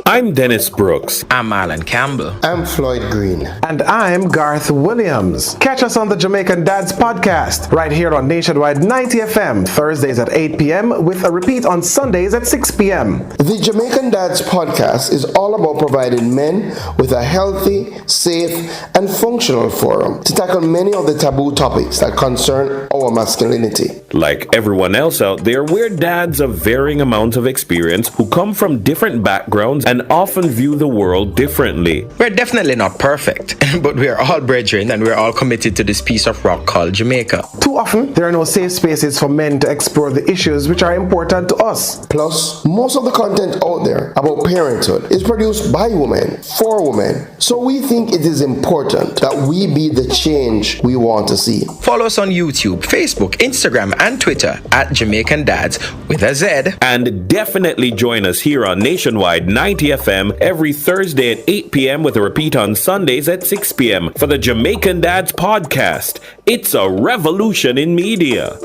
I'm Dennis Brooks. I'm Marlon Campbell. I'm Floyd Green. And I'm Garth Williams. Catch us on the Jamaican Dads podcast right here on Nationwide 90 FM, Thursdays at 8 p.m. with a repeat on Sundays at 6 p.m. The Jamaican Dads podcast is all about providing men with a healthy, safe, and functional forum to tackle many of the taboo topics that concern our masculinity. Like everyone else out there, we're dads of varying amounts of experience who come from different backgrounds and often view the world differently. We're definitely not perfect, but we're all brethren and we're all committed to this piece of rock called Jamaica. Too often, there are no safe spaces for men to explore the issues which are important to us. Plus, most of the content out there about parenthood is produced by women, for women. So we think it is important that we be the change we want to see. Follow us on YouTube, Facebook, Instagram, and Twitter at Jamaican Dads with a Z. And definitely join us here on Nationwide 90 FM every Thursday at 8 p.m. with a repeat on Sundays at 6 p.m. for the Jamaican Dads podcast. It's a revolution in media.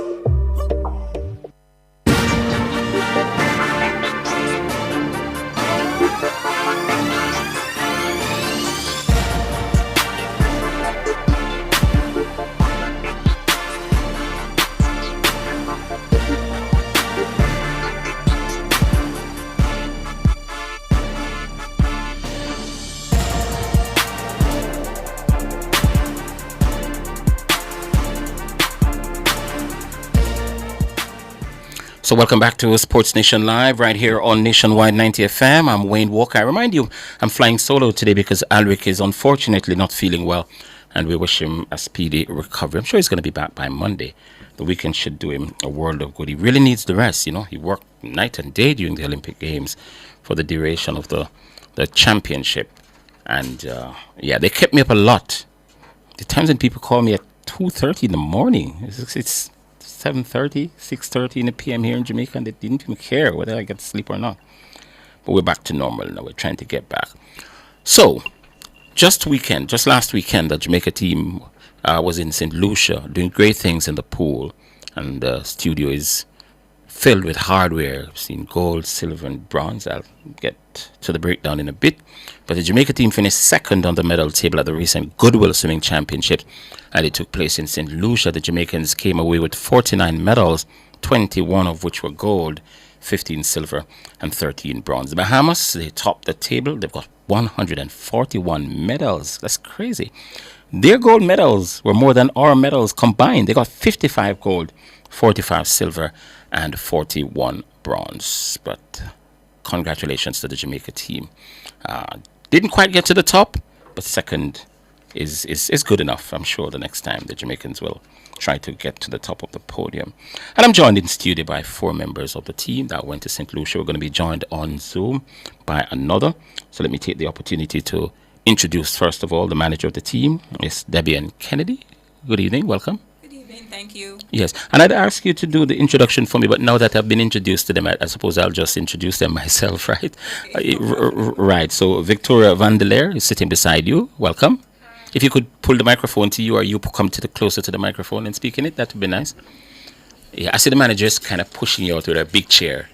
So welcome back to Sports Nation Live right here on Nationwide 90 FM. I'm Wayne Walker. I remind you, I'm flying solo today because Alric is unfortunately not feeling well, and we wish him a speedy recovery. I'm sure he's going to be back by Monday. The weekend should do him a world of good. He really needs the rest, you know. He worked night and day during the Olympic Games for the duration of the championship. And, yeah, they kept me up a lot. The times when people call me at 2:30 in the morning, it's 7:30, 6:30 in the PM here in Jamaica, and they didn't even care whether I get to sleep or not. But we're back to normal now. We're trying to get back. So, just last weekend, the Jamaica team was in St. Lucia doing great things in the pool, and the studio is filled with hardware. I've seen gold, silver, and bronze. I'll get to the breakdown in a bit. But the Jamaica team finished second on the medal table at the recent Goodwill Swimming Championship, and it took place in St. Lucia. The Jamaicans came away with 49 medals, 21 of which were gold, 15 silver, and 13 bronze. The Bahamas, they topped the table. They've got 141 medals. That's crazy. Their gold medals were more than our medals combined. They got 55 gold, 45 silver, and 41 bronze. But congratulations to the Jamaica team. Didn't quite get to the top, but second is good enough. I'm sure the next time the Jamaicans will try to get to the top of the podium. And I'm joined in studio by 4 members of the team that went to St. Lucia. We're going to be joined on Zoom by another. So let me take the opportunity to introduce, first of all, the manager of the team, Miss Debbie Kennedy. Good evening. Welcome. Thank you. Yes, and I'd ask you to do the introduction for me, but now that I've been introduced to them, I suppose I'll just introduce them myself, right? Right, so Victoria Vandelaire is sitting beside you. Welcome. Hi. If you could pull the microphone to you, or you come closer to the microphone and speak in it, that would be nice. Yeah, I see the manager is kind of pushing you out with a big chair.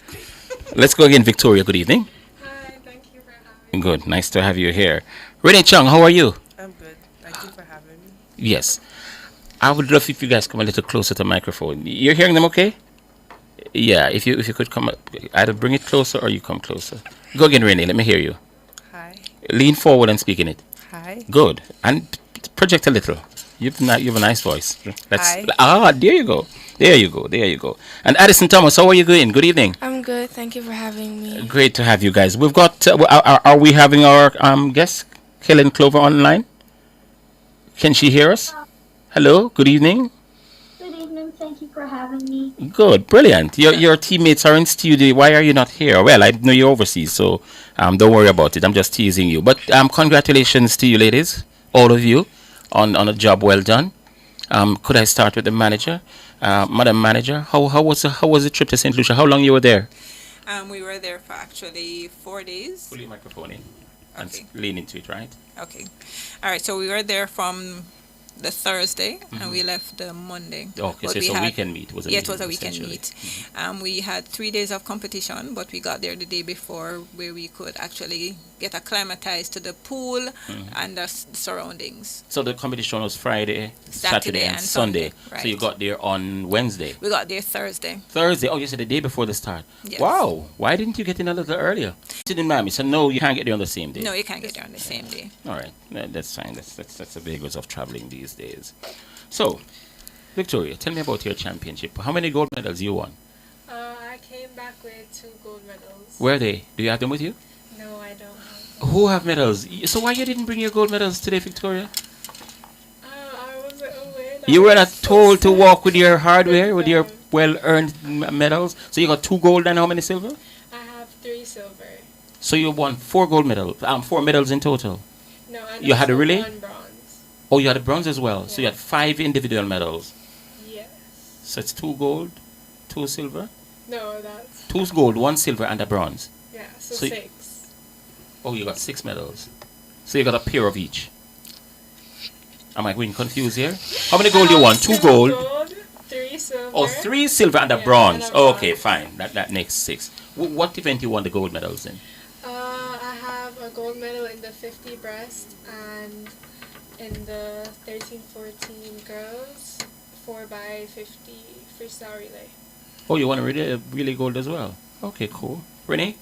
Let's go again, Victoria. Good evening. Hi, thank you for having me. Good, nice to have you here. Renee Chung, how are you? I'm good. Thank you for having me. Yes. I would love if you guys come a little closer to the microphone. You're hearing them okay? Yeah, if you could come up, either bring it closer or you come closer. Go again, Renee, let me hear you. Hi. Lean forward and speak in it. Hi. Good. And project a little. You have a nice voice. Hi. There you go. There you go. There you go. And Addison Thomas, how are you doing? Good evening. I'm good. Thank you for having me. Great to have you guys. We've got. Are we having our guest, Helen Clover, online? Can she hear us? Hello. Good evening. Good evening. Thank you for having me. Good. Brilliant. Your teammates are in studio. Why are you not here? Well, I know you're overseas, so don't worry about it. I'm just teasing you. But congratulations to you, ladies, all of you, on a job well done. Could I start with the manager? Madam Manager, how was the trip to St. Lucia? How long you were there? We were there for actually 4 days. Pull your microphone in and Okay. lean into it, right? Okay. All right. So we were there from the Thursday and we left the Monday. Okay, But so it's we a had- weekend meet. Yeah, it was a weekend essentially. meet. We had 3 days of competition, but we got there the day before where we could actually get acclimatized to the pool and the surroundings. So the competition was Friday, Saturday Saturday, and and Sunday. Sunday, So you right. got there on Wednesday. We got there Thursday. Thursday. Oh, you said the day before the start. Yes. Wow. Why didn't you get in a little earlier? It's in Miami, so no, you can't get there on the same day. No, you can't get there on the same day. All right, that's fine. That's the bagels of traveling these days. So, Victoria, tell me about your championship. How many gold medals you won? I came back with 2 gold medals. Where are they? Do you have them with you? No, I don't have. Who have medals? So why you didn't bring your gold medals today, Victoria? I wasn't aware. You were not told to walk with your hardware, with your well-earned medals. So you got 2 gold and how many silver? I have 3 silver. So you won 4 gold medals. 4 medals in total. No, I You had a relay? 1 bronze. Oh, you had a bronze as well. So you had 5 individual medals. Yes. So it's 2 gold, 2 silver. No, that's 2 gold, 1 silver, and a bronze. yeah. So, So 6. Oh, you got 6 medals. So you got a pair of each. Am I going confused here? How many gold you won? 2 gold. 3 silver. Oh, 3 silver and a Yeah, bronze. and a bronze. Okay, fine. That makes 6. What event you won the gold medals in? I have a gold medal in the 50 breast and in the 13-14 girls 4x50 freestyle relay. Oh, you won a really gold as well. Okay, cool. Renee,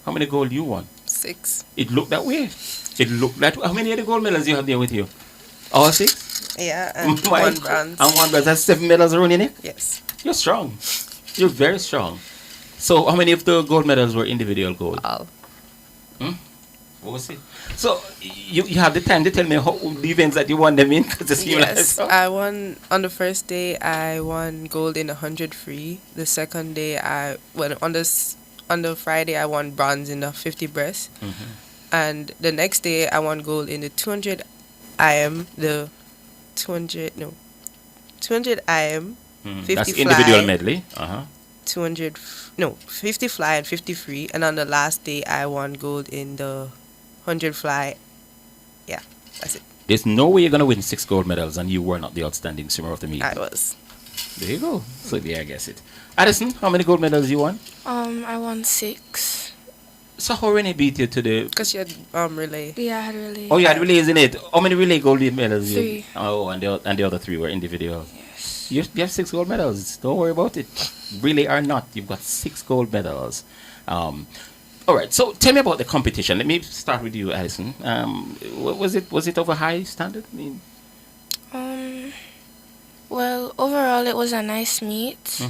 how many gold you won? 6. It looked that way. It looked that way. How many of the gold medals you have there with you? All 6? Yeah, and My 1 God. bronze. And 1 bronze. That's 7 medals around your neck? Yes. You're strong. You're very strong. So how many of the gold medals were individual gold? All. What was it? So you have the time to tell me how the events that you won them in? 'Cause it seems Yes, like I won on the first day. I won gold in 100 free. The second day, on the Friday I won bronze in the 50 breast, and the next day I won gold in the 200 IM. The 200 IM, 50 That's fly, individual medley. 50 fly and 50 free. And on the last day I won gold in the 100 fly. Yeah, that's it. There's no way you're gonna win 6 gold medals and you were not the outstanding swimmer of the meet. I was. There you go. So yeah, I guess it. Addison, how many gold medals you won? I won 6. So how Renee beat you to the? Because you had relay. Yeah, I had relay. Oh, you had relays in it. How many relay gold medals? 3. Oh, and the other 3 were individual. Yes. You have 6 gold medals. Don't worry about it. Relay or not, you've got 6 gold medals. All right. So tell me about the competition. Let me start with you, Addison. Was it of a high standard? I mean, Well, overall, it was a nice meet.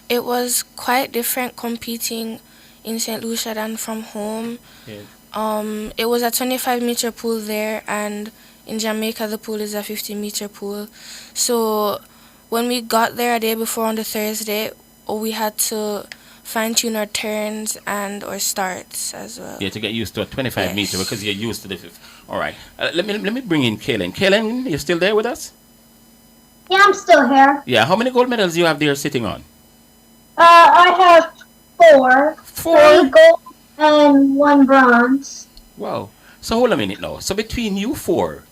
It was quite different competing in St. Lucia than from home. yeah. It was a 25-meter pool there, and in Jamaica, the pool is a 50-meter pool. So when we got there a day before on the Thursday, we had to fine-tune our turns and our starts as well. Yeah, to get used to a 25 meter because you're used to the 50. All right. Let me bring in Kaylin. Kaylin, you still there with us? Yeah, I'm still here. Yeah. How many gold medals do you have there sitting on? I have 4. 4? 3 gold and 1 bronze. Wow. So hold a minute now. So between you 4,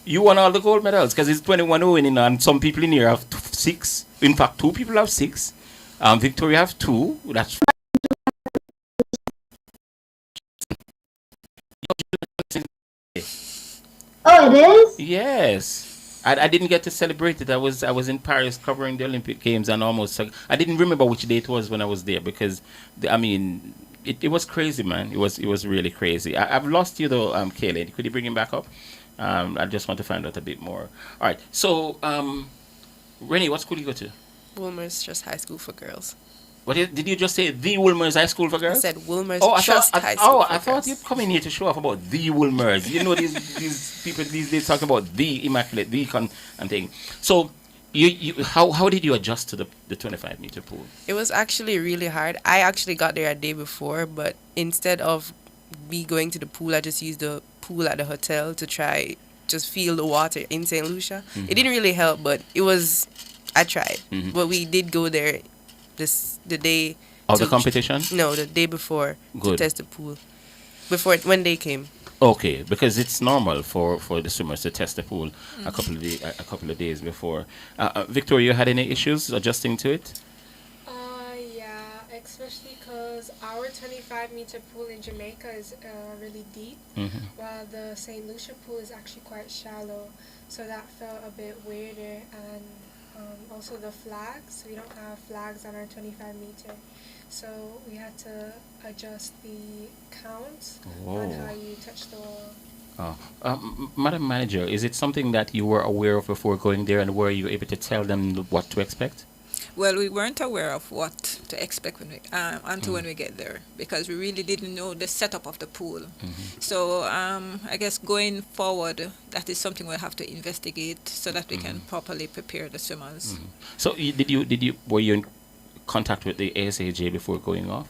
you won all the gold medals because it's 21 who winning, and some people in here have 6. In fact, 2 people have 6. Victoria have 2. That's Oh, it is? yes. I didn't get to celebrate it. I was in Paris covering the Olympic Games and almost I didn't remember which day it was when I was there because it was crazy, man. It was really crazy. I've lost you though, Kaylin. Could you bring him back up? I just want to find out a bit more. All right. So, Rennie, what school do you go to? Wilmer's Trust High School for Girls. Did you just say the Wilmer's High School for Girls? I said Wilmer's High School I thought you'd come in here to show off about the Wilmer's. You know these people these days talking about the Immaculate, and thing. So how did you adjust to the 25-meter pool? It was actually really hard. I actually got there a day before, but instead of me going to the pool, I just used the pool at the hotel to try just feel the water in St. Lucia. Mm-hmm. It didn't really help, but I tried. Mm-hmm. But we did go there the day of the competition? No, the day before. Good. To test the pool. When they came. Okay, because it's normal for the swimmers to test the pool a couple of days before. Victoria, you had any issues adjusting to it? Yeah, especially because our 25-meter pool in Jamaica is really deep, while the St. Lucia pool is actually quite shallow. So that felt a bit weirder, and also the flags. We don't have flags on our 25-meter. So we had to adjust the count on how you touch the wall. Madam Manager, is it something that you were aware of before going there, and were you able to tell them what to expect? Well, we weren't aware of what to expect until when we get there, because we really didn't know the setup of the pool. So I guess going forward, that is something we'll have to investigate so that we can properly prepare the swimmers. So were you in contact with the ASAJ before going off?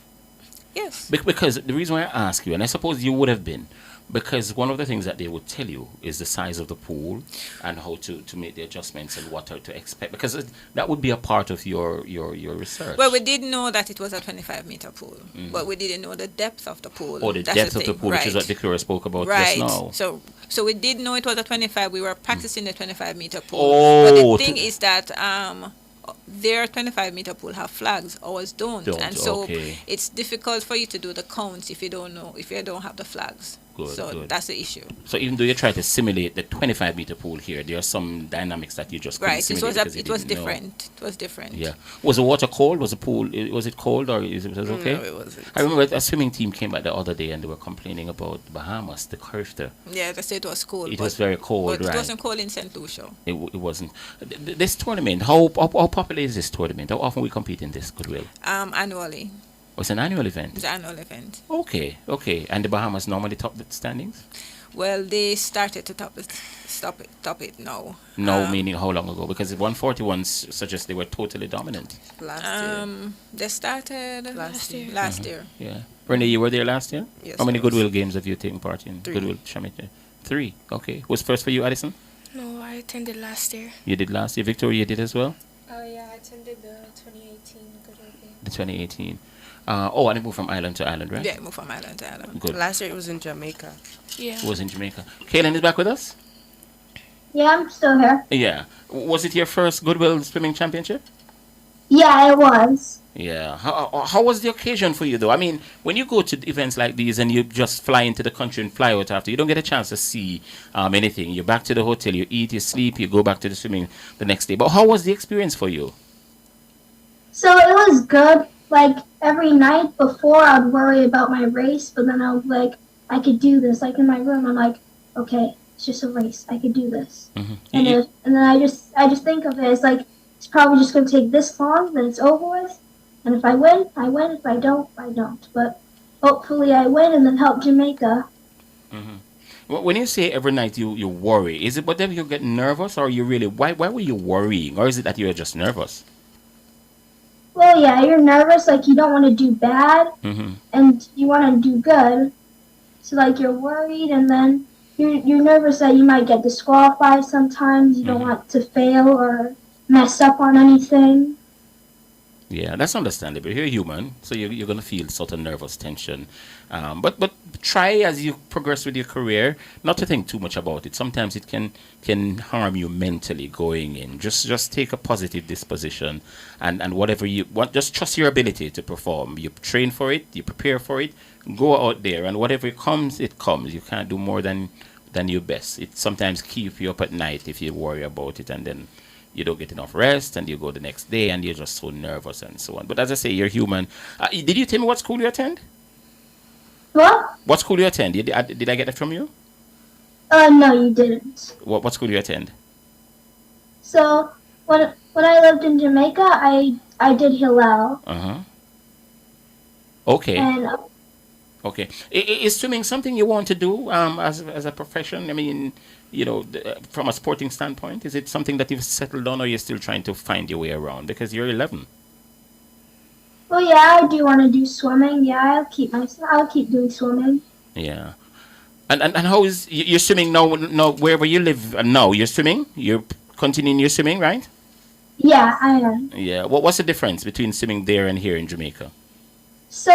Yes. Because the reason why I ask you, and I suppose you would have been, because one of the things that they would tell you is the size of the pool and how to make the adjustments and what to expect, because that would be a part of your research. Well, we did know that it was a 25-meter pool, but we didn't know the depth of the pool. Oh, the depth of the pool, which is what Victoria spoke about just now. So we did know it was a 25. We were practicing the 25-meter pool. Oh, but the thing is that their 25-meter pool have flags, ours don't. And so it's difficult for you to do the counts if you don't have the flags. Good. That's the issue. So even though you try to simulate the 25-meter pool here, there are some dynamics that you just couldn't simulate. It was different. It was different. Yeah. Was the water cold? Was the pool? Was it cold or was it okay? No, it wasn't. I remember a swimming team came back the other day and they were complaining about Bahamas, the curve there. Yeah, they said it was cold. It was very cold, but right? It wasn't cold in St. Lucia. It wasn't. This tournament, how popular is this tournament? How often we compete in this, Goodwill? Annually. Oh, it's an annual event? It's an annual event. Okay. And the Bahamas normally top the standings? Well, they started to top it now. No, meaning how long ago? Because the 141s suggest they were totally dominant. Last year. They started last year. Yeah. Renee, you were there last year? Yes. How many Goodwill games have you taken part in? 3. Goodwill Shamit? 3. Okay. Was first for you, Addison? No, I attended last year. You did last year. Victoria, you did as well? Yeah, I attended the 2018 Goodwill game. The 2018. And it moved from island to island, right? Yeah, it moved from island to island. Good. Last year it was in Jamaica. Yeah. It was in Jamaica. Kaylin is back with us? Yeah, I'm still here. Yeah. Was it your first Goodwill Swimming Championship? Yeah, it was. Yeah. How was the occasion for you, though? I mean, when you go to events like these and you just fly into the country and fly out after, you don't get a chance to see anything. You're back to the hotel, you eat, you sleep, you go back to the swimming the next day. But how was the experience for you? So it was good. Like, every night before, I'd worry about my race, but then I was like, I could do this. Like, in my room, I'm like, okay, it's just a race. I could do this. Mm-hmm. And then I just think of it as like, it's probably just going to take this long, then it's over with. And if I win, I win. If I don't, I don't. But hopefully I win and then help Jamaica. Mm-hmm. Well, when you say every night you worry, is it whatever you get nervous, or you really, why were you worrying? Or is it that you're just nervous? Well, yeah, you're nervous, like you don't want to do bad, and you want to do good. So, like, you're worried, and then you're nervous that you might get disqualified sometimes. You don't want to fail or mess up on anything. Yeah, that's understandable. You're human, so you're going to feel sort of nervous tension. But try, as you progress with your career, not to think too much about it. Sometimes it can harm you mentally going in. Just take a positive disposition, and whatever you want, just trust your ability to perform. You train for it, you prepare for it, go out there, and whatever comes, it comes. You can't do more than your best. It sometimes keeps you up at night if you worry about it, and then you don't get enough rest, and you go the next day, and you're just so nervous and so on. But as I say, you're human. Did you tell me what school you attend? What? What school you attend? Did I get that from you? No, you didn't. What school you attend? So, when When I lived in Jamaica, I did Hillel. Okay. And Okay. Is swimming something you want to do as a profession? I mean, from a sporting standpoint, is it something that you've settled on, or you're still trying to find your way around? Because you're 11. well, yeah, I do want to do swimming. Yeah, I'll keep doing swimming. Yeah. And how is you're swimming now? Now wherever you live now, you're swimming. You're continuing your swimming, right? Yeah, I am. Yeah. What's the difference between swimming there and here in Jamaica? So,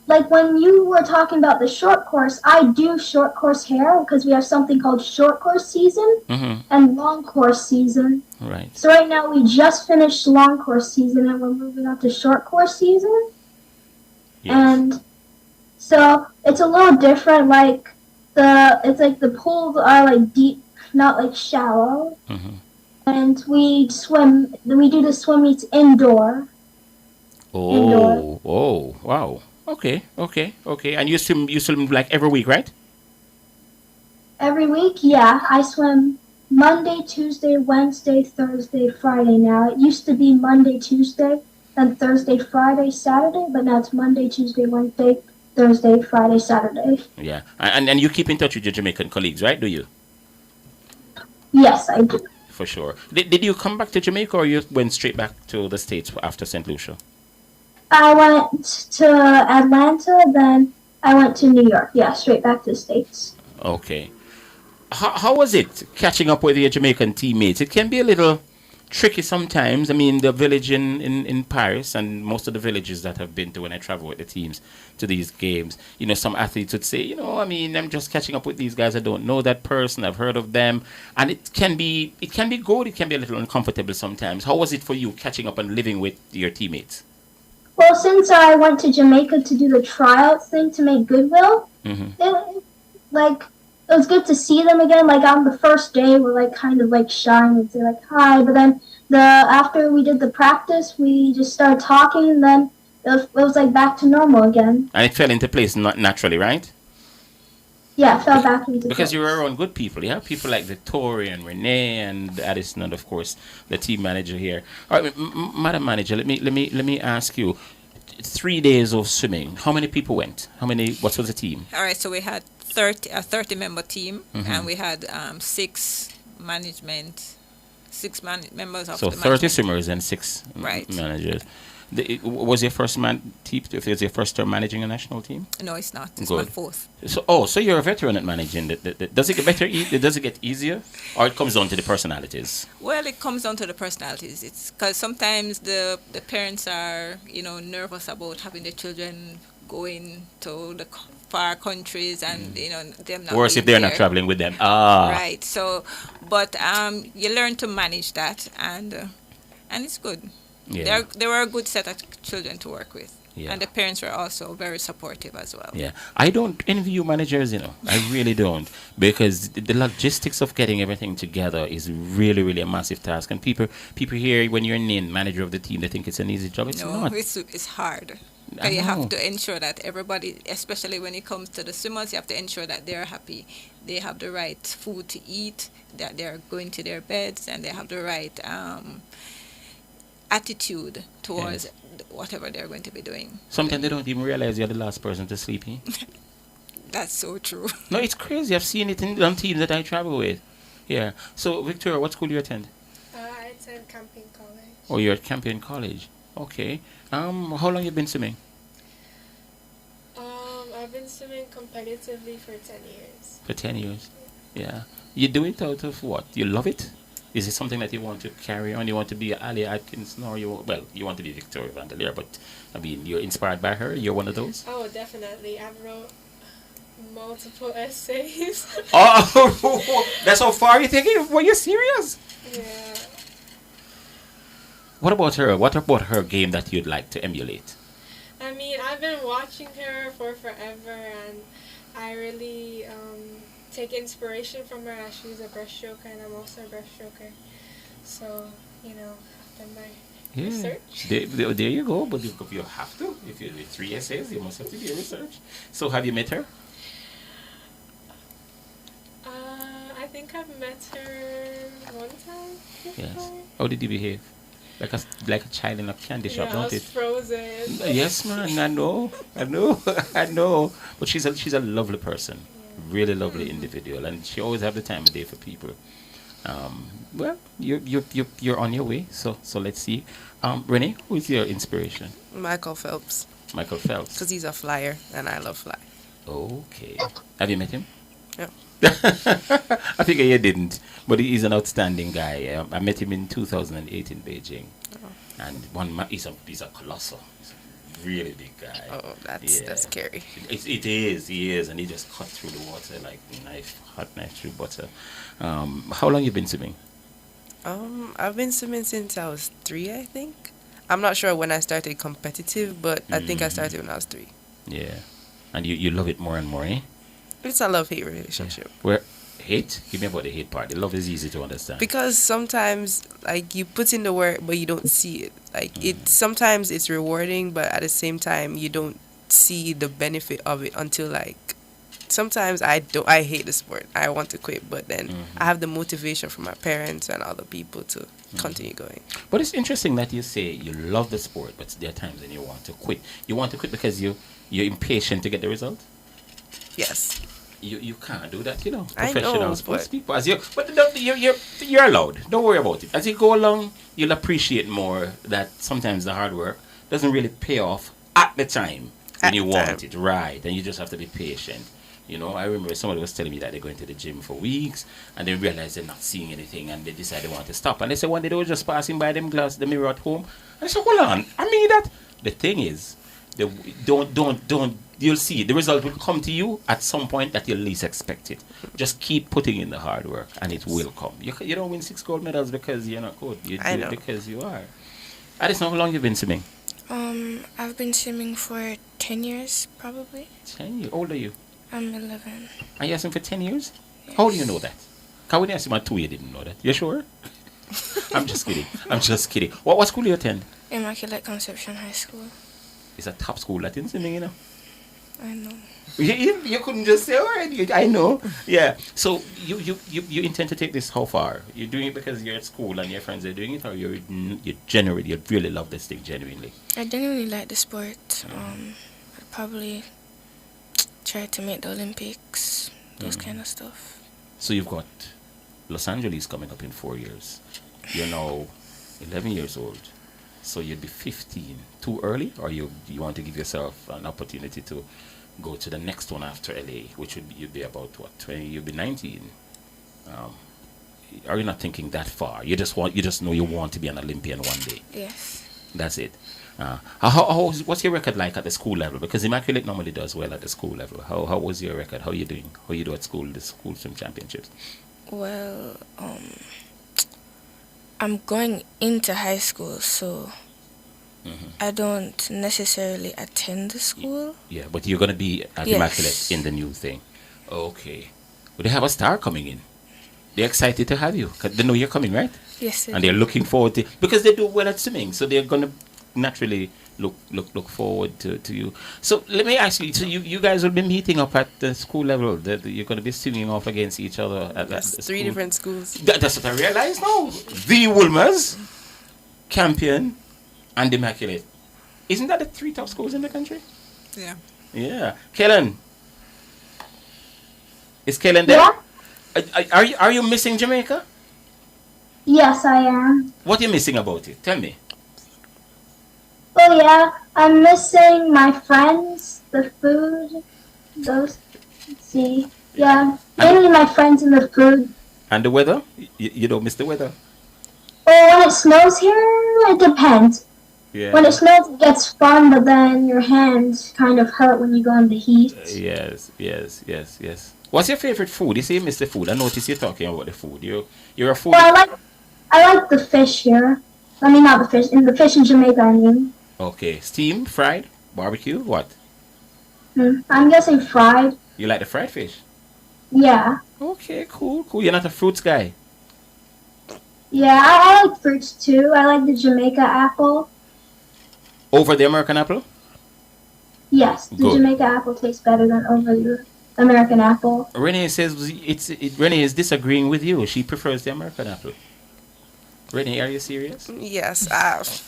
like when you were talking about the short course, I do short course here because we have something called short course season and long course season. Right. So right now we just finished long course season and we're moving on to short course season. Yes. And so it's a little different. Like it's like the pools are like deep, not like shallow. And we do the swim meets indoor. Oh, wow. Okay. And you swim like every week, right? Every week, yeah. I swim Monday, Tuesday, Wednesday, Thursday, Friday now. It used to be Monday, Tuesday, then Thursday, Friday, Saturday, but now it's Monday, Tuesday, Wednesday, Thursday, Friday, Saturday. Yeah. And you keep in touch with your Jamaican colleagues, right? Do you? Yes, I do. For sure. Did you come back to Jamaica, or you went straight back to the States after St. Lucia? I went to Atlanta, then I went to New York. Yeah, straight back to the States. Okay. How was it catching up with your Jamaican teammates? It can be a little tricky sometimes. I mean, the village in Paris and most of the villages that I've been to when I travel with the teams to these games, some athletes would say, I'm just catching up with these guys. I don't know that person. I've heard of them. And it can be good. It can be a little uncomfortable sometimes. How was it for you catching up and living with your teammates? Well, since I went to Jamaica to do the tryout thing to make Goodwill, it was good to see them again. Like on the first day, we're like kind of like shy and say like hi, but then after we did the practice, we just started talking, and then it was like back to normal again. And it fell into place naturally, right? Yeah, it fell back into place. Because you were around good people. You have people like Victoria and Renee and Addison, and of course the team manager here. All right, Madam Manager, let me ask you. 3 days of swimming. How many people went? What was the team? All right, so we had a 30-member team, and we had six members of the 30 swimmers and 6 managers. Was your first team? If it's your first time managing a national team? No, it's not. It's my fourth. So you're a veteran at managing. Does it get better? Does it get easier, or it comes down to the personalities? Well, it comes down to the personalities. It's because sometimes the parents are nervous about having their children going to the far countries and them not. Worse if they're not traveling with them. Right. So, but you learn to manage that, and it's good. Yeah. They were a good set of children to work with. Yeah. And the parents were also very supportive as well. Yeah. I don't envy you managers, I really don't. Because the logistics of getting everything together is really, really a massive task. And people here, when you're named manager of the team, they think it's an easy job. It's not. It's hard. You have to ensure that everybody, especially when it comes to the swimmers, you have to ensure that they're happy. They have the right food to eat, that they're going to their beds, and they have the right attitude towards whatever they're going to be doing. Sometimes they don't even realize you're the last person to sleep. That's so true. No, it's crazy. I've seen it on teams that I travel with. Yeah. So, Victoria, what school do you attend? I attend Campion College. Oh, you're at Campion College. Okay. How long have you been swimming? I've been swimming competitively for 10 years. For 10 years? Yeah. You do it out of what? You love it? Is it something that you want to carry on? You want to be Ali Atkins, or you want to be Victoria Vandelier, but I mean, you're inspired by her? You're one of those? Oh, definitely. I've wrote multiple essays. Oh, that's how far you're taking? Were you serious? Yeah. What about her? What about her game that you'd like to emulate? I mean, I've been watching her for forever, and I really take inspiration from her, as she's a breaststroker and I'm also a breaststroker. So, I've done my research. There you go. But you have to. If you read 3 essays, you must have to do your research. So have you met her? I think I've met her one time before. Yes. How did you behave? like a child in a candy shop, don't it? Frozen. Yes, man. I know. I know. But she's a lovely person, really lovely individual, and she always have the time of day for people. Well, you're on your way. So let's see. Renee, who is your inspiration? Michael Phelps. Michael Phelps. Because he's a flyer, and I love fly. Okay. Have you met him? Yeah. I figure you didn't, but he's an outstanding guy. I met him in 2008 in Beijing, and he's a colossal. He's a really big guy. Oh, that's scary. It is. He is, and he just cut through the water like hot knife through butter. How long you been swimming? I've been swimming since I was 3, I think. I'm not sure when I started competitive, but I think I started when I was 3. Yeah, and you love it more and more, eh? It's a love-hate relationship. Where hate? Give me about the hate part. The love is easy to understand. Because sometimes, like, you put in the work, but you don't see it. Like, sometimes it's rewarding, but at the same time, you don't see the benefit of it until, like, sometimes I hate the sport. I want to quit, but then I have the motivation from my parents and other people to continue going. But it's interesting that you say you love the sport, but there are times when you want to quit. You want to quit because you're impatient to get the result? Yes. You can't do that, you know. I Professional know, sports people. You're allowed. Don't worry about it. As you go along, you'll appreciate more that sometimes the hard work doesn't really pay off at the time when you want it, right? And you just have to be patient. You know, I remember somebody was telling me that they're going to the gym for weeks and they realize they're not seeing anything and they decide they want to stop. And they said one day they were just passing by the mirror at home. And I said, hold on, I mean that. The thing is, you'll see the result will come to you at some point that you'll least expect it. Just keep putting in the hard work and it will come. You don't win 6 gold medals because you're not good. You do it because you are. I just know how long you've been swimming. I've been swimming for 10 years, probably. 10 years? How old are you? I'm 11. Are you asking for 10 years? Yes. How do you know that? Can we ask him at 2 you didn't know that? You sure? I'm just kidding. What school do you attend? Immaculate Conception High School. It's a top school Latin swimming, you know. I know. You couldn't just say, all right, I know. Yeah. So you intend to take this how far? You're doing it because you're at school and your friends are doing it, or you really love this thing genuinely? I genuinely like the sport. I'd probably try to make the Olympics, those kind of stuff. So you've got Los Angeles coming up in 4 years. You're now 11 years old. So you'd be 15. Too early? Or you want to give yourself an opportunity to go to the next one after LA, which you'd be about, 20? You'd be 19. Are you not thinking that far? You just know you want to be an Olympian one day. Yes. That's it. What's your record like at the school level? Because Immaculate normally does well at the school level. How was your record? How are you doing? How you do at school, the school swim championships? Well, I'm going into high school, so I don't necessarily attend the school. Yeah, but you're going to be at Immaculate in the new thing. Okay. Well, they have a star coming in. They're excited to have you. 'Cause they know you're coming, right? Yes, and they're looking forward to, because they do well at swimming, so they're going to naturally look forward to you. So let me ask you, so you guys will be meeting up at the school level, you're going to be swimming off against each other at the 3 different schools. That's what I realized now. The Wolmers, Campion, and Immaculate. Isn't that the 3 top schools in the country? Yeah. Kellen. Is Kellen there? Yeah. Are you missing Jamaica? Yes, I am. What are you missing about it? Tell me. Oh yeah, I'm missing my friends, the food, those. Let's see. Yeah, mainly my friends and the food. And the weather? You don't miss the weather? Oh, when it snows here, it depends. Yeah. When it snows, it gets fun, but then your hands kind of hurt when you go in the heat. Yes. What's your favorite food? You say you miss the food. I notice you're talking about the food. You're a food. Well, I like the fish here. I mean, not the fish. In the fish in Jamaica, I mean. Okay. Steamed, fried, barbecue, what? I'm guessing fried. You like the fried fish? Yeah. Okay, cool. You're not a fruits guy? Yeah, I like fruits too. I like the Jamaica apple. Over the American apple? Yes, the Jamaica apple tastes better than over the American apple. Renee says Renee is disagreeing with you. She prefers the American apple. Renee, are you serious? Yes.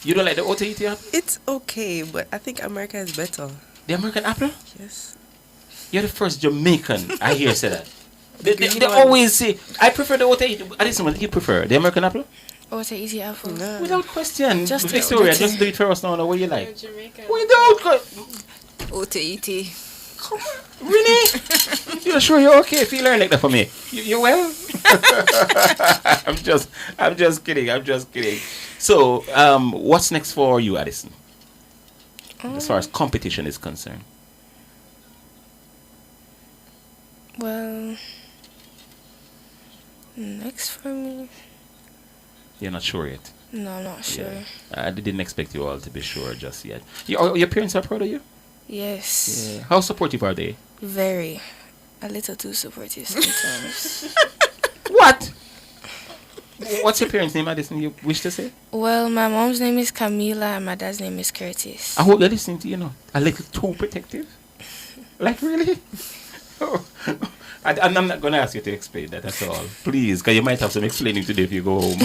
You don't like the OTET apple? It's okay, but I think America is better. The American apple? Yes. You're the first Jamaican I hear say that. They always say, I prefer the OTET. Listen, what do you prefer? The American apple? OTET apple. No. Without question. Just Victoria, just do it for us now. What you like? Jamaica. Without question. OTET. Come on. Really? You're sure you're okay if you learn like that for me? You well? I'm just kidding. So, what's next for you, Addison? As far as competition is concerned. Well, next for me. You're not sure yet? No, I'm not sure. I didn't expect you all to be sure just yet. Your parents are proud of you? Yes. Yeah. How supportive are they? Very. A little too supportive sometimes. What? What's your parents' name, Addison, you wish to say? Well, my mom's name is Camila and my dad's name is Curtis. I hope they're listening to you, a little too protective. Like, really? I'm not going to ask you to explain that at all. Please, because you might have some explaining to do if you go home.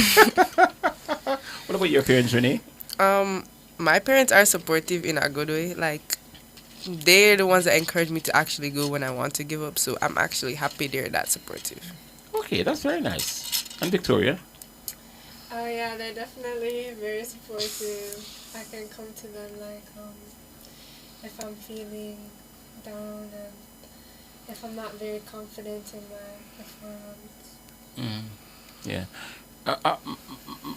What about your parents, Renee? My parents are supportive in a good way. Like, they're the ones that encourage me to actually go when I want to give up. So I'm actually happy they're that supportive. Okay, that's very nice. And Victoria? Oh yeah, they're definitely very supportive. I can come to them like if I'm feeling down and if I'm not very confident in my performance. Yeah.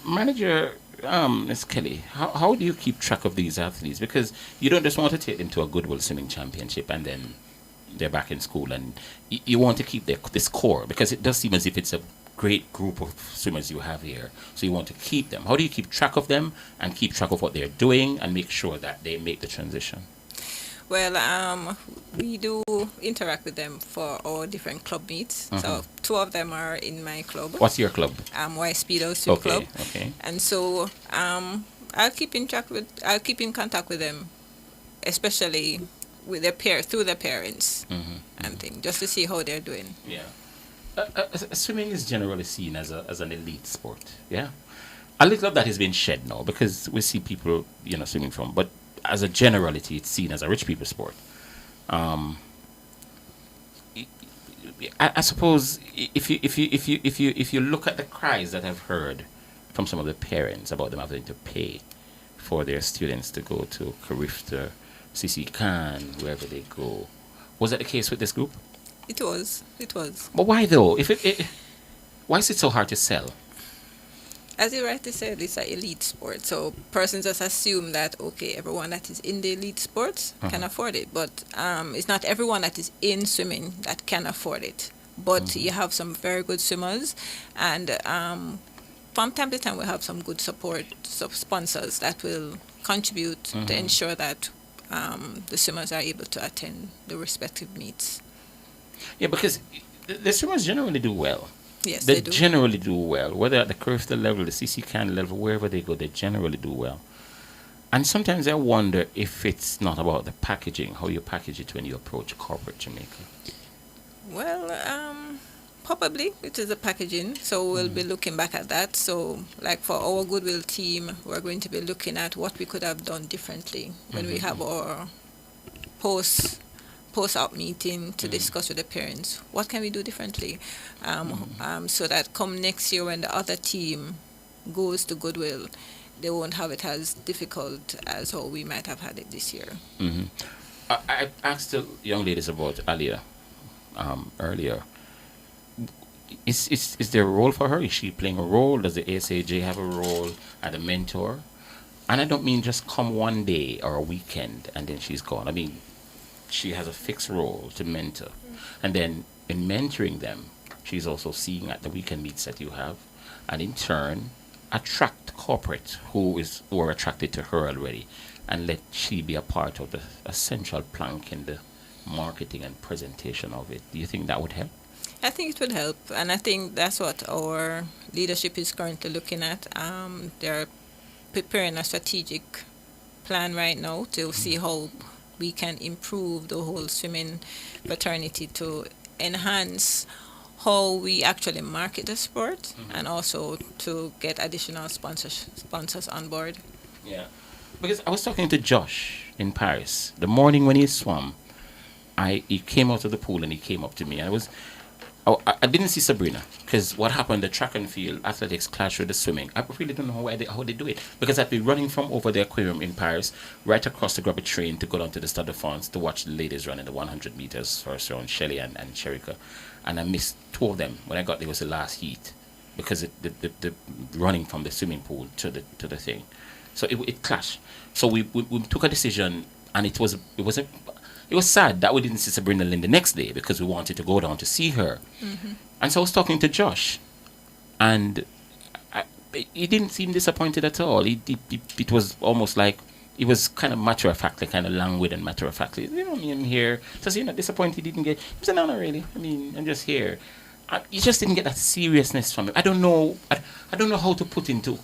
Manager, Ms. Kelly, how do you keep track of these athletes? Because you don't just want to take them to a Goodwill Swimming Championship and then they're back in school, and you want to keep this core, because it does seem as if it's a great group of swimmers you have here. So you want to keep them. How do you keep track of them and keep track of what they're doing and make sure that they make the transition? Well, we do interact with them for our different club meets. So 2 of them are in my club. What's your club? Y Speedo Swim Club. Okay. And so I'll keep in contact with them, especially with through their parents and things, just to see how they're doing. Yeah. Swimming is generally seen as an elite sport. Yeah. A little of that has been shed now because we see people, swimming from, but as a generality, it's seen as a rich people sport. I suppose if you look at the cries that I've heard from some of the parents about them having to pay for their students to go to Carifta, CC Khan, wherever they go, was that the case with this group? It was. But why though? Why is it so hard to sell? As you rightly said, it's an elite sport. So persons just assume that, okay, everyone that is in the elite sports can afford it. But it's not everyone that is in swimming that can afford it. But you have some very good swimmers. And from time to time, we have some good sponsors that will contribute to ensure that the swimmers are able to attend the respective meets. Yeah, because the swimmers generally do well. Yes, they do. Generally do well. Whether at the Carifta level, the CC Can level, wherever they go, they generally do well. And sometimes I wonder if it's not about the packaging, how you package it when you approach corporate Jamaica. Well, probably it is the packaging. So we'll be looking back at that. So like for our Goodwill team, we're going to be looking at what we could have done differently when we have our post-out meeting to discuss with the parents. What can we do differently? So that come next year when the other team goes to Goodwill, they won't have it as difficult as how we might have had it this year. I asked the young ladies about Alia earlier. Is there a role for her? Is she playing a role? Does the ASAJ have a role as a mentor? And I don't mean just come one day or a weekend and then she's gone. I mean, she has a fixed role to mentor. And then in mentoring them, she's also seeing at the weekend meets that you have, and in turn attract corporate who are attracted to her already, and let she be a part of a central plank in the marketing and presentation of it. Do you think that would help? I think it would help, and I think that's what our leadership is currently looking at. They're preparing a strategic plan right now to see how we can improve the whole swimming fraternity to enhance how we actually market the sport, and also to get additional sponsors on board. Yeah, because I was talking to Josh in Paris the morning when he swam. He came out of the pool and he came up to me. I didn't see Sabrina because what happened, the track and field athletics clashed with the swimming. I really don't know how they do it, because I'd be running from over the aquarium in Paris right across to grab a train to go down to the Stade de France to watch the ladies running the 100 meters first round, Shelley and Sherika, and I missed 2 of them. When I got there, it was the last heat because the running from the swimming pool to the thing, so it clashed. So we took a decision, and it was sad that we didn't see Sabrina Lynn the next day because we wanted to go down to see her. And so I was talking to Josh, and he didn't seem disappointed at all. It was almost like he was kind of matter-of-factly, kind of languid and matter-of-factly. I'm here. So you're not disappointed he didn't get... He said, no, really. I'm just here. You just didn't get that seriousness from him. I don't know how to put into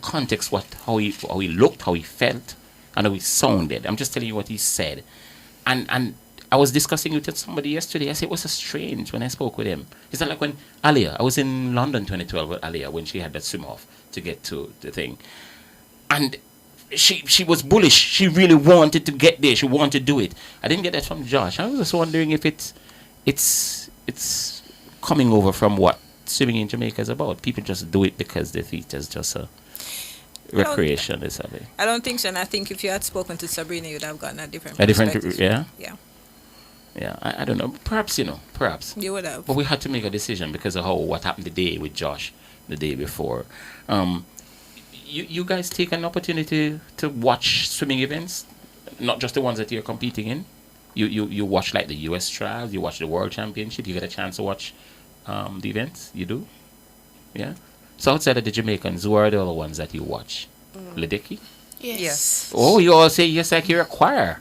context how he looked, how he felt, and how he sounded. I'm just telling you what he said. And I was discussing it with somebody yesterday. I said it was so strange when I spoke with him. It's not like when Alia, I was in London 2012 with Alia when she had that swim off to get to the thing. And she was bullish. She really wanted to get there. She wanted to do it. I didn't get that from Josh. I was just wondering if it's coming over from what swimming in Jamaica is about. People just do it because they think it's just a recreation. I don't think so, and I think if you had spoken to Sabrina, you'd have gotten a different perspective. Yeah, I don't know. Perhaps you would have. But we had to make a decision because of what happened the day with Josh the day before. You guys take an opportunity to watch swimming events, not just the ones that you're competing in. You watch like the U.S. trials, you watch the World Championship. You get a chance to watch the events. You do, yeah. So outside of the Jamaicans, who are the other ones that you watch? Ledeki? Yes. Oh, you all say yes like you're a choir.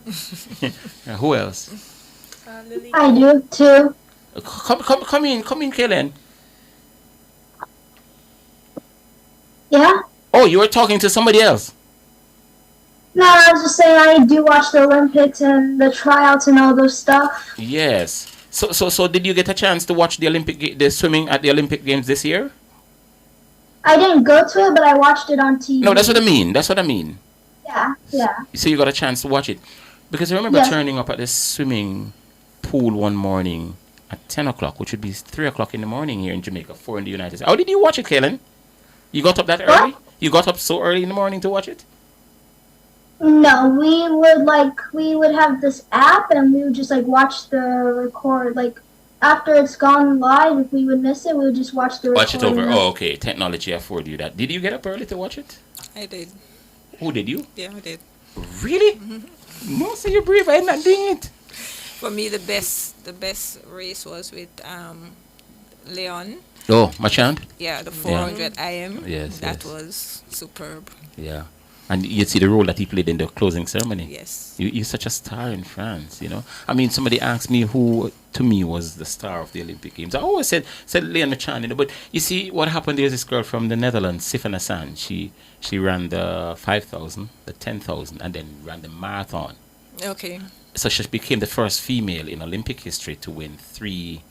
Who else? I do too. Come in, Kaylin. Yeah? Oh, you were talking to somebody else. No, I was just saying I do watch the Olympics and the tryouts and all those stuff. Yes. So did you get a chance to watch the swimming at the Olympic Games this year? I didn't go to it, but I watched it on TV. No, that's what I mean. Yeah. So you got a chance to watch it. Because I remember turning up at the swimming pool one morning at 10 o'clock, which would be 3 o'clock in the morning here in Jamaica, 4 in the United States. How did you watch it, Kaylin? You got up that early? You got up so early in the morning to watch it? No, we would have this app and we would just watch the record, after it's gone live, if we would miss it, we would just watch the recording. Watch it over. Oh, okay. Technology afforded you that. Did you get up early to watch it? I did. Oh, did you? Yeah, I did. Really? No, so you're brave. I'm not doing it. For me, the best race was with Leon. Oh, Machand? Yeah, the 400 IM. Yes, that was superb. Yeah. And you see the role that he played in the closing ceremony. Yes. You're such a star in France, you know. I mean, somebody asked me who, to me, was the star of the Olympic Games. I always said Leon Chan, you know. But you see, what happened, there's this girl from the Netherlands, Sifan Hassan. She ran the 5,000, the 10,000, and then ran the marathon. Okay. So she became the first female in Olympic history to win 3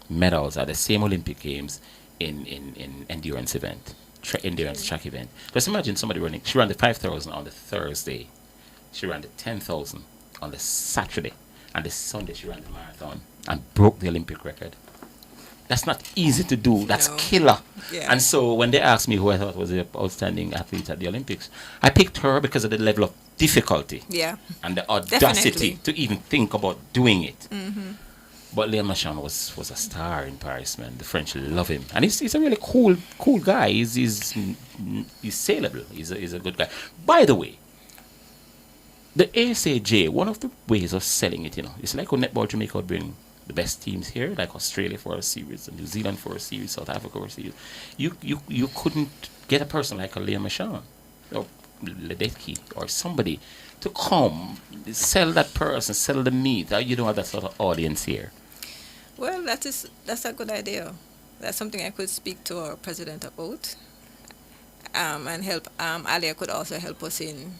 medals at the same Olympic Games in endurance event. Endurance track event. Just imagine somebody running. She ran the 5,000 on the Thursday. She ran the 10,000 on the Saturday. And the Sunday she ran the marathon and broke the Olympic record. That's not easy to do. That's killer. Yeah. And so when they asked me who I thought was the outstanding athlete at the Olympics, I picked her because of the level of difficulty. Yeah. And the audacity to even think about doing it. Mm-hmm. But Leon Machon was a star in Paris, man. The French love him, and he's a really cool guy. He's saleable. He's a good guy. By the way, the ASAJ, one of the ways of selling it, you know, it's like when Netball Jamaica would bring the best teams here, like Australia for a series, and New Zealand for a series, South Africa for a series. You couldn't get a person like a Leon Machon or Ledeki or somebody to come sell that person, sell the meat. You don't have that sort of audience here. Well, that's a good idea. That's something I could speak to our president about, and help. Alia could also help us in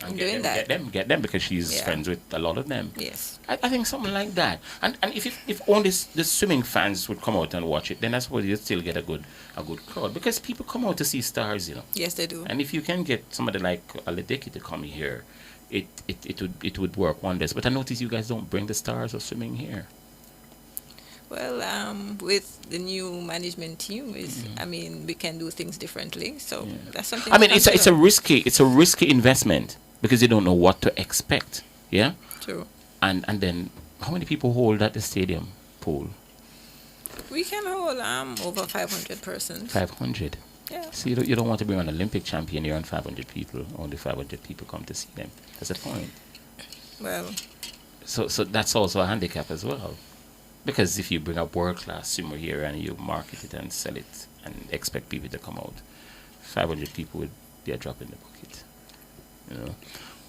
in doing that. Get them because she's friends with a lot of them. Yes. I think something like that. And if only the swimming fans would come out and watch it, then I suppose you'd still get a good crowd because people come out to see stars, you know. Yes, they do. And if you can get somebody like Aledeki to come here, it would work wonders. But I notice you guys don't bring the stars of swimming here. Well, with the new management team, we can do things differently. So that's something. I mean, it's a risky investment because you don't know what to expect. Yeah. True. And then how many people hold at the stadium pool? We can hold over 500 persons. 500. Yeah. See, you don't want to bring an Olympic champion here and 500 people. Only 500 people come to see them. That's the point. Well. So that's also a handicap as well. Because if you bring a world-class swimmer here and you market it and sell it and expect people to come out, 500 people would be a drop in the bucket. You know.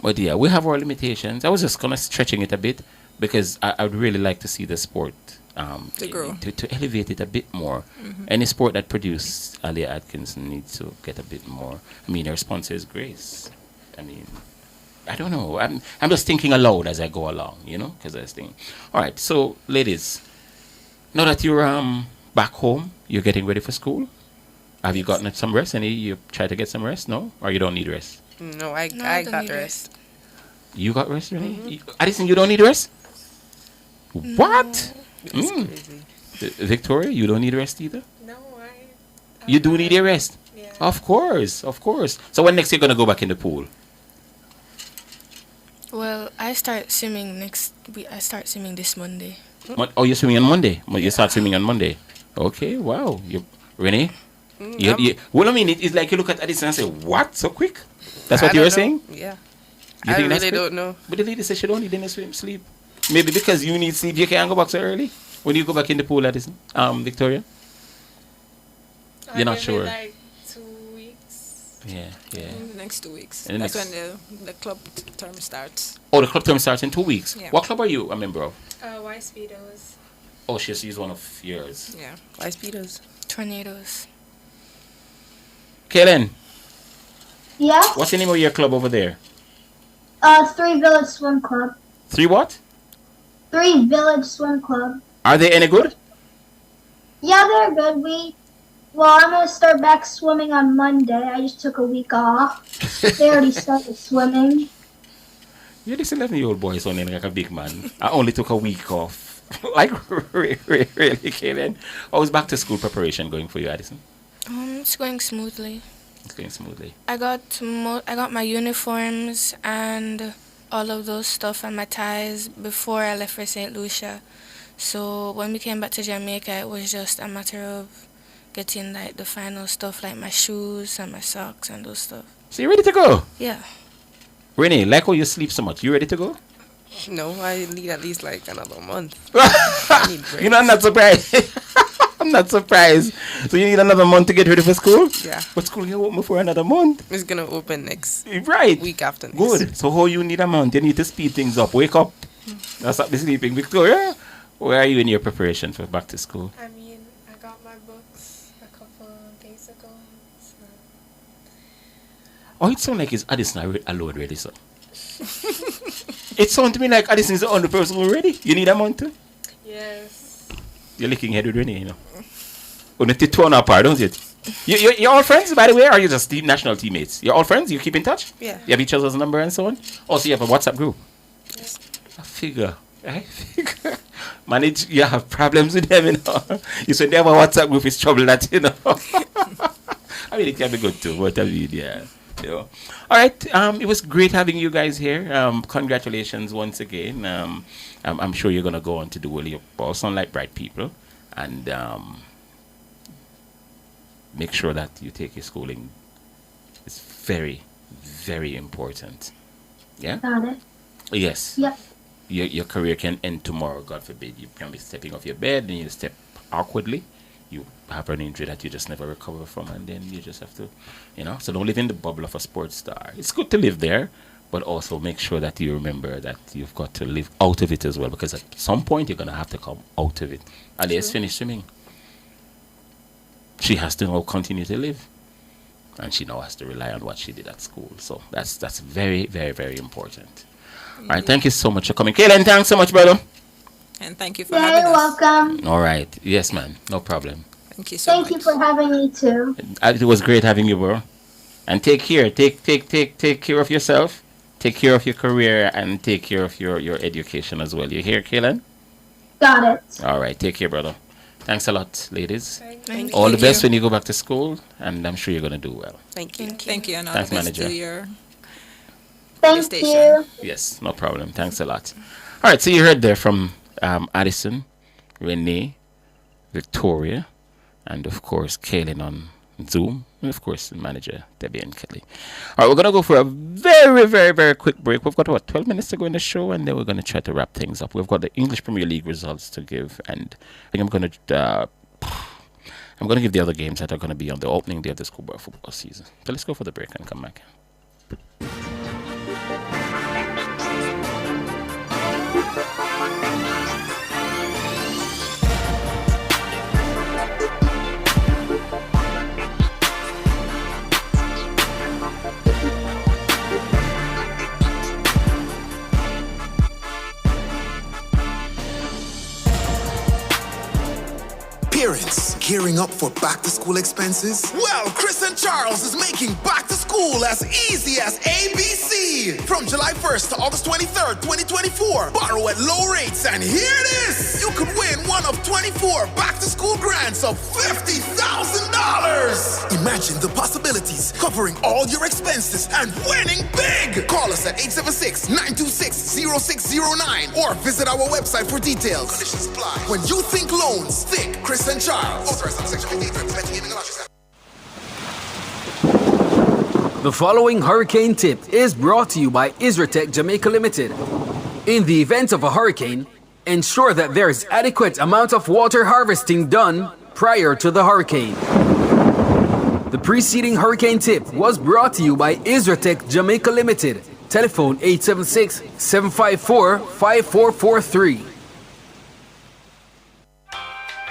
But yeah, we have our limitations. I was just kind of stretching it a bit because I would really like to see the sport to grow. To elevate it a bit more. Mm-hmm. Any sport that produced Alia Atkinson needs to get a bit more. I mean, her sponsor is Grace. I mean, I don't know. I'm just thinking aloud as I go along, you know, because I was thinking. All right, so ladies, now that you're back home, you're getting ready for school. Have you gotten some rest? You try to get some rest? No, or you don't need rest? No, I got rest. You got rest, really? Mm-hmm. Addison, you don't need rest? No. What? Crazy. Victoria, you don't need rest either? No, you do need your rest? Yeah. Of course. So when next you're going to go back in the pool? Well, I start swimming I start swimming this Monday. Oh, you're swimming on Monday? You start swimming on Monday. Okay, wow. Renee? Well, I mean, it's like you look at Addison and say, what? So quick? That's what you were saying? Yeah. You I really don't know. But the lady said she don't need any sleep. Maybe because you need sleep, you can't go back so early? When you go back in the pool, Addison? Victoria? You're not sure? Like 2 weeks. Yeah. In the next 2 weeks. That's when the club term starts. Oh, the club term starts in 2 weeks? Yeah. What club are you a member of? Y Speedos. Oh, she's one of yours. Yeah. Y Speedos. Tornadoes. Kaylin? Yeah? What's the name of your club over there? 3 Village Swim Club. 3 what? 3 Village Swim Club. Are they any good? Yeah, they're good. I'm going to start back swimming on Monday. I just took a week off. They already started swimming. You're this 11-year-old boy sounding like a big man. I only took a week off. Like, really, Kaylin? How's back to school preparation going for you, Addison? It's going smoothly. It's going smoothly. I got my uniforms and all of those stuff and my ties before I left for St. Lucia. So when we came back to Jamaica, it was just a matter of getting like the final stuff, like my shoes and my socks and those stuff. So you ready to go? Yeah. Renee, like how you sleep so much, you ready to go? No, I need at least like another month. You know, I'm not surprised. I'm not surprised. So you need another month to get ready for school? Yeah. But school can open for another month. It's going to open next week after next. Good. So how you need a month? You need to speed things up. Wake up. That's not be sleeping. Victoria, where are you in your preparation for back to school? I mean, I got my books a couple of days ago. So. Oh, it sounds like it's Addison alone ready, so. It sounds to me like Addison is the only person already. You need a month too? Yes. You're licking head with Renee, you know. On the two on apart, don't you? You're all friends, by the way, or are you just national teammates? You're all friends? You keep in touch? Yeah. You have each other's number and so on? Oh, so you have a WhatsApp group? Yes. I figure. Manage, you have problems with them, you know. You said they have a WhatsApp group, it's trouble that, you know. I mean, it can be good too, but I mean, yeah. You know. All right, it was great having you guys here. Congratulations once again. I'm sure you're going to go on to do well. You all sound like bright people. And make sure that you take your schooling. It's very, very important. Yeah? Got it. Yes. Yep. Your career can end tomorrow, God forbid. You can be stepping off your bed and you step awkwardly. You have an injury that you just never recover from, and then you just have to, you know. So don't live in the bubble of a sports star. It's good to live there, but also make sure that you remember that you've got to live out of it as well, because at some point you're going to have to come out of it. Alia's finished swimming. She has to now continue to live. and she now has to rely on what she did at school. So that's very, very, very important. All right, thank you so much for coming. Kaylin, thanks so much, brother. And thank you for having us. You're welcome. All right. Yes, man. No problem. Thank you so much. Thank you for having me too. It was great having you, bro. And take care. Take care of yourself. Take care of your career and take care of your education as well. You hear, Kaylin? Got it. All right. Take care, brother. Thanks a lot, ladies. Thank All you. the best when you go back to school, and I'm sure you're going to do well. Thank you. Thank you. And all Thanks, the best manager. to your Thank you. Yes, no problem. Thanks a lot. All right, so you heard there from Addison, Renee, Victoria, and of course, Kaylin on Zoom, and of course, the manager, Debbie and Kelly. All right, we're going to go for a very, very, very quick break. We've got, 12 minutes to go in the show, and then we're going to try to wrap things up. We've got the English Premier League results to give, and I think I'm going to give the other games that are going to be on the opening day of the Schoolboy football season. So let's go for the break and come back. Parents, gearing up for back-to-school expenses? Well, Chris and Charles is making back to school as easy as ABC. From July 1st to August 23rd, 2024, borrow at low rates, and here it is! You could win one of 24 back-to-school grants of $50,000! Imagine the possibilities, covering all your expenses and winning big! Call us at 876-926-0609 or visit our website for details. Conditions apply. When you think loans, think Chris and Charles. Authorized under Section 58. The following hurricane tip is brought to you by Isratech Jamaica Limited. In the event of a hurricane, ensure that there is adequate amount of water harvesting done prior to the hurricane. The preceding hurricane tip was brought to you by Isratech Jamaica Limited. Telephone 876-754-5443.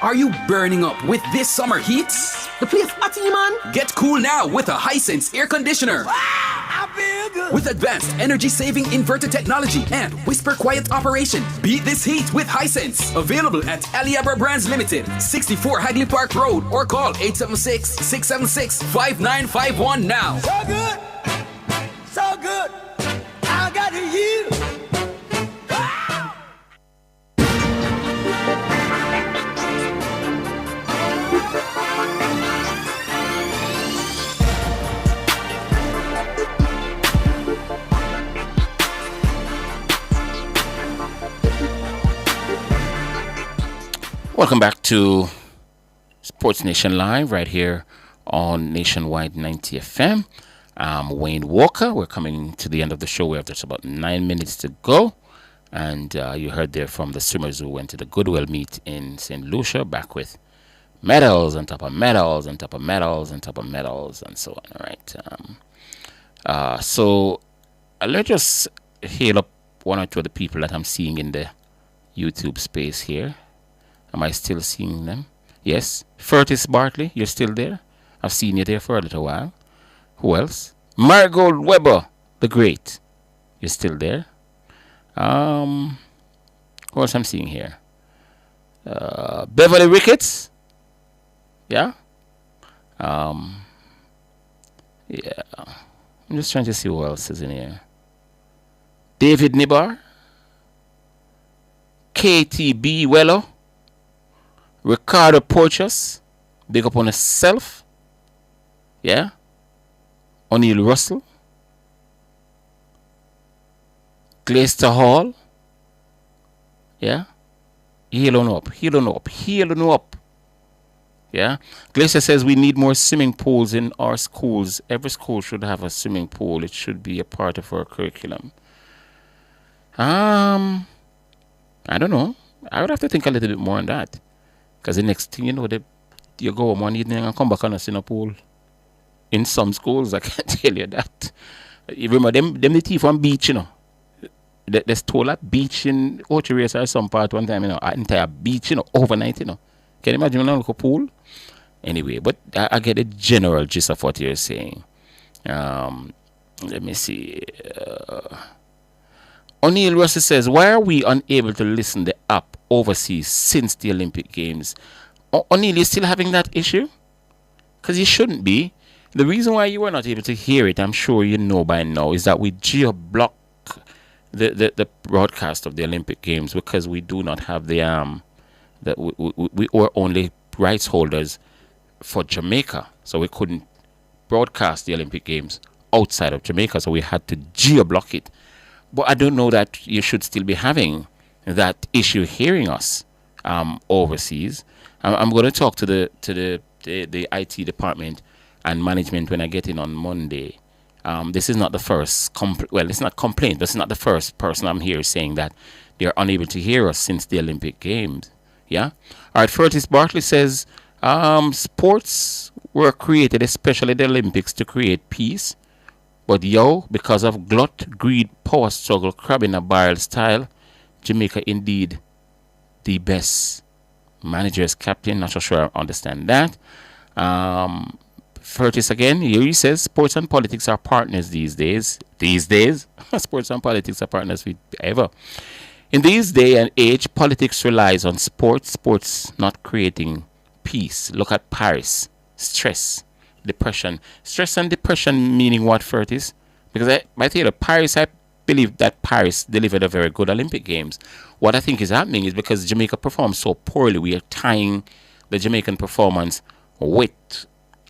Are you burning up with this summer heat? The place hot, man. Get cool now with a Hisense air conditioner. I feel good. With advanced energy-saving inverter technology and whisper quiet operation. Beat this heat with Hisense. Available at Aliabra Brands Limited, 64 Hagley Park Road, or call 876-676-5951 now. So good. So good. I got you. Welcome back to Sports Nation Live right here on Nationwide 90 FM. I'm Wayne Walker. We're coming to the end of the show. We have just about 9 minutes to go. And you heard there from the swimmers who went to the Goodwill meet in St. Lucia, back with medals on top of medals on top of medals on top of medals and so on. All right. So let's just hail up one or two of the people that I'm seeing in the YouTube space here. Am I still seeing them? Yes. Fertis Bartley, you're still there? I've seen you there for a little while. Who else? Marigold Weber, the great. You're still there? Who else I'm seeing here? Beverly Ricketts. Yeah? Yeah. I'm just trying to see who else is in here. David Nibar. KTB Wello. Ricardo Porchas, big up on himself. Yeah. O'Neill Russell. Glaister Hall. Yeah. Heal on up. Yeah. Glaister says we need more swimming pools in our schools. Every school should have a swimming pool. It should be a part of our curriculum. I don't know. I would have to think a little bit more on that. Because the next thing you know, you go home one evening and come back and a swimming pool. In some schools, I can tell you that. You remember them the thief on beach, you know. They stole that beach in Ocho or some part one time, you know. An entire beach, you know, overnight, you know. Can you imagine a little pool? Anyway, but I get the general gist of what you're saying. Let me see. O'Neill Russell says, why are we unable to listen the app overseas since the Olympic Games? O'Neill, you still having that issue? Because you shouldn't be. The reason why you were not able to hear it, I'm sure you know by now, is that we geo-block the broadcast of the Olympic Games because we do not have we were only rights holders for Jamaica, so we couldn't broadcast the Olympic Games outside of Jamaica, so we had to geo-block it. But I don't know that you should still be having that issue hearing us overseas. I'm going to talk to the IT department and management when I get in on Monday. This is not the first it's not complaint, but it's not the first person I'm here saying that they're unable to hear us since the Olympic Games. Yeah. All right. Fertis Bartley says sports were created, especially the Olympics, to create peace. But because of glut, greed, power struggle, crab in a barrel style, Jamaica indeed the best managers, captain. Not so sure I understand that. Fertis again, here he says, sports and politics are partners these days. Sports and politics are partners ever. In this day and age, politics relies on sports not creating peace. Look at Paris. Stress, depression. Stress and depression meaning what, Fertis? Because I think Paris, I believe that Paris delivered a very good Olympic Games. What I think is happening is because Jamaica performed so poorly, we are tying the Jamaican performance with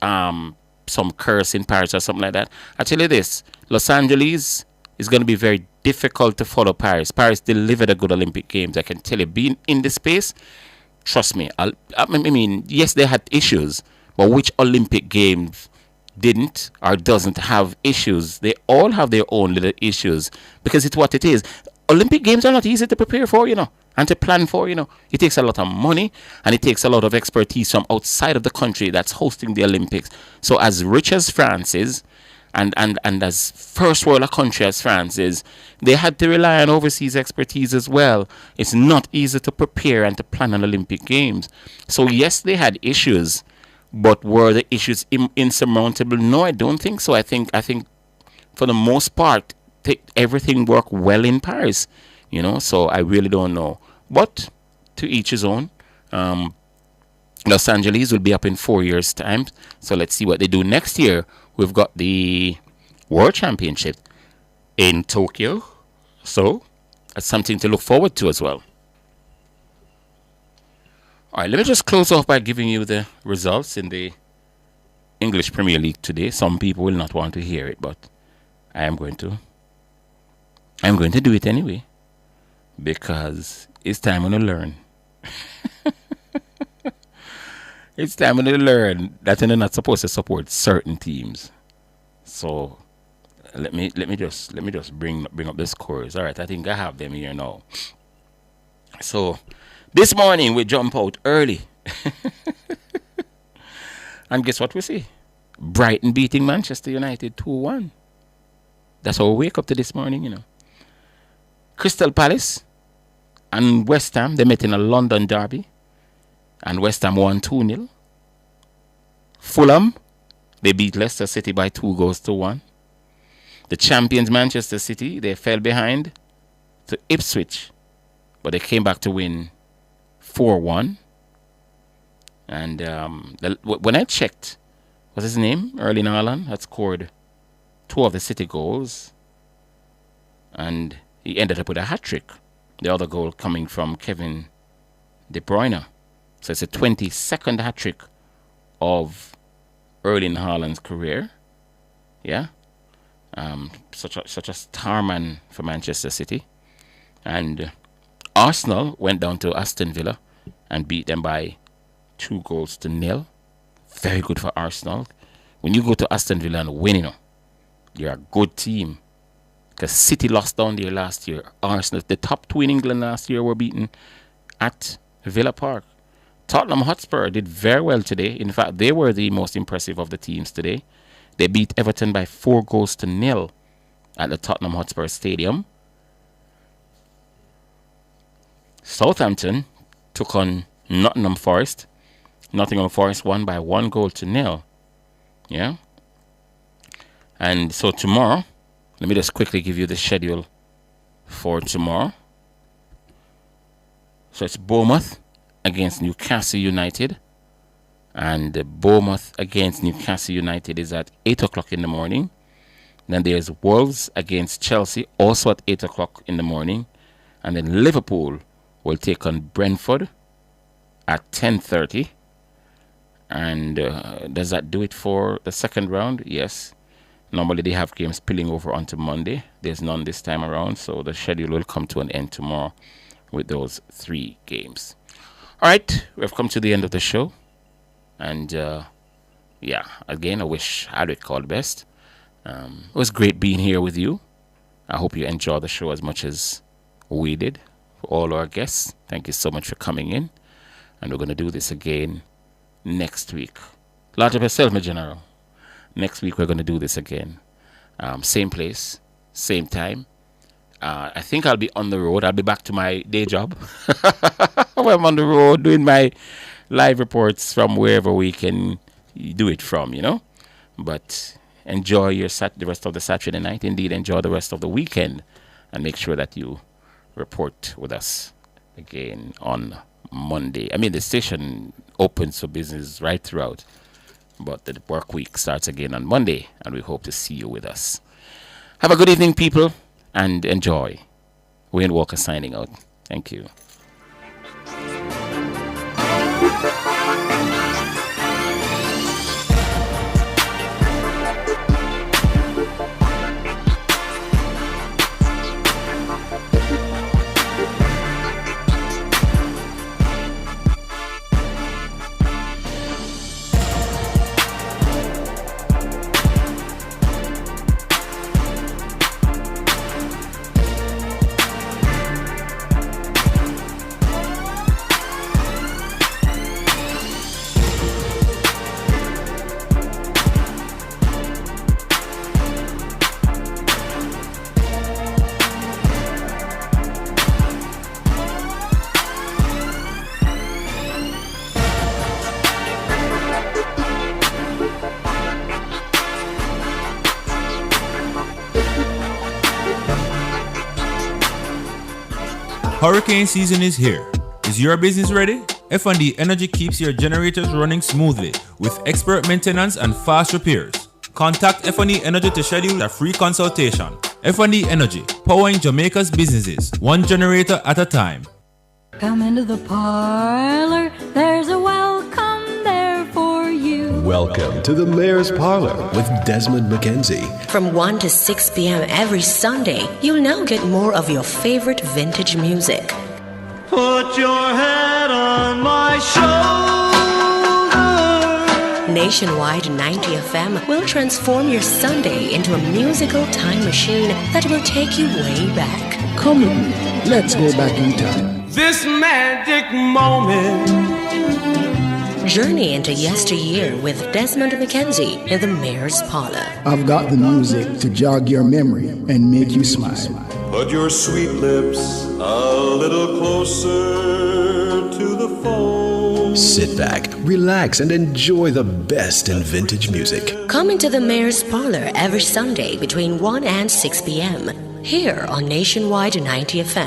some curse in Paris or something like that. I tell you this, Los Angeles is going to be very difficult to follow Paris. Paris delivered a good Olympic Games. I can tell you, being in the space, trust me. I mean, yes, they had issues, but which Olympic Games didn't or doesn't have issues? They all have their own little issues because it's what it is. Olympic Games are not easy to prepare for, and to plan for, It takes a lot of money and it takes a lot of expertise from outside of the country that's hosting the Olympics. So as rich as France is, and as first world country as France is, they had to rely on overseas expertise as well. It's not easy to prepare and to plan an Olympic Games. So yes, they had issues, but were the issues insurmountable? No, I don't think so. I think for the most part, everything worked well in Paris, so I really don't know. But to each his own. Los Angeles will be up in 4 years' time, so let's see what they do next year. We've got the World Championship in Tokyo, so that's something to look forward to as well. All right, let me just close off by giving you the results in the English Premier League today. Some people will not want to hear it, but I am going to. I'm going to do it anyway because it's time to learn. It's time to learn that you're not supposed to support certain teams. So let me just bring up the scores. All right, I think I have them here now. So this morning we jump out early, and guess what we see? Brighton beating Manchester United 2-1. That's how we wake up to this morning, Crystal Palace and West Ham, they met in a London derby, and West Ham won 2-0. Fulham, they beat Leicester City by 2-1. The champions Manchester City, they fell behind to Ipswich, but they came back to win 4-1. And when I checked, what's his name? Erling Haaland had scored 2 of the City goals, and he ended up with a hat-trick. The other goal coming from Kevin De Bruyne. So it's a 22nd hat-trick of Erling Haaland's career. Yeah. Such a star man for Manchester City. And Arsenal went down to Aston Villa and beat them by 2-0. Very good for Arsenal. When you go to Aston Villa and win, you're a good team. Because City lost down there last year. Arsenal, the top 2 in England last year, were beaten at Villa Park. Tottenham Hotspur did very well today. In fact, they were the most impressive of the teams today. They beat Everton by 4-0 at the Tottenham Hotspur Stadium. Southampton took on Nottingham Forest. Nottingham Forest won by 1-0. Yeah. And so tomorrow, let me just quickly give you the schedule for tomorrow. So it's Bournemouth against Newcastle United. And Bournemouth against Newcastle United is at 8 o'clock in the morning. Then there's Wolves against Chelsea, also at 8 o'clock in the morning. And then Liverpool will take on Brentford at 10:30. And does that do it for the second round? Yes. Normally they have games spilling over onto Monday. There's none this time around, so the schedule will come to an end tomorrow with those 3 games. All right, we've come to the end of the show. And, again, I wish Alric all the best. It was great being here with you. I hope you enjoyed the show as much as we did. For all our guests, thank you so much for coming in. And we're going to do this again next week. Lot of yourself, my general. Next week we're going to do this again. Same place, same time. I think I'll be on the road. I'll be back to my day job. I'm on the road doing my live reports from wherever we can do it from, you know. But enjoy the rest of the Saturday night. Indeed, enjoy the rest of the weekend. And make sure that you report with us again on Monday. I mean, the station opens for business right throughout. But the work week starts again on Monday. And we hope to see you with us. Have a good evening, people. And enjoy. Wayne Walker signing out. Thank you. Hurricane season is here. Is your business ready? F&D Energy keeps your generators running smoothly with expert maintenance and fast repairs. Contact F&D Energy to schedule a free consultation. F&D Energy, powering Jamaica's businesses, one generator at a time. Come into the parlor, there's a welcome there for you. Welcome to the Mayor's Parlor with Desmond McKenzie. From 1 to 6 p.m. every Sunday, you'll now get more of your favorite vintage music. Put your head on my shoulder. Nationwide 90 FM will transform your Sunday into a musical time machine that will take you way back. Come on, let's go back in time. This magic moment. Journey into yesteryear with Desmond McKenzie in the Mayor's Parlor. I've got the music to jog your memory and make you smile. Put your sweet lips a little closer to the phone. Sit back, relax, and enjoy the best in vintage music. Come into the Mayor's Parlor every Sunday between 1 and 6 p.m. here on Nationwide 90 FM.